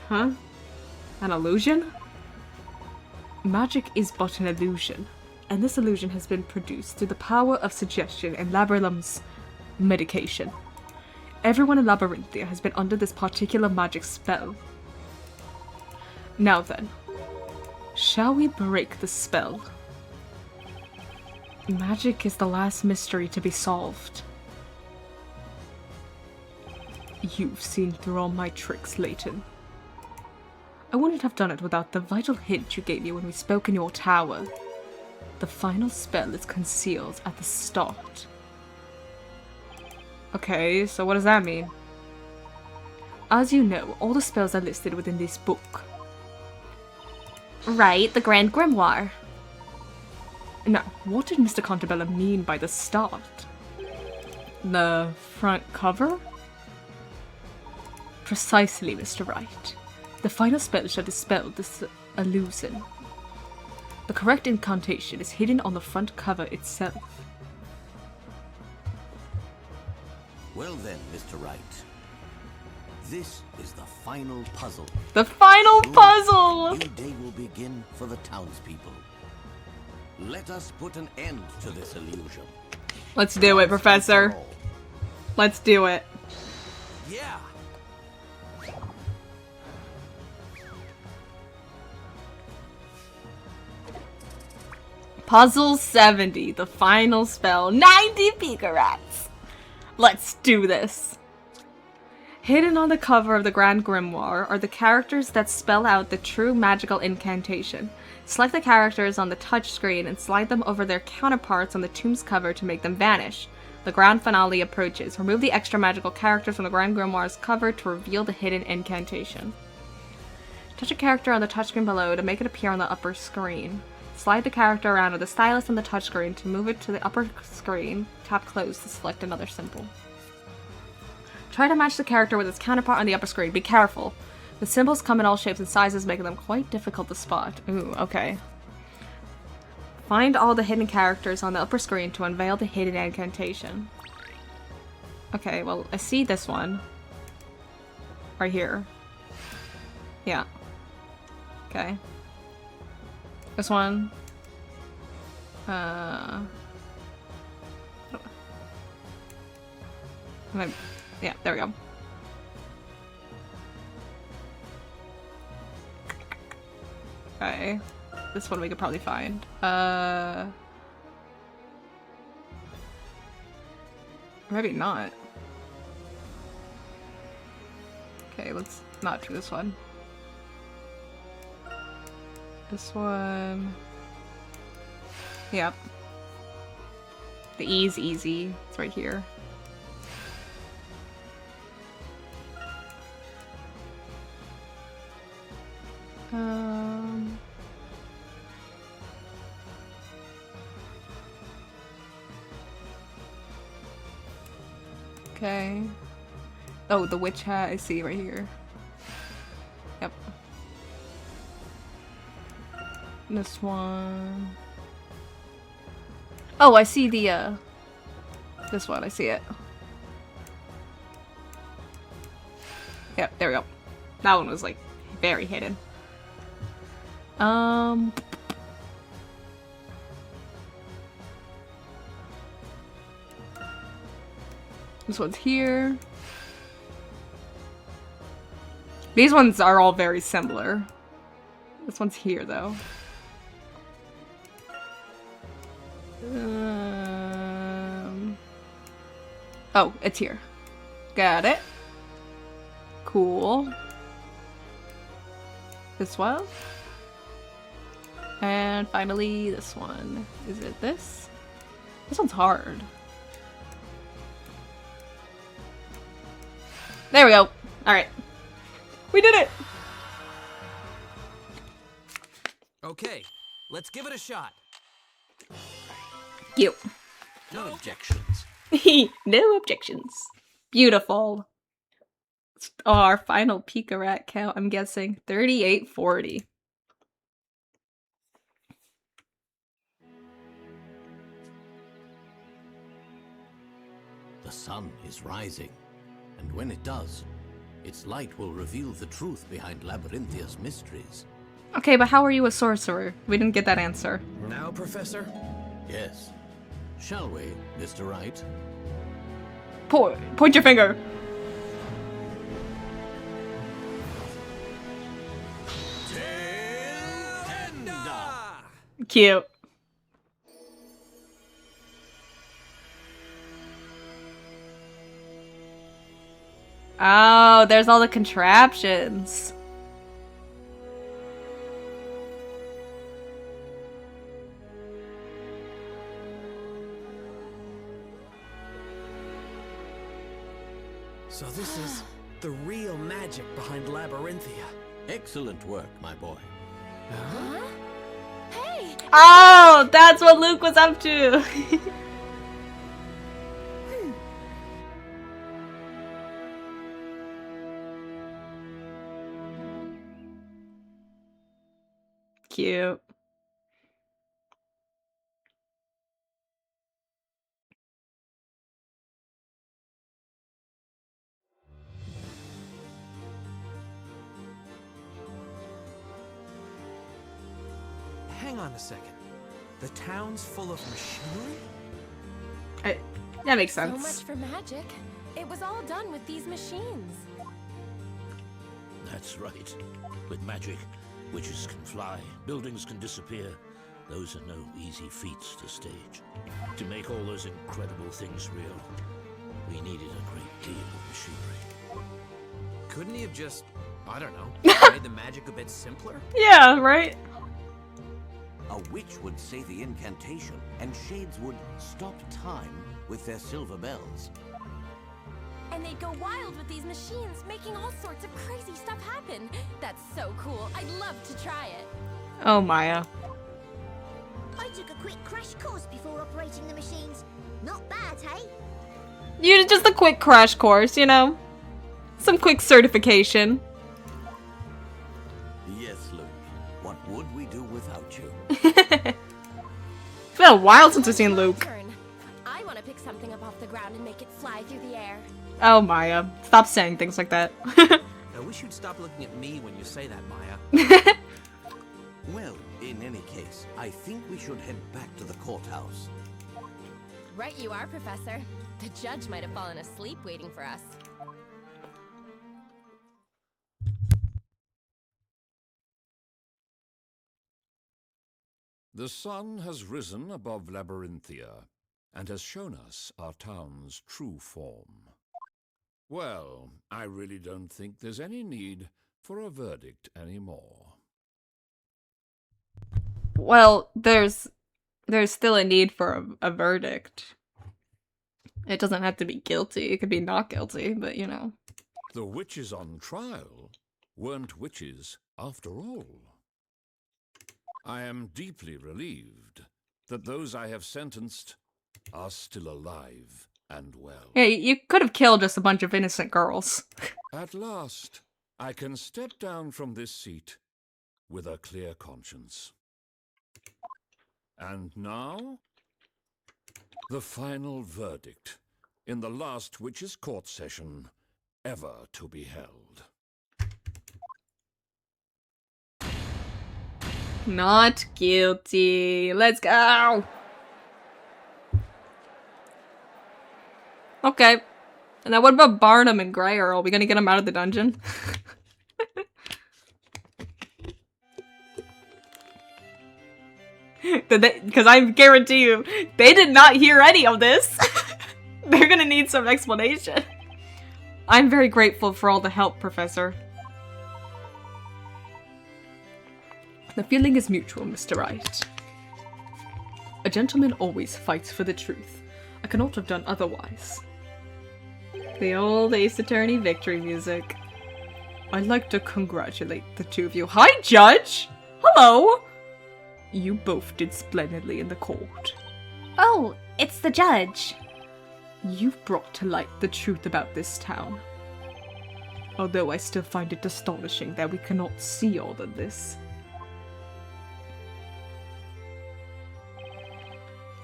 Huh? An illusion? Magic is but an illusion, and this illusion has been produced through the power of suggestion and Labyrinth's medication. Everyone in Labyrinthia has been under this particular magic spell. Now then, shall we break the spell? Magic is the last mystery to be solved. You've seen through all my tricks, Layton. I wouldn't have done it without the vital hint you gave me when we spoke in your tower. The final spell is concealed at the start. Okay, so what does that mean? As you know, all the spells are listed within this book. Right, the Grand Grimoire. Now, what did Mr. Contabella mean by the start? The front cover? Precisely, Mr. Wright. The final spell shall dispel this illusion. The correct incantation is hidden on the front cover itself. Well then, Mr. Wright. This is the final puzzle. The final Soon, puzzle! a new day will begin for the townspeople. Let us put an end to this illusion. Let's do it, Professor. Let's do it. Yeah. Puzzle 70, the final spell. 90 Pika Rats. Let's do this. Hidden on the cover of the Grand Grimoire are the characters that spell out the true magical incantation. Select the characters on the touchscreen and slide them over their counterparts on the tomb's cover to make them vanish. The grand finale approaches. Remove the extra magical characters from the Grand Grimoire's cover to reveal the hidden incantation. Touch a character on the touchscreen below to make it appear on the upper screen. Slide the character around with the stylus on the touchscreen to move it to the upper screen. Tap close to select another symbol. Try to match the character with its counterpart on the upper screen. Be careful. The symbols come in all shapes and sizes, making them quite difficult to spot. Ooh, okay. Find all the hidden characters on the upper screen to unveil the hidden incantation. Okay, well, I see this one. Right here. Yeah. Okay. This one. Yeah, there we go. Okay. This one we could probably find. Maybe not. Okay, let's not do this one. This one. Yep. The E's easy. It's right here. Okay. Oh, the witch hat I see right here. Yep. This one. Oh, I see the, this one, I see it. Yep, there we go. That one was, like, very hidden. This one's here. These ones are all very similar. This one's here, though. Oh, it's here. Got it. Cool. This one. And finally, this one. Is it this? This one's hard. There we go. Alright. We did it! Okay, let's give it a shot. You. No objections. No objections. Beautiful. Oh, our final Pika Rat count, I'm guessing. 3840. The sun is rising, and when it does, its light will reveal the truth behind Labyrinthia's mysteries. Okay, but how are you a sorcerer? We didn't get that answer. Now, Professor? Yes. Shall we, Mr. Wright? Point your finger. Cute. Oh, there's all the contraptions. So this is the real magic behind Labyrinthia. Excellent work, my boy. Huh? Hey! Oh, that's what Luke was up to. cute. Hang on a second. The town's full of machinery? That makes So sense. much for magic. It was all done with these machines. That's right. With magic, witches can fly, buildings can disappear. Those are no easy feats to stage. To make all those incredible things real, we needed a great deal of machinery. Couldn't he have just, I don't know, made the magic a bit simpler? Yeah, right? A witch would say the incantation, and shades would stop time with their silver bells. And they'd go wild with these machines, making all sorts of crazy stuff happen. That's so cool. I'd love to try it. Oh, Maya. I took a quick crash course before operating the machines. Not bad, hey? You just a quick crash course, you know? Some quick certification. Yes, Luke. What would we do without you? It's been a while since we've seen Luke. Turn. I want to pick something up off the ground and make it fly through the air. Oh, Maya. Stop saying things like that. I wish you'd stop looking at me when you say that, Maya. Well, in any case, I think we should head back to the courthouse. Right you are, Professor. The judge might have fallen asleep waiting for us. The sun has risen above Labyrinthia, and has shown us our town's true form. Well, I really don't think there's any need for a verdict anymore. Well, there's still a need for a verdict. It doesn't have to be guilty. It could be not guilty, but you know. The witches on trial weren't witches after all. I am deeply relieved that those I have sentenced are still alive and well. Yeah, you could have killed just a bunch of innocent girls. At last, I can step down from this seat with a clear conscience. And now, the final verdict in the last witches' court session ever to be held. Not guilty. Let's go. Okay. And now what about Barnum and Greyer? Are we gonna get them out of the dungeon? Because I guarantee you, they did not hear any of this. They're gonna need some explanation. I'm very grateful for all the help, Professor. The feeling is mutual, Mr. Wright. A gentleman always fights for the truth. I cannot have done otherwise. The old Ace Attorney victory music. I'd like to congratulate the two of you. Hi, Judge! Hello! You both did splendidly in the court. Oh, it's the judge. You've brought to light the truth about this town. Although I still find it astonishing that we cannot see all of this.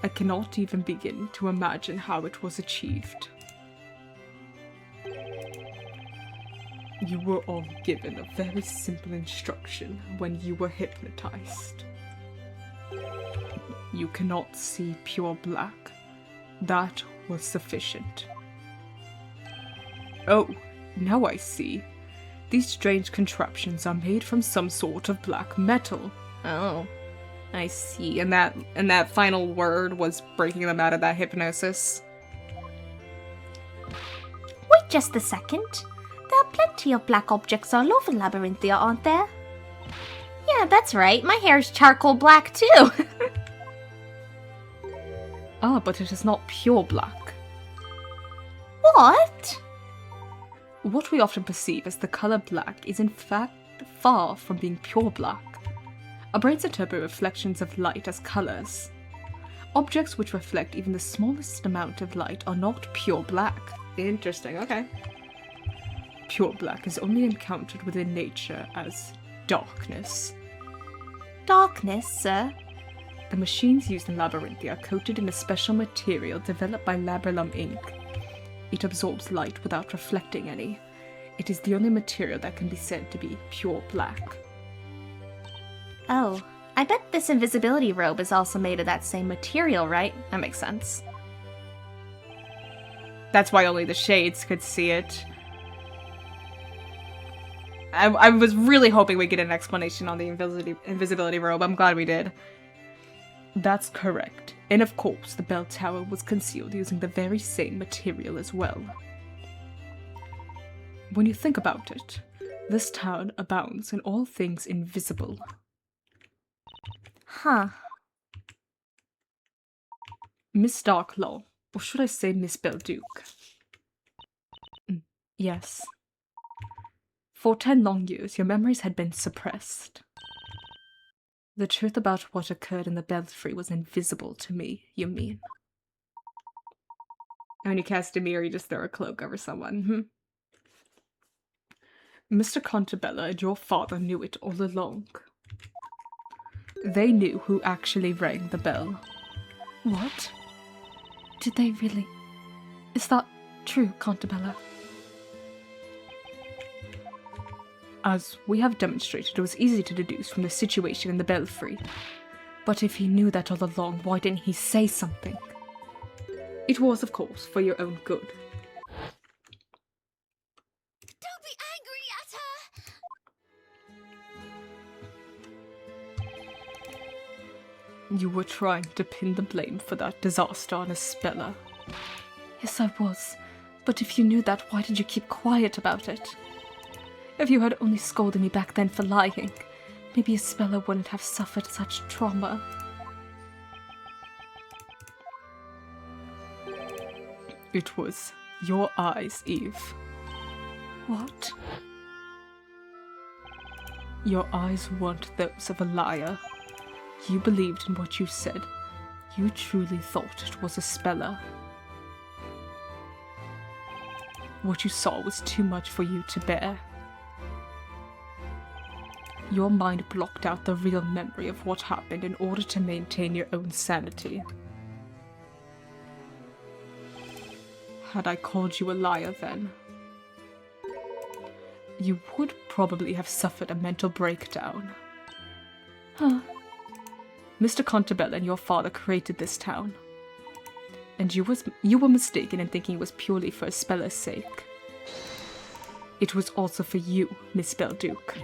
I cannot even begin to imagine how it was achieved. You were all given a very simple instruction when you were hypnotized. You cannot see pure black. That was sufficient. Oh, now I see. These strange contraptions are made from some sort of black metal. Oh. I see. And that final word was breaking them out of that hypnosis. Wait just a second. There are plenty of black objects all over Labyrinthia, aren't there? Yeah, that's right. My hair's charcoal black too. Ah, but it is not pure black. What? What we often perceive as the color black is in fact far from being pure black. Our brains interpret reflections of light as colors. Objects which reflect even the smallest amount of light are not pure black. Interesting, okay. Pure black is only encountered within nature as darkness. darkness, sir? The machines used in Labyrinthia are coated in a special material developed by Laburnum ink. It absorbs light without reflecting any. It is the only material that can be said to be pure black. Oh, I bet this invisibility robe is also made of that same material, right? That makes sense. That's why only the shades could see it. I was really hoping we'd get an explanation on the invisibility robe. I'm glad we did. That's correct. And of course, the bell tower was concealed using the very same material as well. When you think about it, this town abounds in all things invisible. Huh. Miss Darklaw, or should I say Miss Belduke? Yes. For 10 long years, your memories had been suppressed. The truth about what occurred in the belfry was invisible to me, you mean? And when you cast a mirror, you just throw a cloak over someone. Mr. Contabella and your father knew it all along. They knew who actually rang the bell. What? Did they really? Is that true, Contabella? As we have demonstrated, it was easy to deduce from the situation in the belfry. But if he knew that all along, why didn't he say something? It was, of course, for your own good. Don't be angry at her! You were trying to pin the blame for that disaster on Espella. Yes, I was. But if you knew that, why did you keep quiet about it? If you had only scolded me back then for lying, maybe Espella wouldn't have suffered such trauma. It was your eyes, Eve. What? Your eyes weren't those of a liar. You believed in what you said. You truly thought it was Espella. What you saw was too much for you to bear. Your mind blocked out the real memory of what happened in order to maintain your own sanity. Had I called you a liar then, you would probably have suffered a mental breakdown. Huh? Mr. Contabella and your father created this town. And you were mistaken in thinking it was purely for Espella's sake. It was also for you, Miss Belduke.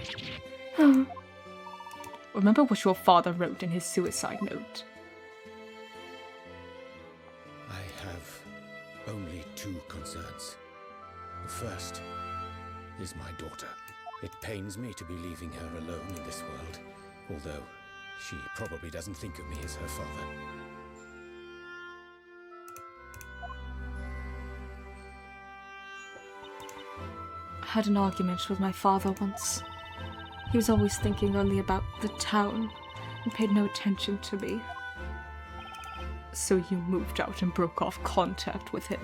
Remember what your father wrote in his suicide note? I have only 2 concerns. The first is my daughter. It pains me to be leaving her alone in this world, although she probably doesn't think of me as her father. I had an argument with my father once. He was always thinking only about the town and paid no attention to me. So you moved out and broke off contact with him.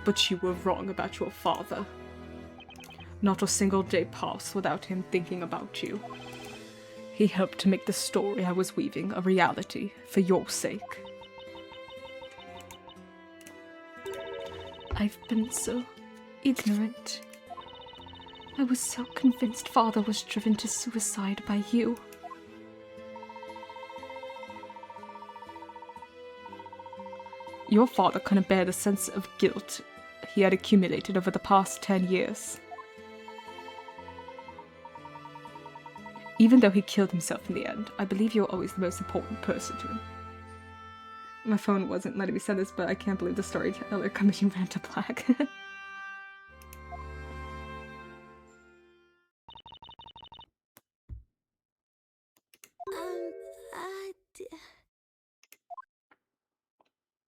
But you were wrong about your father. Not a single day passed without him thinking about you. He helped to make the story I was weaving a reality for your sake. I've been so ignorant. I was so convinced father was driven to suicide by you. Your father couldn't bear the sense of guilt he had accumulated over the past 10 years. Even though he killed himself in the end, I believe you're always the most important person to him. My phone wasn't letting me send this, but I can't believe the storyteller commission ran to black.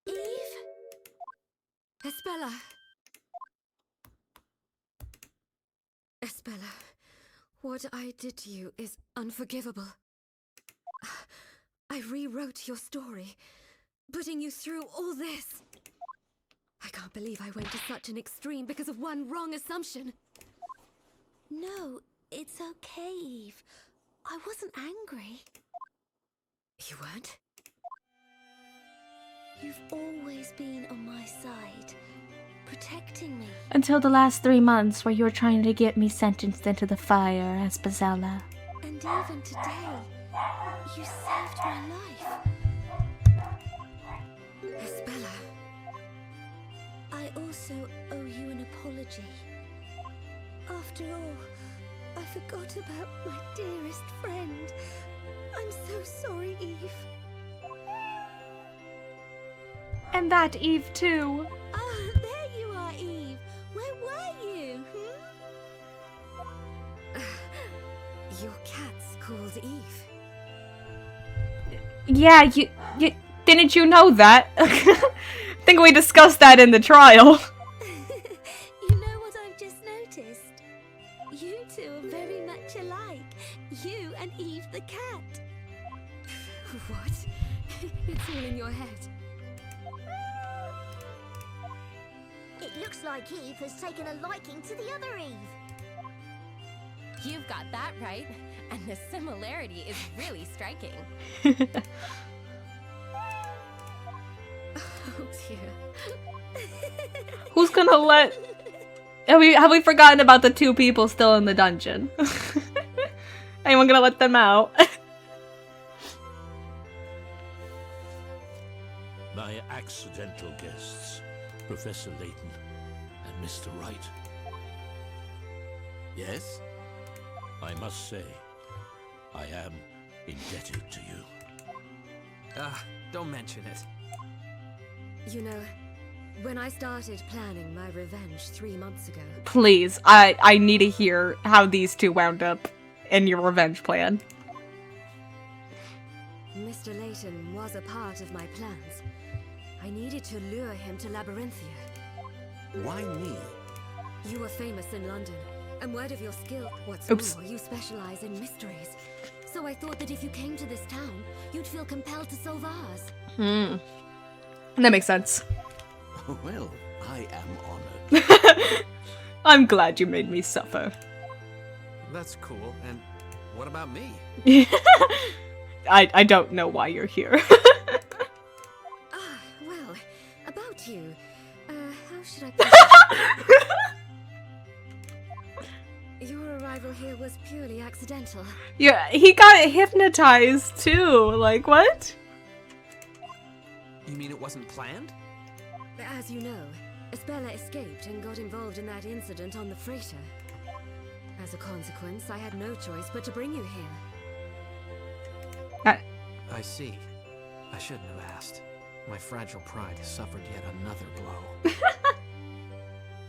Eve? Espella! Espella, what I did to you is unforgivable. I rewrote your story, putting you through all this. I can't believe I went to such an extreme because of one wrong assumption. No, it's okay, Eve. I wasn't angry. You weren't? You've always been on my side, protecting me. Until the last 3 months where you were trying to get me sentenced into the fire as Bezella. And even today, you saved my life. Isabella. I also owe you an apology. After all, I forgot about my dearest friend. I'm so sorry, Eve. And that Eve too. Ah, there you are, Eve. Where were you? Your cat's called Eve. Yeah, you didn't you know that? I think we discussed that in the trial. You know what I've just noticed? You two are very much alike. You and Eve the cat. What? It's all in your head. It looks like Eve has taken a liking to the other Eve. You've got that right, and the similarity is really striking. Oh dear. Who's gonna let... Have we forgotten about the 2 people still in the dungeon? Anyone gonna let them out? My accidental guests, Professor Layton and Mr. Wright. Yes? I must say, I am indebted to you. Don't mention it. You know, when I started planning my revenge 3 months ago, Please, I need to hear how these 2 wound up in your revenge plan. Mr. Layton was a part of my plans. I needed to lure him to Labyrinthia. Why me? You are famous in London, and word of your skill. What's Oops. more, you specialize in mysteries. So I thought that if you came to this town, you'd feel compelled to solve ours. That makes sense. Well, I am honored. I'm glad you made me suffer. That's cool. And what about me? I don't know why you're here. Well, about you. How should I put it? Your arrival here was purely accidental. Yeah, he got hypnotized too. Like, what? You mean it wasn't planned? As you know, Isabella escaped and got involved in that incident on the freighter. As a consequence, I had no choice but to bring you here. I see. I shouldn't have asked. My fragile pride has suffered yet another blow.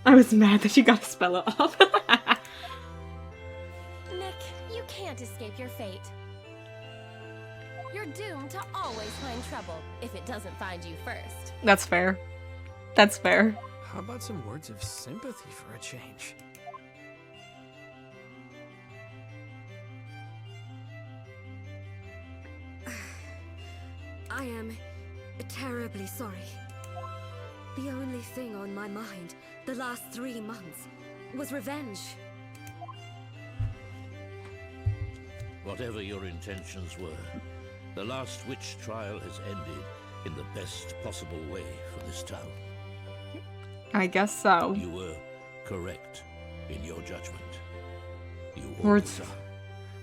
I was mad that you got to spell it off. Nick, you can't escape your fate. You're doomed to always find trouble if it doesn't find you first. That's fair. That's fair. How about some words of sympathy for a change? I am terribly sorry. The only thing on my mind the last 3 months was revenge. Whatever your intentions were, the last witch trial has ended in the best possible way for this town. I guess so. You were correct in your judgment. You Words. always are.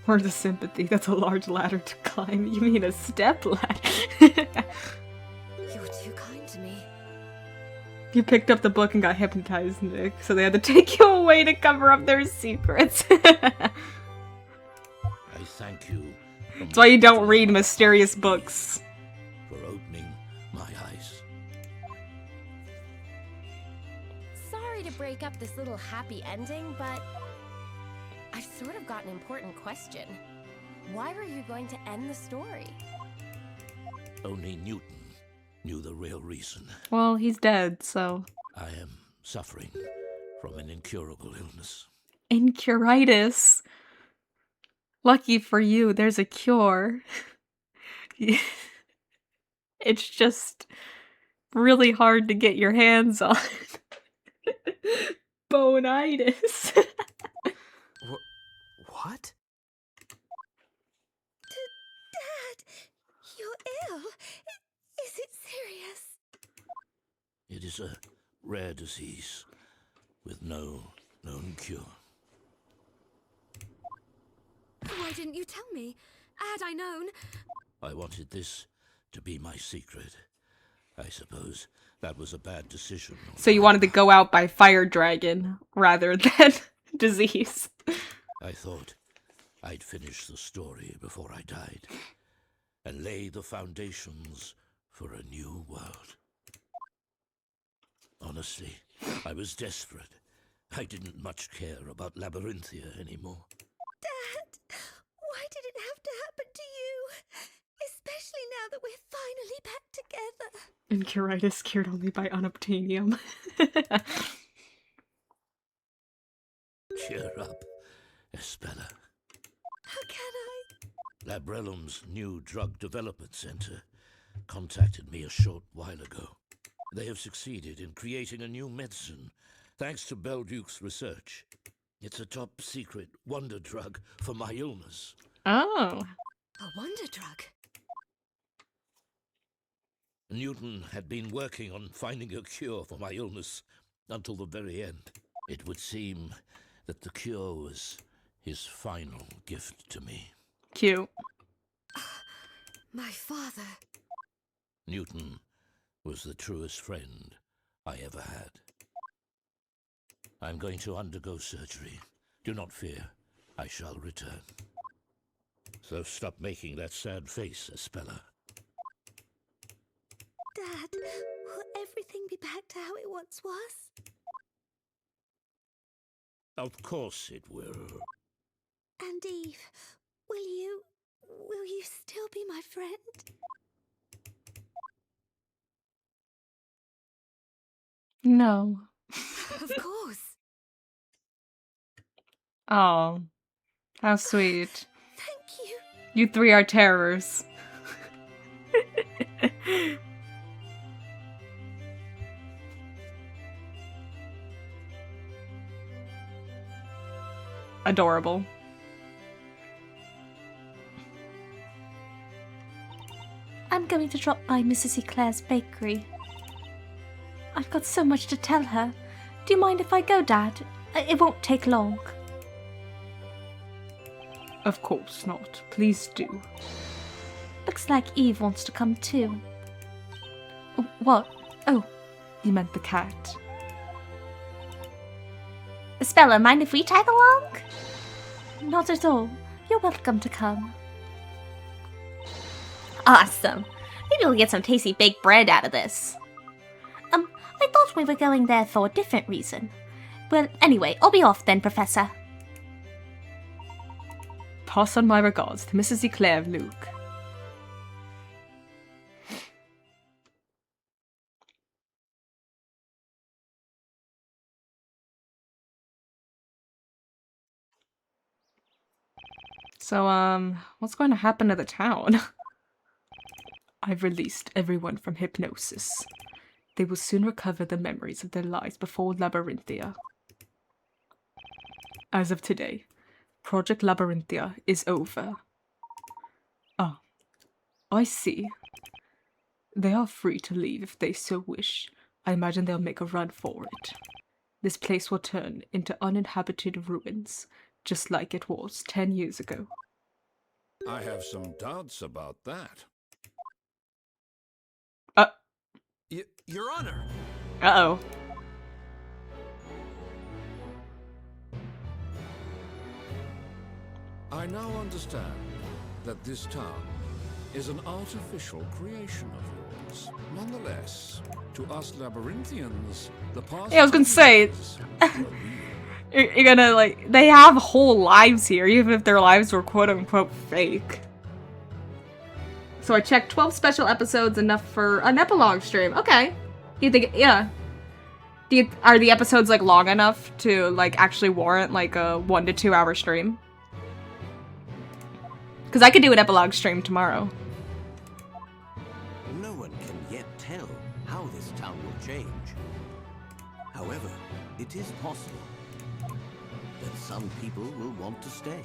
Words of sympathy. That's a large ladder to climb. You mean a step ladder? You're too kind to me. You picked up the book and got hypnotized, Nick, so they had to take you away to cover up their secrets. I thank you. That's why you don't read mysterious books. For opening my eyes. Sorry to break up this little happy ending, but I've sort of got an important question. Why were you going to end the story? Only Newton knew the real reason. Well, he's dead, so... I am suffering from an incurable illness. Incuritis. Lucky for you, there's a cure. It's just really hard to get your hands on. Bonitis. What? Oh, is it serious? It is a rare disease with no known cure. Why didn't you tell me? Had I known... I wanted this to be my secret. I suppose that was a bad decision. So you wanted to go out by fire dragon rather than disease. I thought I'd finish the story before I died and lay the foundations for a new world. Honestly, I was desperate. I didn't much care about Labyrinthia anymore. Dad, why did it have to happen to you? Especially now that we're finally back together. And Curitis cured only by unobtainium. Cheer up, Espella. How can I? Labrellum's new drug development center contacted me a short while ago. They have succeeded in creating a new medicine, thanks to Belduke's research. It's a top-secret wonder drug for my illness. Oh. A wonder drug? Newton had been working on finding a cure for my illness until the very end. It would seem that the cure was his final gift to me. Cute. My father. Newton was the truest friend I ever had. I'm going to undergo surgery. Do not fear, I shall return. So stop making that sad face, Espella. Dad, will everything be back to how it once was? Of course it will. And Eve, will you still be my friend? No. Of course. Oh. How sweet. Thank you. You three are terrors. Adorable. I'm going to drop by Mrs. Eclair's bakery. I've got so much to tell her. Do you mind if I go, Dad? It won't take long. Of course not. Please do. Looks like Eve wants to come too. What? Oh, You meant the cat. Espella, mind if we tag along? not at all. You're welcome to come. Awesome. Maybe we'll get some tasty baked bread out of this. I thought we were going there for a different reason. Well, anyway, I'll be off then, Professor. Pass on my regards to Mrs. Eclair, Luke. So, what's going to happen to the town? I've released everyone from hypnosis. They will soon recover the memories of their lives before Labyrinthia. As of today, Project Labyrinthia is over. Ah, I see. They are free to leave if they so wish. I imagine they'll make a run for it. This place will turn into uninhabited ruins, just like it was 10 years ago. I have some doubts about that. Your Honor! Uh-oh. I now understand that this town is an artificial creation of yours. Nonetheless, to us Labyrinthians, the past... Yeah, I was gonna say... You're gonna, like... They have whole lives here, even if their lives were quote-unquote fake. So I checked 12 special episodes, enough for an epilogue stream. Okay. Do you think... Yeah. Are the episodes, like, long enough to, like, actually warrant, like, a 1 to 2 hour stream? Because I could do an epilogue stream tomorrow. No one can yet tell how this town will change. However, it is possible that some people will want to stay.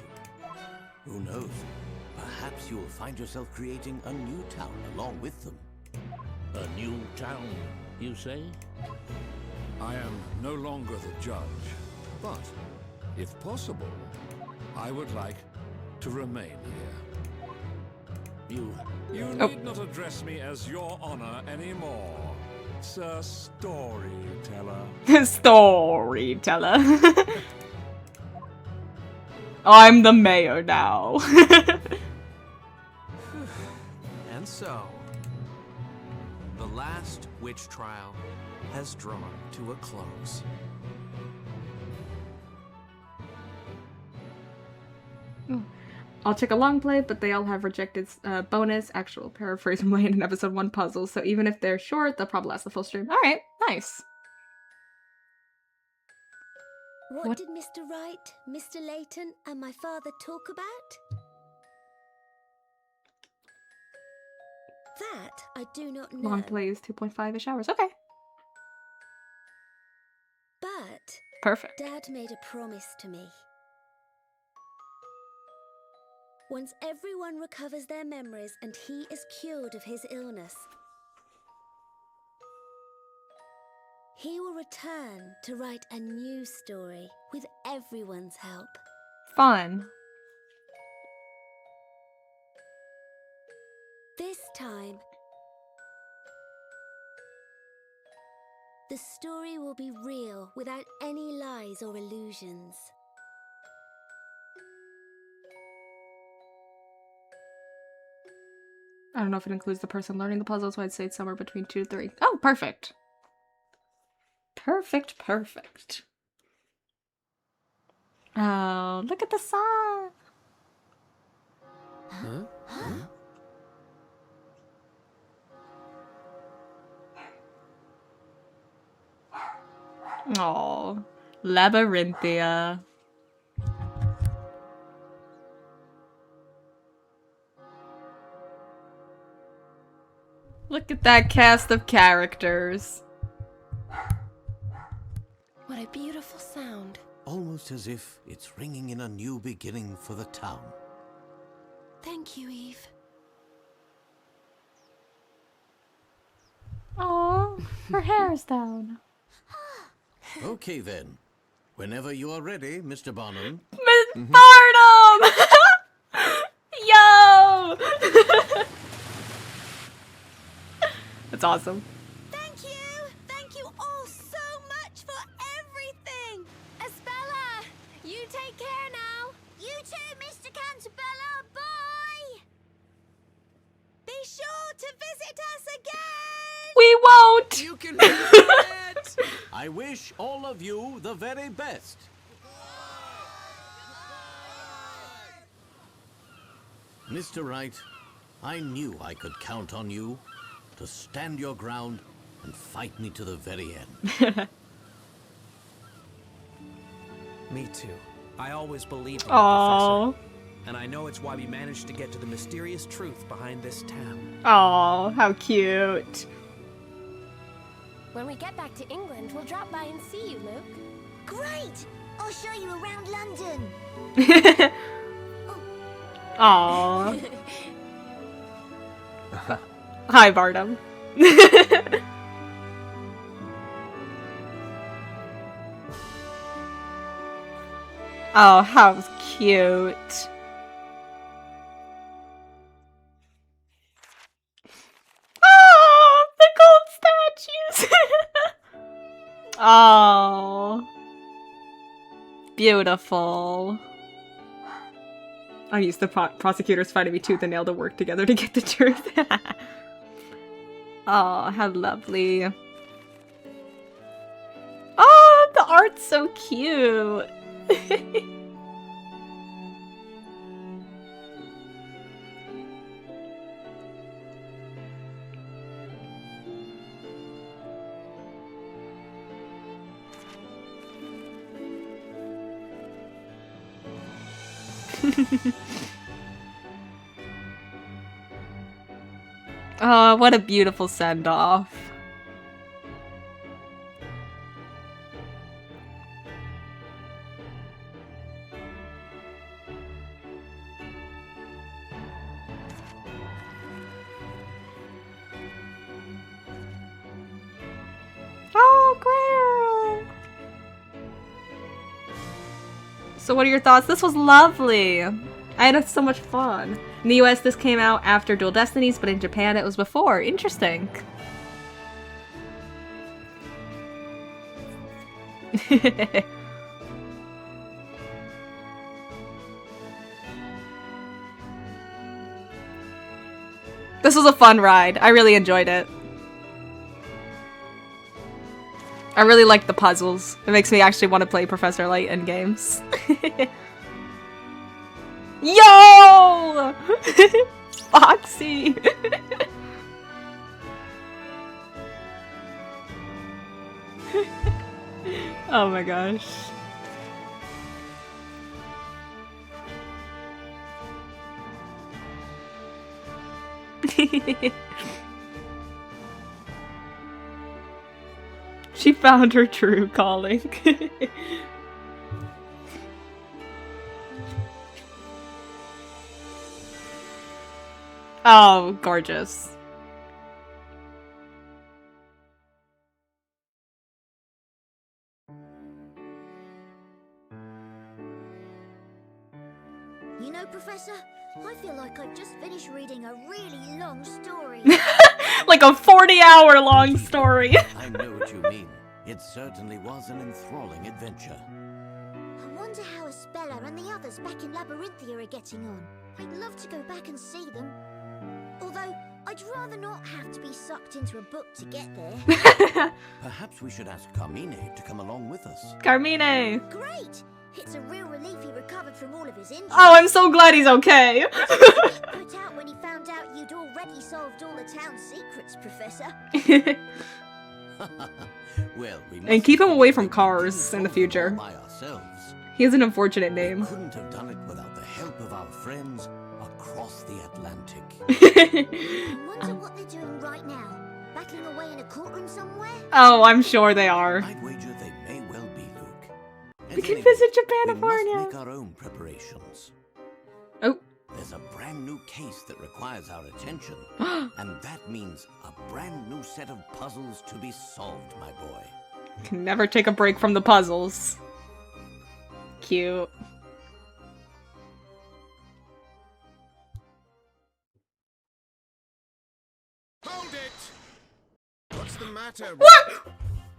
Who knows? perhaps you will find yourself creating a new town along with them. A new town, you say? I am no longer the judge, but if possible, I would like to remain here. You need not address me as Your Honor anymore, Sir Storyteller. Storyteller. I'm the mayor now. And so, the last witch trial has drawn to a close. I'll check a long play, but they all have rejected bonus, actual paraphrase from Layton in episode 1 puzzles, so even if they're short, they'll probably last the full stream. Alright, nice. What did Mr. Wright, Mr. Layton, and my father talk about? That I do not know. Long play is 2.5-ish hours. Okay. But Perfect. Dad made a promise to me. Once everyone recovers their memories and he is cured of his illness, he will return to write a new story with everyone's help. Fun. This time, the story will be real without any lies or illusions. I don't know if it includes the person learning the puzzle, so I'd say it's somewhere between 2 to 3. Oh, perfect. Perfect, perfect. Oh, look at the sun. Huh? Oh, Labyrinthia. Look at that cast of characters. What a beautiful sound. Almost as if it's ringing in a new beginning for the town. Thank you, Eve. Oh, her hair's down. Okay then. Whenever you are ready, Mr. Barnum. Miss Barnum! Yo! That's awesome. Thank you all so much for everything! Espella, you take care now. You too, Mr. Cantabella, bye! Be sure to visit us again! We won't! You can have it! I wish all of you the very best. Mr. Wright, I knew I could count on you to stand your ground and fight me to the very end. Me too. I always believed in you, Aww. Professor. And I know it's why we managed to get to the mysterious truth behind this town. Aww, how cute. When we get back to England, we'll drop by and see you, Luke. Great! I'll show you around London. Aww. Hi, Barnum. Oh, how cute. Oh, the gold statues. Oh, beautiful. I used the prosecutors fighting me tooth and nail to work together to get the truth. Oh, how lovely. Oh, the art's so cute. Oh, what a beautiful send-off. So what are your thoughts? This was lovely. I had so much fun. In the US, this came out after Dual Destinies, but in Japan, it was before. Interesting. This was a fun ride. I really enjoyed it. I really like the puzzles. It makes me actually want to play Professor Layton games. Yo! Foxy! Oh my gosh. She found her true calling. Oh, gorgeous. You know, Professor, I feel like I've just finished reading a really long story. Like a 40-hour long story. I know what you mean. It certainly was an enthralling adventure. I wonder how Espella and the others back in Labyrinthia are getting on. I'd love to go back and see them. Although, I'd rather not have to be sucked into a book to get there. Perhaps we should ask Carmine to come along with us. Carmine! Great! It's a real relief he recovered from all of his injuries. Oh, I'm so glad he's okay. Put out when he found out you'd already solved all the town's secrets, Professor. Well, we And keep him away from cars in the future. by ourselves. He has an unfortunate name. We couldn't have done it without the help of our friends across the Atlantic. I wonder what they're doing right now. Battling away in a courtroom somewhere? Oh, I'm sure they are. I'd wager they may well be, Luke. We can visit We must Japanifornia. make our own preparations. Oh. There's a brand new case that requires our attention, and that means a brand new set of puzzles to be solved, my boy. Can never take a break from the puzzles. Cute. Hold it! What's the matter? What?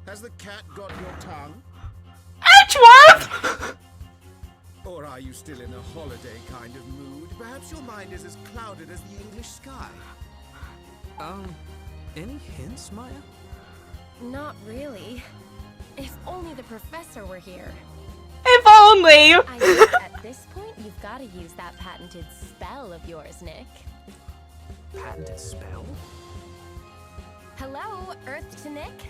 Has the cat got your tongue? Edgeworth! Or are you still in a holiday kind of mood? Perhaps your mind is as clouded as the English sky. Any hints, Maya? Not really. If only the professor were here. If only! I think at this point, you've got to use that patented spell of yours, Nick. Patented spell? Hello, Earth to Nick.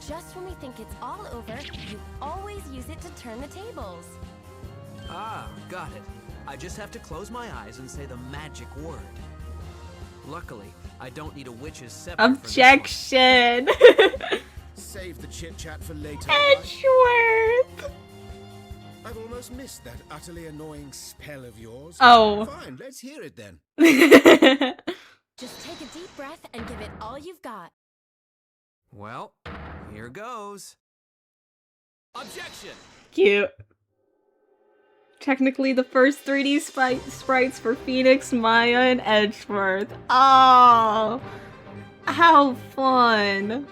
Just when we think it's all over, you always use it to turn the tables. Ah, got it. I just have to close my eyes and say the magic word. Luckily, I don't need a witch's scepter for this one. Objection! Save the chit-chat for later. Edgeworth! I've almost missed that utterly annoying spell of yours. Oh. Fine, let's hear it then. Just take a deep breath and give it all you've got. Well, here goes. Objection! Cute. Technically the first 3D sprites for Phoenix, Maya, and Edgeworth. Oh, how fun.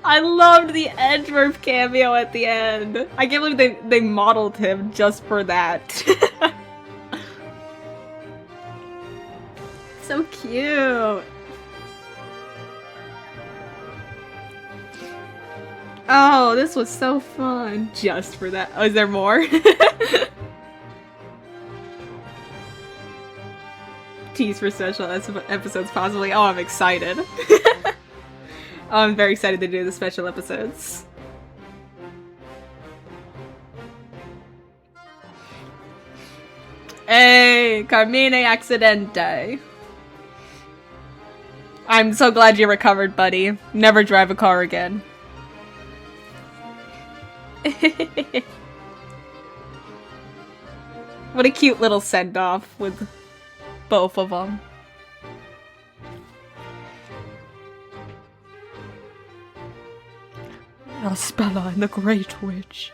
I loved the Edgeworth cameo at the end. I can't believe they modeled him just for that. So cute. Oh, this was so fun. Just for that. Oh, is there more? Tease for special episodes, possibly. Oh, I'm excited. Oh, I'm very excited to do the special episodes. Hey, Carmine Accidente. I'm so glad you recovered, buddy. Never drive a car again. What a cute little send-off with both of them. Espella and the Great Witch.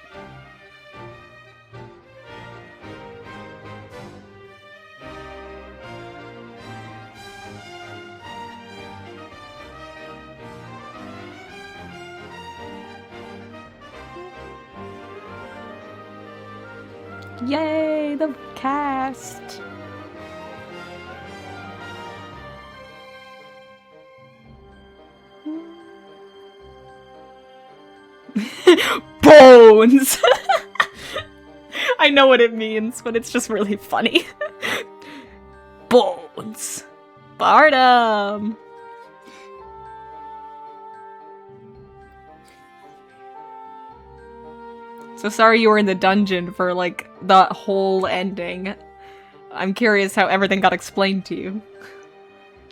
Yay, the cast. Bones! I know what it means, but it's just really funny. Bones. Barnum! So sorry you were in the dungeon for, like, the whole ending. I'm curious how everything got explained to you.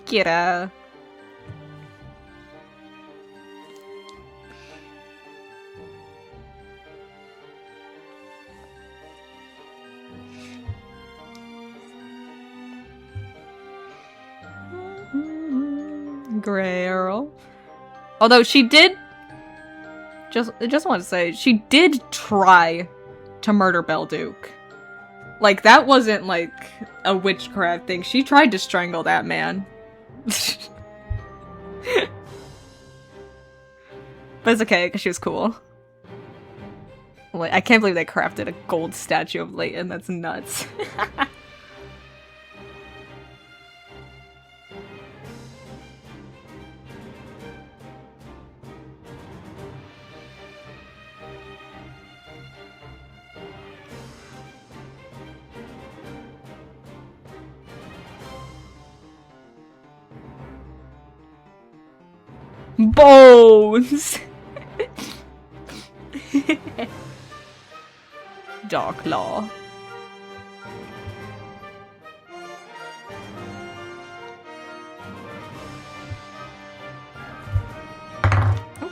Kira. Girl. Although she did... Just want to say, she did try to murder Belduke. Like, that wasn't, like, a witchcraft thing. She tried to strangle that man. But it's okay, because she was cool. Like, I can't believe they crafted a gold statue of Layton. That's nuts. Bones! Dark Law. Oh.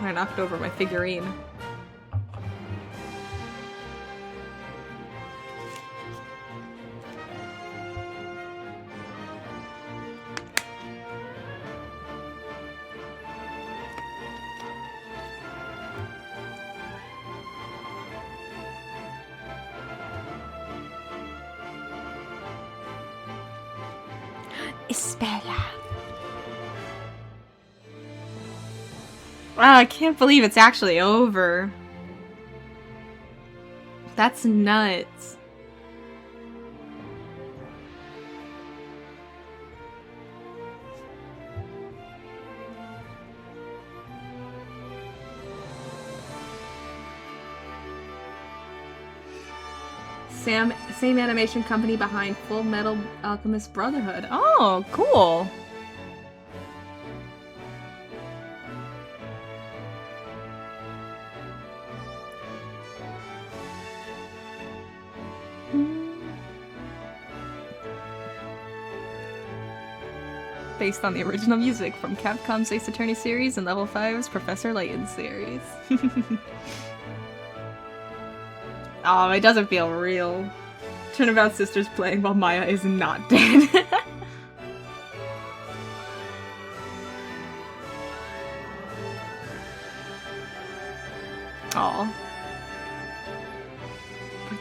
I knocked over my figurine. Isabella. Wow, I can't believe it's actually over. That's nuts. Same animation company behind Full Metal Alchemist Brotherhood. Oh, cool. Based on the original music from Capcom's Ace Attorney series and Level 5's Professor Layton series. Oh, it doesn't feel real. Turnabout Sisters playing while Maya is not dead. Aw.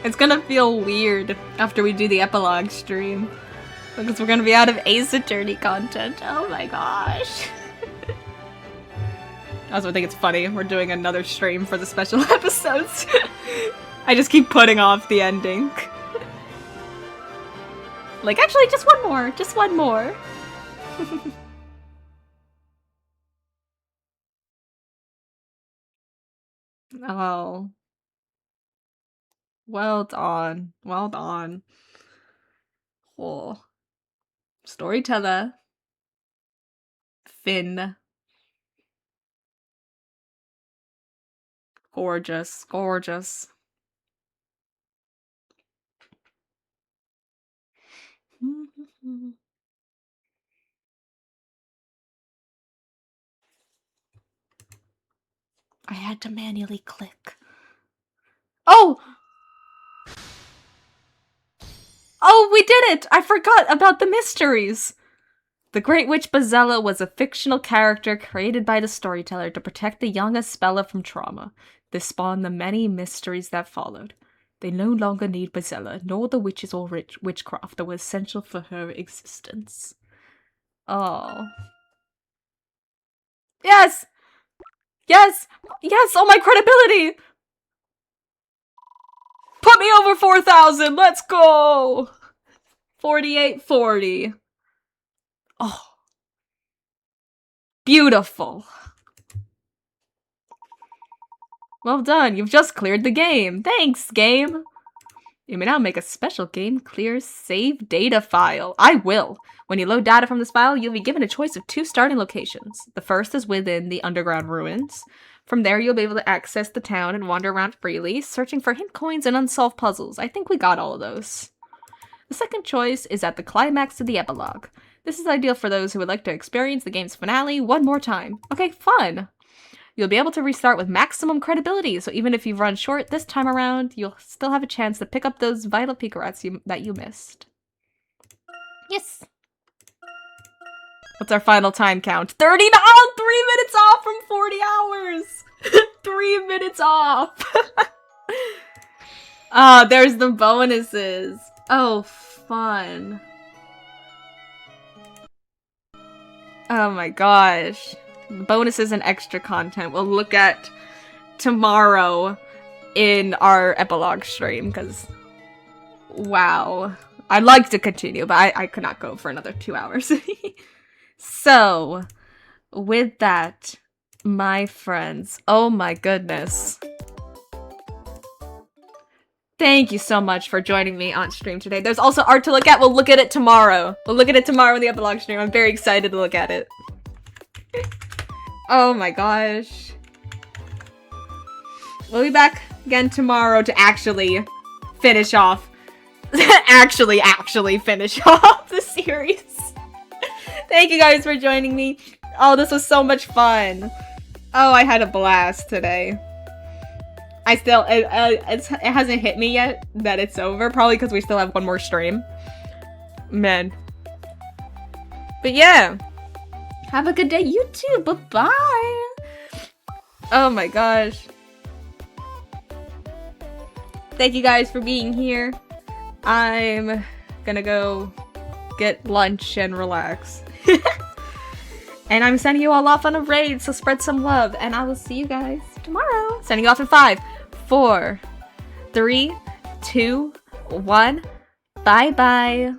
It's gonna feel weird after we do the epilogue stream. Because we're gonna be out of Ace Attorney content. Oh my gosh. I also think it's funny. We're doing another stream for the special episodes. I just keep putting off the ending. Like, actually, just one more. Just one more. Oh. Well done. Well done. Oh. Storyteller. Finn. Gorgeous. Gorgeous. I had to manually click. Oh! Oh, we did it! I forgot about the mysteries! The Great Witch Bazella was a fictional character created by the storyteller to protect the young Aspella from trauma. This spawned the many mysteries that followed. They no longer need Bazella, nor the witches or witchcraft that was essential for her existence. Oh. Yes! Yes! Yes! Oh, my credibility! Put me over 4,000. Let's go. 4840. Oh. Beautiful. Well done. You've just cleared the game. Thanks, game. You may now make a special game clear save data file. I will. When you load data from this file, you'll be given a choice of 2 starting locations. The first is within the underground ruins. From there, you'll be able to access the town and wander around freely, searching for hint coins and unsolved puzzles. I think we got all of those. The second choice is at the climax of the epilogue. This is ideal for those who would like to experience the game's finale one more time. Okay, fun! You'll be able to restart with maximum credibility, so even if you've run short this time around, you'll still have a chance to pick up those vital picarats that you missed. Yes. What's our final time count? 30. Oh, 3 minutes off from 40 hours! 3 minutes off! Ah, there's the bonuses. Oh, fun. Oh my gosh. Bonuses and extra content we'll look at tomorrow in our epilogue stream, because wow. I'd like to continue, but I could not go for another 2 hours. So, with that, my friends, oh my goodness. Thank you so much for joining me on stream today. There's also art to look at. We'll look at it tomorrow. We'll look at it tomorrow in the epilogue stream. I'm very excited to look at it. Oh my gosh. We'll be back again tomorrow to actually finish off. actually finish off the series. Thank you guys for joining me. Oh, this was so much fun. Oh, I had a blast today. I still, it hasn't hit me yet that it's over. Probably because we still have one more stream. Man. But yeah. Have a good day, you too. Bye-bye. Oh my gosh. Thank you guys for being here. I'm gonna go get lunch and relax. And I'm sending you all off on a raid, so spread some love. And I will see you guys tomorrow. Sending you off in 5, 4, 3, 2, 1. Bye-bye.